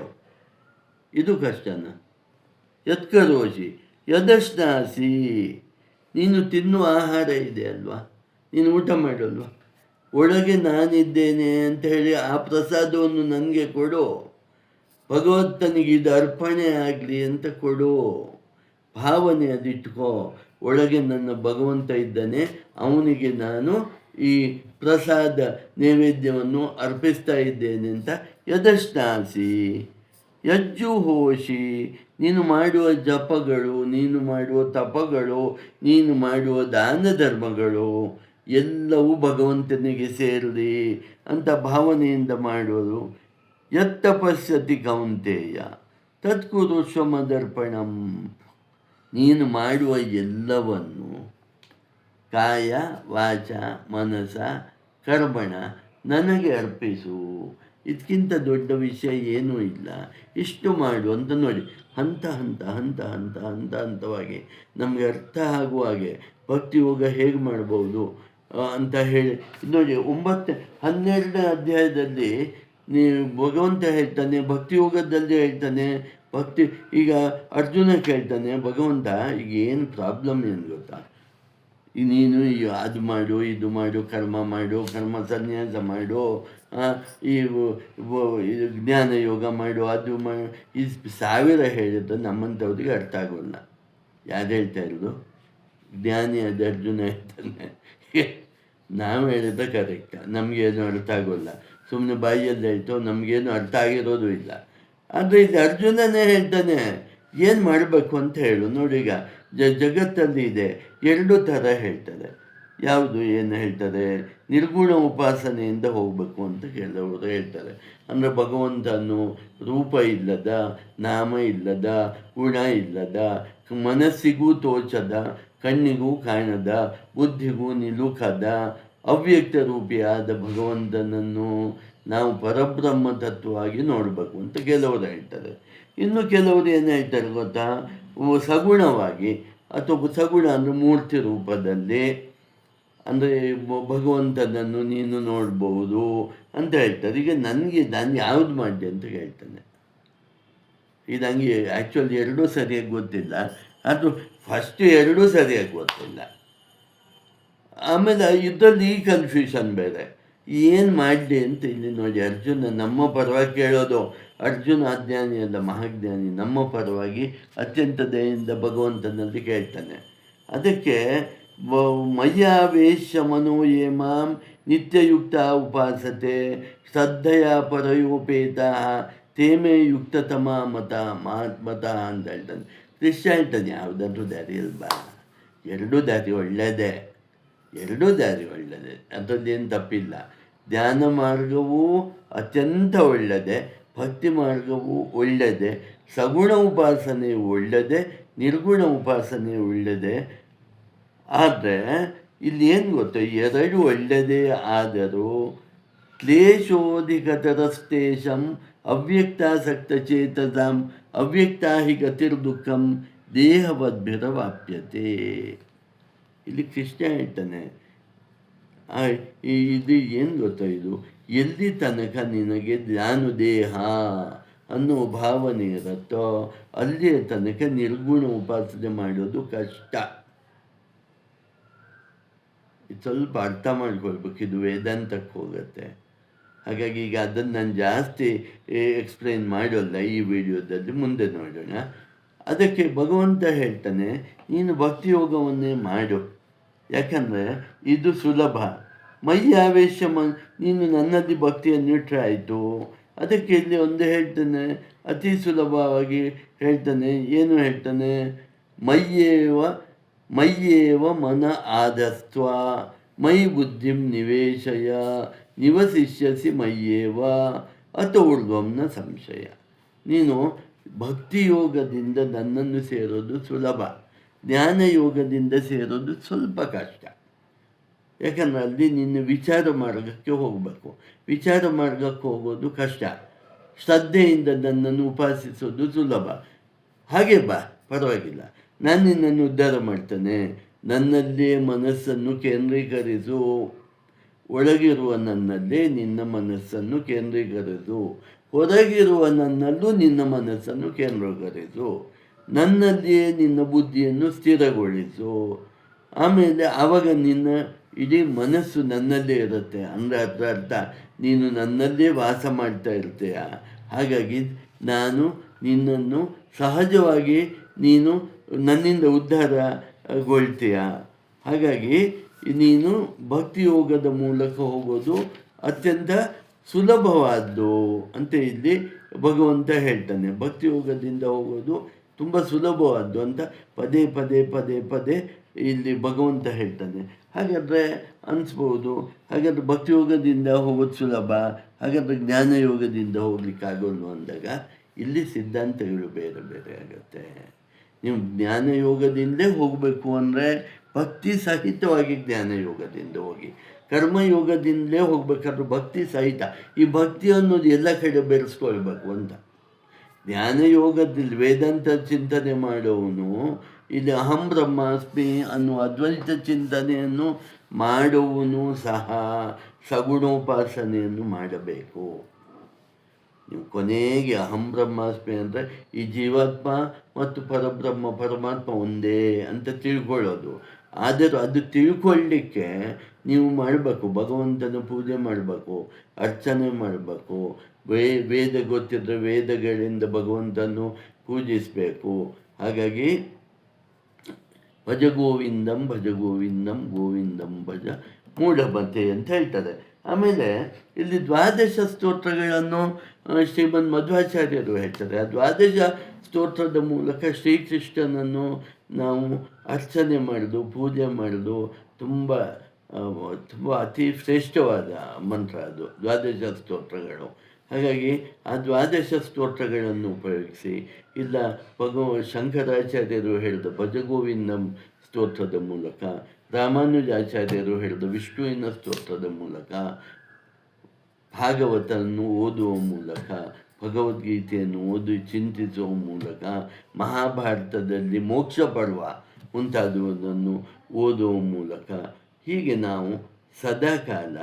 ಇದು ಕಷ್ಟನ. ಯತ್ಕರೋಷಿ ಯದಶ್ನಾಸಿ, ನೀನು ತಿನ್ನುವ ಆಹಾರ ಇದೆ ಅಲ್ವಾ, ನೀನು ಊಟ ಮಾಡಲ್ವಾ, ಒಳಗೆ ನಾನಿದ್ದೇನೆ ಅಂತ ಹೇಳಿ ಆ ಪ್ರಸಾದವನ್ನು ನನಗೆ ಕೊಡು. ಭಗವಂತನಿಗೆ ಇದು ಅರ್ಪಣೆ ಆಗಲಿ ಅಂತ ಕೊಡು. ಭಾವನೆ ಅದಿಟ್ಕೋ, ಒಳಗೆ ನನ್ನ ಭಗವಂತ ಇದ್ದಾನೆ, ಅವನಿಗೆ ನಾನು ಈ ಪ್ರಸಾದ ನೈವೇದ್ಯವನ್ನು ಅರ್ಪಿಸ್ತಾ ಇದ್ದೇನೆ ಅಂತ. ಯದಶ್ನಾಸಿ, ಯಜ್ಜುಹೋಷಿ, ನೀನು ಮಾಡುವ ಜಪಗಳು, ನೀನು ಮಾಡುವ ತಪಗಳು, ನೀನು ಮಾಡುವ ದಾನ ಧರ್ಮಗಳು ಎಲ್ಲವೂ ಭಗವಂತನಿಗೆ ಸೇರಲಿ ಅಂತ ಭಾವನೆಯಿಂದ ಮಾಡೋದು. ಯತ್ತಪಶ್ಯತಿ ಕೌಂತೆಯ ತತ್ಕುರು ಶ್ವಮದರ್ಪಣಂ, ನೀನು ಮಾಡುವ ಎಲ್ಲವನ್ನು ಕಾಯ ವಾಚ ಮನಸ ಕರ್ಮಣ ನನಗೆ ಅರ್ಪಿಸು. ಇದಕ್ಕಿಂತ ದೊಡ್ಡ ವಿಷಯ ಏನೂ ಇಲ್ಲ. ಇಷ್ಟು ಮಾಡು ಅಂತ ನೋಡಿ, ಹಂತ ಹಂತ ಹಂತ ಹಂತ ಹಂತ ಹಂತವಾಗಿ ನಮಗೆ ಅರ್ಥ ಆಗುವ ಹಾಗೆ ಭಕ್ತಿ ಯೋಗ ಹೇಗೆ ಮಾಡ್ಬೋದು ಅಂತ ಹೇಳಿ ನೋಡಿ. 12ನೇ ಅಧ್ಯಾಯದಲ್ಲಿ ಭಗವಂತ ಹೇಳ್ತಾನೆ, ಭಕ್ತಿ ಯೋಗದಲ್ಲಿ ಹೇಳ್ತಾನೆ. ಈಗ ಅರ್ಜುನ ಕೇಳ್ತಾನೆ, ಭಗವಂತ ಈಗ ಏನು ಪ್ರಾಬ್ಲಮ್ ಏನು ಗೊತ್ತಾ, ನೀನು ಅದು ಮಾಡು, ಇದು ಮಾಡು, ಕರ್ಮ ಮಾಡು, ಕರ್ಮ ಸನ್ಯಾಸ ಮಾಡು, ಇದು ಜ್ಞಾನ ಯೋಗ ಮಾಡು, ಅದು ಮಾಡು, ಇದು 1000 ಹೇಳಿದ್ದು ನಮ್ಮಂಥವ್ರಿಗೆ ಅರ್ಥ ಆಗೋಲ್ಲ. ಯಾರು ಹೇಳ್ತಾ ಇರೋದು? ಜ್ಞಾನಿ ಅದು ಅರ್ಜುನ ಹೇಳ್ತಾನೆ. ನಾವು ಹೇಳಿದ ಕರೆಕ್ಟ್, ನಮಗೇನು ಅರ್ಥ ಆಗೋಲ್ಲ, ಸುಮ್ಮನೆ ಬಾಯಿಯಲ್ಲಿ ಹೇಳ್ತು, ನಮಗೇನು ಅರ್ಥ ಆಗಿರೋದು ಇಲ್ಲ. ಆದರೆ ಇದು ಅರ್ಜುನನೇ ಹೇಳ್ತಾನೆ, ಏನು ಮಾಡಬೇಕು ಅಂತ ಹೇಳು. ನೋಡಿ, ಈಗ ಜಗತ್ತಲ್ಲಿ ಇದೆ 2 ಥರ ಹೇಳ್ತಾರೆ. ಯಾವುದು ಏನು ಹೇಳ್ತಾರೆ? ನಿರ್ಗುಣ ಉಪಾಸನೆಯಿಂದ ಹೋಗಬೇಕು ಅಂತ ಕೆಲವರು ಹೇಳ್ತಾರೆ. ಅಂದರೆ ಭಗವಂತನು ರೂಪ ಇಲ್ಲದ, ನಾಮ ಇಲ್ಲದ, ಗುಣ ಇಲ್ಲದ, ಮನಸ್ಸಿಗೂ ತೋಚದ, ಕಣ್ಣಿಗೂ ಕಾಣದ, ಬುದ್ಧಿಗೂ ನಿಲುಕದ, ಅವ್ಯಕ್ತ ರೂಪಿಯಾದ ಭಗವಂತನನ್ನು ನಾವು ಪರಬ್ರಹ್ಮ ತತ್ವವಾಗಿ ನೋಡಬೇಕು ಅಂತ ಕೆಲವರು ಹೇಳ್ತಾರೆ. ಇನ್ನು ಕೆಲವರು ಏನು ಹೇಳ್ತಾರೆ ಗೊತ್ತಾ? ಸಗುಣವಾಗಿ, ಅಥವಾ ಸಗುಣ ಅಂದರೆ ಮೂರ್ತಿ ರೂಪದಲ್ಲಿ, ಅಂದರೆ ಭಗವಂತನನ್ನು ನೀನು ನೋಡ್ಬೋದು ಅಂತ ಹೇಳ್ತಾರೆ. ಈಗ ನಾನು ಯಾವುದು ಮಾಡಿದೆ ಅಂತ ಹೇಳ್ತಾನೆ. ಇದು ನನಗೆ ಆ್ಯಕ್ಚುಲಿ 2 ಸರಿಯಾಗಿ ಗೊತ್ತಿಲ್ಲ. ಅದು ಫಸ್ಟ್ 2 ಸರಿಯಾಗಿ ಗೊತ್ತಿಲ್ಲ. ಆಮೇಲೆ ಇದರಲ್ಲಿ ಈ ಕನ್ಫ್ಯೂಷನ್ ಬೇರೆ, ಏನು ಮಾಡಲಿ ಅಂತ. ಇಲ್ಲಿ ನೋಡಿ, ಅರ್ಜುನ ನಮ್ಮ ಪರವಾಗಿ ಕೇಳೋದು. ಅರ್ಜುನ ಅಜ್ಞಾನಿ ಅಲ್ಲ, ಮಹಾಜ್ಞಾನಿ. ನಮ್ಮ ಪರವಾಗಿ ಅತ್ಯಂತ ದಯೆಯಿಂದ ಭಗವಂತನಲ್ಲಿ ಕೇಳ್ತಾನೆ. ಅದಕ್ಕೆ ಮಯ್ಯಾವೇಶ ಮನೋ ಯೇ ಮಾಂ ನಿತ್ಯಯುಕ್ತ ಉಪಾಸತೆ ಶ್ರದ್ಧೆಯ ಪರಯೋಪೇತ ತೇಮೇ ಯುಕ್ತತಮ ಮತ ಅಂತ ಹೇಳ್ತಾನೆ. ಕೃಷ್ಣ ಹೇಳ್ತಾನೆ, ಯಾವುದಾದ್ರೂ ದಾರಿ ಅಲ್ವಾ? 2 ದಾರಿ ಒಳ್ಳೆಯದೇ, 2 ದಾರಿ ಒಳ್ಳೆಯದೇ, ಅದರದ್ದೇನು ತಪ್ಪಿಲ್ಲ. ಧ್ಯಾನ ಮಾರ್ಗವೂ ಅತ್ಯಂತ ಒಳ್ಳೆಯದೇ, ಭಕ್ತಿ ಮಾರ್ಗವೂ ಒಳ್ಳೆಯದೇ, ಸಗುಣ ಉಪಾಸನೆ ಒಳ್ಳೆಯದೇ, ನಿರ್ಗುಣ ಉಪಾಸನೆ ಒಳ್ಳೆಯದೇ. ಆದರೆ ಇಲ್ಲಿ ಏನು ಗೊತ್ತು, 2 ಒಳ್ಳೆಯದೇ ಆದರೂ ಕ್ಲೇಶೋಧಿಗತರಸ್ತೇಷಂ ಅವ್ಯಕ್ತಾಸಕ್ತಚೇತಸಾಂ ಅವ್ಯಕ್ತಾ ಹಿ ಗತಿರ್ದುಃಖಂ ದೇಹವದ್ಭಿರವಾಪ್ಯತೆ. ಇಲ್ಲಿ ಕೃಷ್ಣ ಹೇಳ್ತಾನೆ, ಇದು ಏನು ಗೊತ್ತಾ, ಇದು ಎಲ್ಲಿ ತನಕ ನಿನಗೆ ನಾನು ದೇಹ ಅನ್ನೋ ಭಾವನೆ ಇರುತ್ತೋ ಅಲ್ಲಿಯ ತನಕ ನಿರ್ಗುಣ ಉಪಾಸನೆ ಮಾಡೋದು ಕಷ್ಟ. ಸ್ವಲ್ಪ ಅರ್ಥ ಮಾಡ್ಕೊಳ್ಬೇಕು, ಇದು ವೇದಾಂತಕ್ಕೆ ಹೋಗುತ್ತೆ. ಹಾಗಾಗಿ ಈಗ ಅದನ್ನು ನಾನು ಜಾಸ್ತಿ ಎಕ್ಸ್ಪ್ಲೈನ್ ಮಾಡೋಲ್ಲ ಈ ವಿಡಿಯೋದಲ್ಲಿ, ಮುಂದೆ ನೋಡೋಣ. ಅದಕ್ಕೆ ಭಗವಂತ ಹೇಳ್ತಾನೆ, ನೀನು ಭಕ್ತಿ ಯೋಗವನ್ನೇ ಮಾಡು, ಯಾಕಂದರೆ ಇದು ಸುಲಭ. ಮಯ್ಯಾವೇಶ ನೀನು ನನ್ನಲ್ಲಿ ಭಕ್ತಿಯನ್ನು ಇಟ್ಟರೆ ಆಯಿತು. ಅದಕ್ಕೆ ಇಲ್ಲಿ ಒಂದು ಹೇಳ್ತಾನೆ, ಅತಿ ಸುಲಭವಾಗಿ ಹೇಳ್ತಾನೆ. ಏನು ಹೇಳ್ತಾನೆ? ಮಯ್ಯೇವ ಮನ ಆದಸ್ತ್ವ ಮೈ ಬುದ್ಧಿಂ ನಿವೇಶಯ ನಿವಸಿಷ್ಯಸಿ ಮಯ್ಯೇವ ಅತ ಊರ್ಧ್ವಂನ ಸಂಶಯ. ನೀನು ಭಕ್ತಿಯೋಗದಿಂದ ನನ್ನನ್ನು ಸೇರೋದು ಸುಲಭ, ಜ್ಞಾನಯೋಗದಿಂದ ಸೇರೋದು ಸ್ವಲ್ಪ ಕಷ್ಟ. ಯಾಕಂದರೆ ಅಲ್ಲಿ ನಿನ್ನ ವಿಚಾರ ಮಾರ್ಗಕ್ಕೆ ಹೋಗಬೇಕು. ವಿಚಾರ ಮಾರ್ಗಕ್ಕೆ ಹೋಗೋದು ಕಷ್ಟ. ಶ್ರದ್ಧೆಯಿಂದ ನನ್ನನ್ನು ಉಪಾಸಿಸೋದು ಸುಲಭ. ಹಾಗೆ ಬಾ, ಪರವಾಗಿಲ್ಲ, ನಾನು ನಿನ್ನನ್ನು ಉದ್ಧಾರ ಮಾಡ್ತೇನೆ. ನನ್ನಲ್ಲೇ ಮನಸ್ಸನ್ನು ಕೇಂದ್ರೀಕರಿಸು, ಒಳಗಿರುವ ನನ್ನಲ್ಲೇ ನಿನ್ನ ಮನಸ್ಸನ್ನು ಕೇಂದ್ರೀಕರಿಸು, ಹೊರಗಿರುವ ನನ್ನಲ್ಲೂ ನಿನ್ನ ಮನಸ್ಸನ್ನು ಕೇಂದ್ರೀಕರಿಸು, ನನ್ನಲ್ಲಿಯೇ ನಿನ್ನ ಬುದ್ಧಿಯನ್ನು ಸ್ಥಿರಗೊಳಿಸು. ಆಮೇಲೆ ಆವಾಗ ನಿನ್ನ ಇಡೀ ಮನಸ್ಸು ನನ್ನಲ್ಲೇ ಇರುತ್ತೆ. ಅಂದರೆ ಅದರ ಅರ್ಥ ನೀನು ನನ್ನಲ್ಲೇ ವಾಸ ಮಾಡ್ತಾ ಇರ್ತೀಯ. ಹಾಗಾಗಿ ನಾನು ನಿನ್ನನ್ನು ಸಹಜವಾಗಿ ನೀನು ನನ್ನಿಂದ ಉದ್ಧಾರಗೊಳ್ತೀಯ. ಹಾಗಾಗಿ ನೀನು ಭಕ್ತಿಯೋಗದ ಮೂಲಕ ಹೋಗೋದು ಅತ್ಯಂತ ಸುಲಭವಾದ್ದು ಅಂತ ಇಲ್ಲಿ ಭಗವಂತ ಹೇಳ್ತಾನೆ. ಭಕ್ತಿಯೋಗದಿಂದ ಹೋಗೋದು ತುಂಬ ಸುಲಭವಾದ್ದು ಅಂತ ಪದೇ ಪದೇ ಪದೇ ಪದೇ ಇಲ್ಲಿ ಭಗವಂತ ಹೇಳ್ತಾನೆ. ಹಾಗಾದರೆ ಅನಿಸ್ಬೋದು, ಹಾಗಾದರೆ ಭಕ್ತಿಯೋಗದಿಂದ ಹೋಗೋದು ಸುಲಭ, ಹಾಗಾದರೆ ಜ್ಞಾನಯೋಗದಿಂದ ಹೋಗ್ಲಿಕ್ಕಾಗೋಲ್ವ ಅಂದಾಗ ಇಲ್ಲಿ ಸಿದ್ಧಾಂತಗಳು ಬೇರೆ ಬೇರೆ ಆಗುತ್ತೆ. ನೀವು ಜ್ಞಾನಯೋಗದಿಂದಲೇ ಹೋಗಬೇಕು ಅಂದರೆ ಭಕ್ತಿ ಸಹಿತವಾಗಿ ಜ್ಞಾನಯೋಗದಿಂದ ಹೋಗಿ, ಕರ್ಮಯೋಗದಿಂದಲೇ ಹೋಗ್ಬೇಕಾದ್ರೆ ಭಕ್ತಿ ಸಹಿತ. ಈ ಭಕ್ತಿ ಅನ್ನೋದು ಎಲ್ಲ ಕಡೆ ಬೆರೆಸ್ಕೊಳ್ಬೇಕು ಅಂತ. ಜ್ಞಾನಯೋಗದಲ್ಲಿ ವೇದಾಂತ ಚಿಂತನೆ ಮಾಡೋವನು ಇಲ್ಲಿ ಅಹಂ ಬ್ರಹ್ಮಾಸ್ಮಿ ಅನ್ನುವ ಅದ್ವೈತ ಚಿಂತನೆಯನ್ನು ಮಾಡುವನು ಸಹ ಸಗುಣೋಪಾಸನೆಯನ್ನು ಮಾಡಬೇಕು. ನೀವು ಕೊನೆಗೆ ಅಹಂ ಬ್ರಹ್ಮಾಸ್ಮಿ ಅಂದರೆ ಈ ಜೀವಾತ್ಮ ಮತ್ತು ಪರಮಾತ್ಮ ಒಂದೇ ಅಂತ ತಿಳ್ಕೊಳ್ಳೋದು. ಆದರೂ ಅದು ತಿಳ್ಕೊಳ್ಳಿಕ್ಕೆ ನೀವು ಮಾಡಬೇಕು, ಭಗವಂತನ ಪೂಜೆ ಮಾಡಬೇಕು, ಅರ್ಚನೆ ಮಾಡಬೇಕು, ವೇದ ಗೊತ್ತಿದ್ದರೆ ವೇದಗಳಿಂದ ಭಗವಂತನು ಪೂಜಿಸಬೇಕು. ಹಾಗಾಗಿ ಭಜ ಗೋವಿಂದಂ ಭಜ ಗೋವಿಂದಂ ಗೋವಿಂದಂ ಭಜ ಮೂಢಮತೆ ಅಂತ ಹೇಳ್ತಾರೆ. ಆಮೇಲೆ ಇಲ್ಲಿ ದ್ವಾದಶ ಸ್ತೋತ್ರಗಳನ್ನು ಶ್ರೀಮನ್ ಮಧ್ವಾಚಾರ್ಯರು ಹೇಳ್ತಾರೆ. ಆ ದ್ವಾದಶ ಸ್ತೋತ್ರದ ಮೂಲಕ ಶ್ರೀಕೃಷ್ಣನನ್ನು ನಾವು ಅರ್ಚನೆ ಮಾಡೋದು, ಪೂಜೆ ಮಾಡೋದು ತುಂಬ ಅತಿ ಶ್ರೇಷ್ಠವಾದ ಮಂತ್ರ ಅದು ದ್ವಾದಶ ಸ್ತೋತ್ರಗಳು. ಹಾಗಾಗಿ ಆ ದ್ವಾದಶ ಸ್ತೋತ್ರಗಳನ್ನು ಉಪಯೋಗಿಸಿ, ಇಲ್ಲ ಶಂಕರಾಚಾರ್ಯರು ಹೇಳಿದ ಭಜಗೋವಿಂದಂ ಸ್ತೋತ್ರದ ಮೂಲಕ, ರಾಮಾನುಜಾಚಾರ್ಯರು ಹೇಳಿದ ವಿಷ್ಣುವಿನ ಸ್ತೋತ್ರದ ಮೂಲಕ, ಭಾಗವತವನ್ನು ಓದುವ ಮೂಲಕ, ಭಗವದ್ಗೀತೆಯನ್ನು ಓದಿ ಚಿಂತಿಸುವ ಮೂಲಕ, ಮಹಾಭಾರತದಲ್ಲಿ ಮೋಕ್ಷ ಪರ್ವ ಮುಂತಾದುವುದನ್ನು ಓದುವ ಮೂಲಕ, ಹೀಗೆ ನಾವು ಸದಾಕಾಲ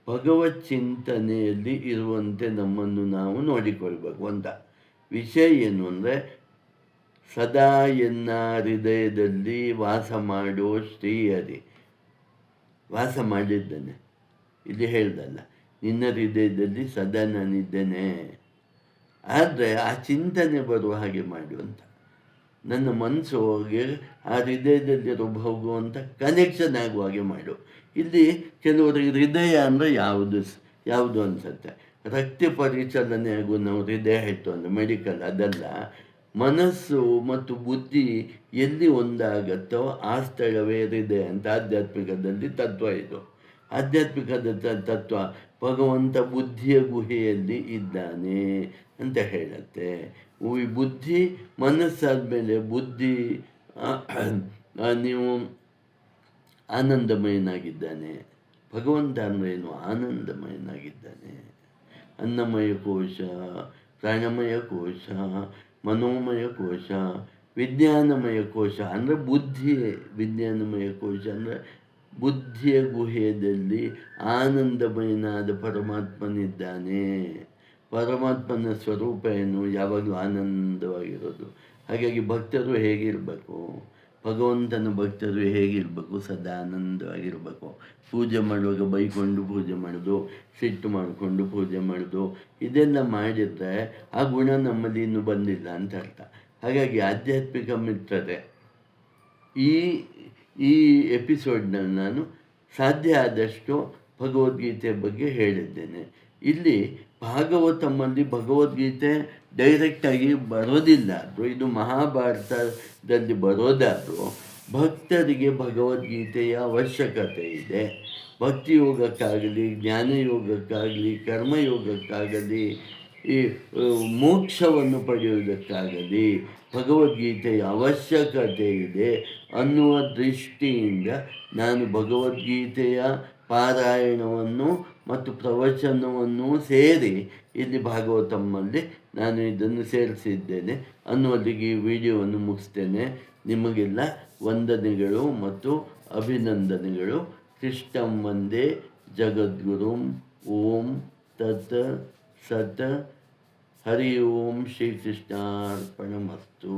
ಭಗವತ್ ಚಿಂತನೆಯಲ್ಲಿ ಇರುವಂತೆ ನಮ್ಮನ್ನು ನಾವು ನೋಡಿಕೊಳ್ಬೇಕು ಅಂತ. ವಿಷಯ ಏನು ಅಂದರೆ, ಸದಾ ಎನ್ನ ಹೃದಯದಲ್ಲಿ ವಾಸ ಮಾಡೋ ಶ್ರೀಹರಿ ವಾಸ ಮಾಡಿದ್ದೇನೆ. ಇಲ್ಲಿ ಹೇಳ್ದಲ್ಲ, ನಿನ್ನ ಹೃದಯದಲ್ಲಿ ಸದಾ ನಾನಿದ್ದೇನೆ. ಆದರೆ ಆ ಚಿಂತನೆ ಬರುವ ಹಾಗೆ ಮಾಡುವಂಥ, ನನ್ನ ಮನಸ್ಸು ಹೋಗಿ ಆ ಹೃದಯದಲ್ಲಿರೋ ಭಗವಂತ ಕನೆಕ್ಷನ್ ಆಗುವ ಹಾಗೆ ಮಾಡು. ಇಲ್ಲಿ ಕೆಲವರಿಗೆ ಹೃದಯ ಅಂದರೆ ಯಾವುದು ಅನಿಸುತ್ತೆ, ರಕ್ತ ಪರಿಚಲನೆ ಆಗುವ ನಾವು ಹೃದಯ ಇಟ್ಟು ಅಂದರೆ ಮೆಡಿಕಲ್, ಅದಲ್ಲ. ಮನಸ್ಸು ಮತ್ತು ಬುದ್ಧಿ ಎಲ್ಲಿ ಒಂದಾಗತ್ತೋ ಆ ಸ್ಥಳವೇ ಹೃದಯ ಅಂತ ಆಧ್ಯಾತ್ಮಿಕದಲ್ಲಿ ತತ್ವ ಇದು. ಆಧ್ಯಾತ್ಮಿಕದ ತತ್ವ ಭಗವಂತ ಬುದ್ಧಿಯ ಗುಹೆಯಲ್ಲಿ ಇದ್ದಾನೆ ಅಂತ ಹೇಳುತ್ತೆ. ಈ ಬುದ್ಧಿ ಮನಸ್ಸಾದ ಮೇಲೆ ಬುದ್ಧಿ ನೀವು ಆನಂದಮಯನಾಗಿದ್ದಾನೆ. ಭಗವಂತ ಅಂದ್ರೇನು? ಆನಂದಮಯನಾಗಿದ್ದಾನೆ. ಅನ್ನಮಯ ಕೋಶ, ಪ್ರಾಣಮಯ ಕೋಶ, ಮನೋಮಯ ಕೋಶ, ವಿಜ್ಞಾನಮಯ ಕೋಶ ಅಂದರೆ ಬುದ್ಧಿ. ವಿಜ್ಞಾನಮಯ ಕೋಶ ಅಂದರೆ ಬುದ್ಧಿಯ ಗುಹೆಯಲ್ಲಿ ಆನಂದಮಯನಾದ ಪರಮಾತ್ಮನಿದ್ದಾನೆ. ಪರಮಾತ್ಮನ ಸ್ವರೂಪ ಏನು? ಯಾವಾಗಲೂ ಆನಂದವಾಗಿರೋದು. ಹಾಗಾಗಿ ಭಕ್ತರು ಹೇಗಿರಬೇಕು? ಭಗವಂತನ ಭಕ್ತರು ಹೇಗಿರಬೇಕು? ಸದಾ ಆನಂದವಾಗಿರಬೇಕು. ಪೂಜೆ ಮಾಡುವಾಗ ಬೈಕೊಂಡು ಪೂಜೆ ಮಾಡೋದು, ಸಿಟ್ಟು ಮಾಡಿಕೊಂಡು ಪೂಜೆ ಮಾಡೋದು, ಇದೆಲ್ಲ ಮಾಡಿದರೆ ಆ ಗುಣ ನಮ್ಮಲ್ಲಿ ಇನ್ನೂ ಬಂದಿಲ್ಲ ಅಂತ ಅರ್ಥ. ಹಾಗಾಗಿ ಆಧ್ಯಾತ್ಮಿಕ ಮಿತ್ರರೇ, ಈ ಎಪಿಸೋಡ್ನಲ್ಲಿ ನಾನು ಸಾಧ್ಯ ಆದಷ್ಟು ಭಗವದ್ಗೀತೆ ಬಗ್ಗೆ ಹೇಳಿದ್ದೇನೆ. ಇಲ್ಲಿ ಭಾಗವತಮ್ಮಲ್ಲಿ ಭಗವದ್ಗೀತೆ ಡೈರೆಕ್ಟಾಗಿ ಬರೋದಿಲ್ಲ. ಇದು ಮಹಾಭಾರತದಲ್ಲಿ ಬರೋದಾದರೂ ಭಕ್ತರಿಗೆ ಭಗವದ್ಗೀತೆಯ ಅವಶ್ಯಕತೆ ಇದೆ. ಭಕ್ತಿಯೋಗಕ್ಕಾಗಲಿ, ಜ್ಞಾನಯೋಗಕ್ಕಾಗಲಿ, ಕರ್ಮಯೋಗಕ್ಕಾಗಲಿ, ಈ ಮೋಕ್ಷವನ್ನು ಪಡೆಯುವುದಕ್ಕಾಗಲಿ ಭಗವದ್ಗೀತೆಯ ಅವಶ್ಯಕತೆ ಇದೆ ಅನ್ನುವ ದೃಷ್ಟಿಯಿಂದ ನಾನು ಭಗವದ್ಗೀತೆಯ ಪಾರಾಯಣವನ್ನು ಮತ್ತು ಪ್ರವಚನವನ್ನು ಸೇರಿ ಇಲ್ಲಿ ಭಾಗವತಮ್ಮಲ್ಲಿ ನಾನು ಇದನ್ನು ಸೇರಿಸಿದ್ದೇನೆ ಅನ್ನುವಲ್ಲಿಗೆ ಈ ವಿಡಿಯೋವನ್ನು ಮುಗಿಸ್ತೇನೆ. ನಿಮಗೆಲ್ಲ ವಂದನೆಗಳು ಮತ್ತು ಅಭಿನಂದನೆಗಳು. ಕೃಷ್ಣಂ ವಂದೇ ಜಗದ್ಗುರುಂ. ಓಂ ತತ್ ಸತ್. ಹರಿ ಓಂ. ಶ್ರೀಕೃಷ್ಣಾರ್ಪಣಮಸ್ತು.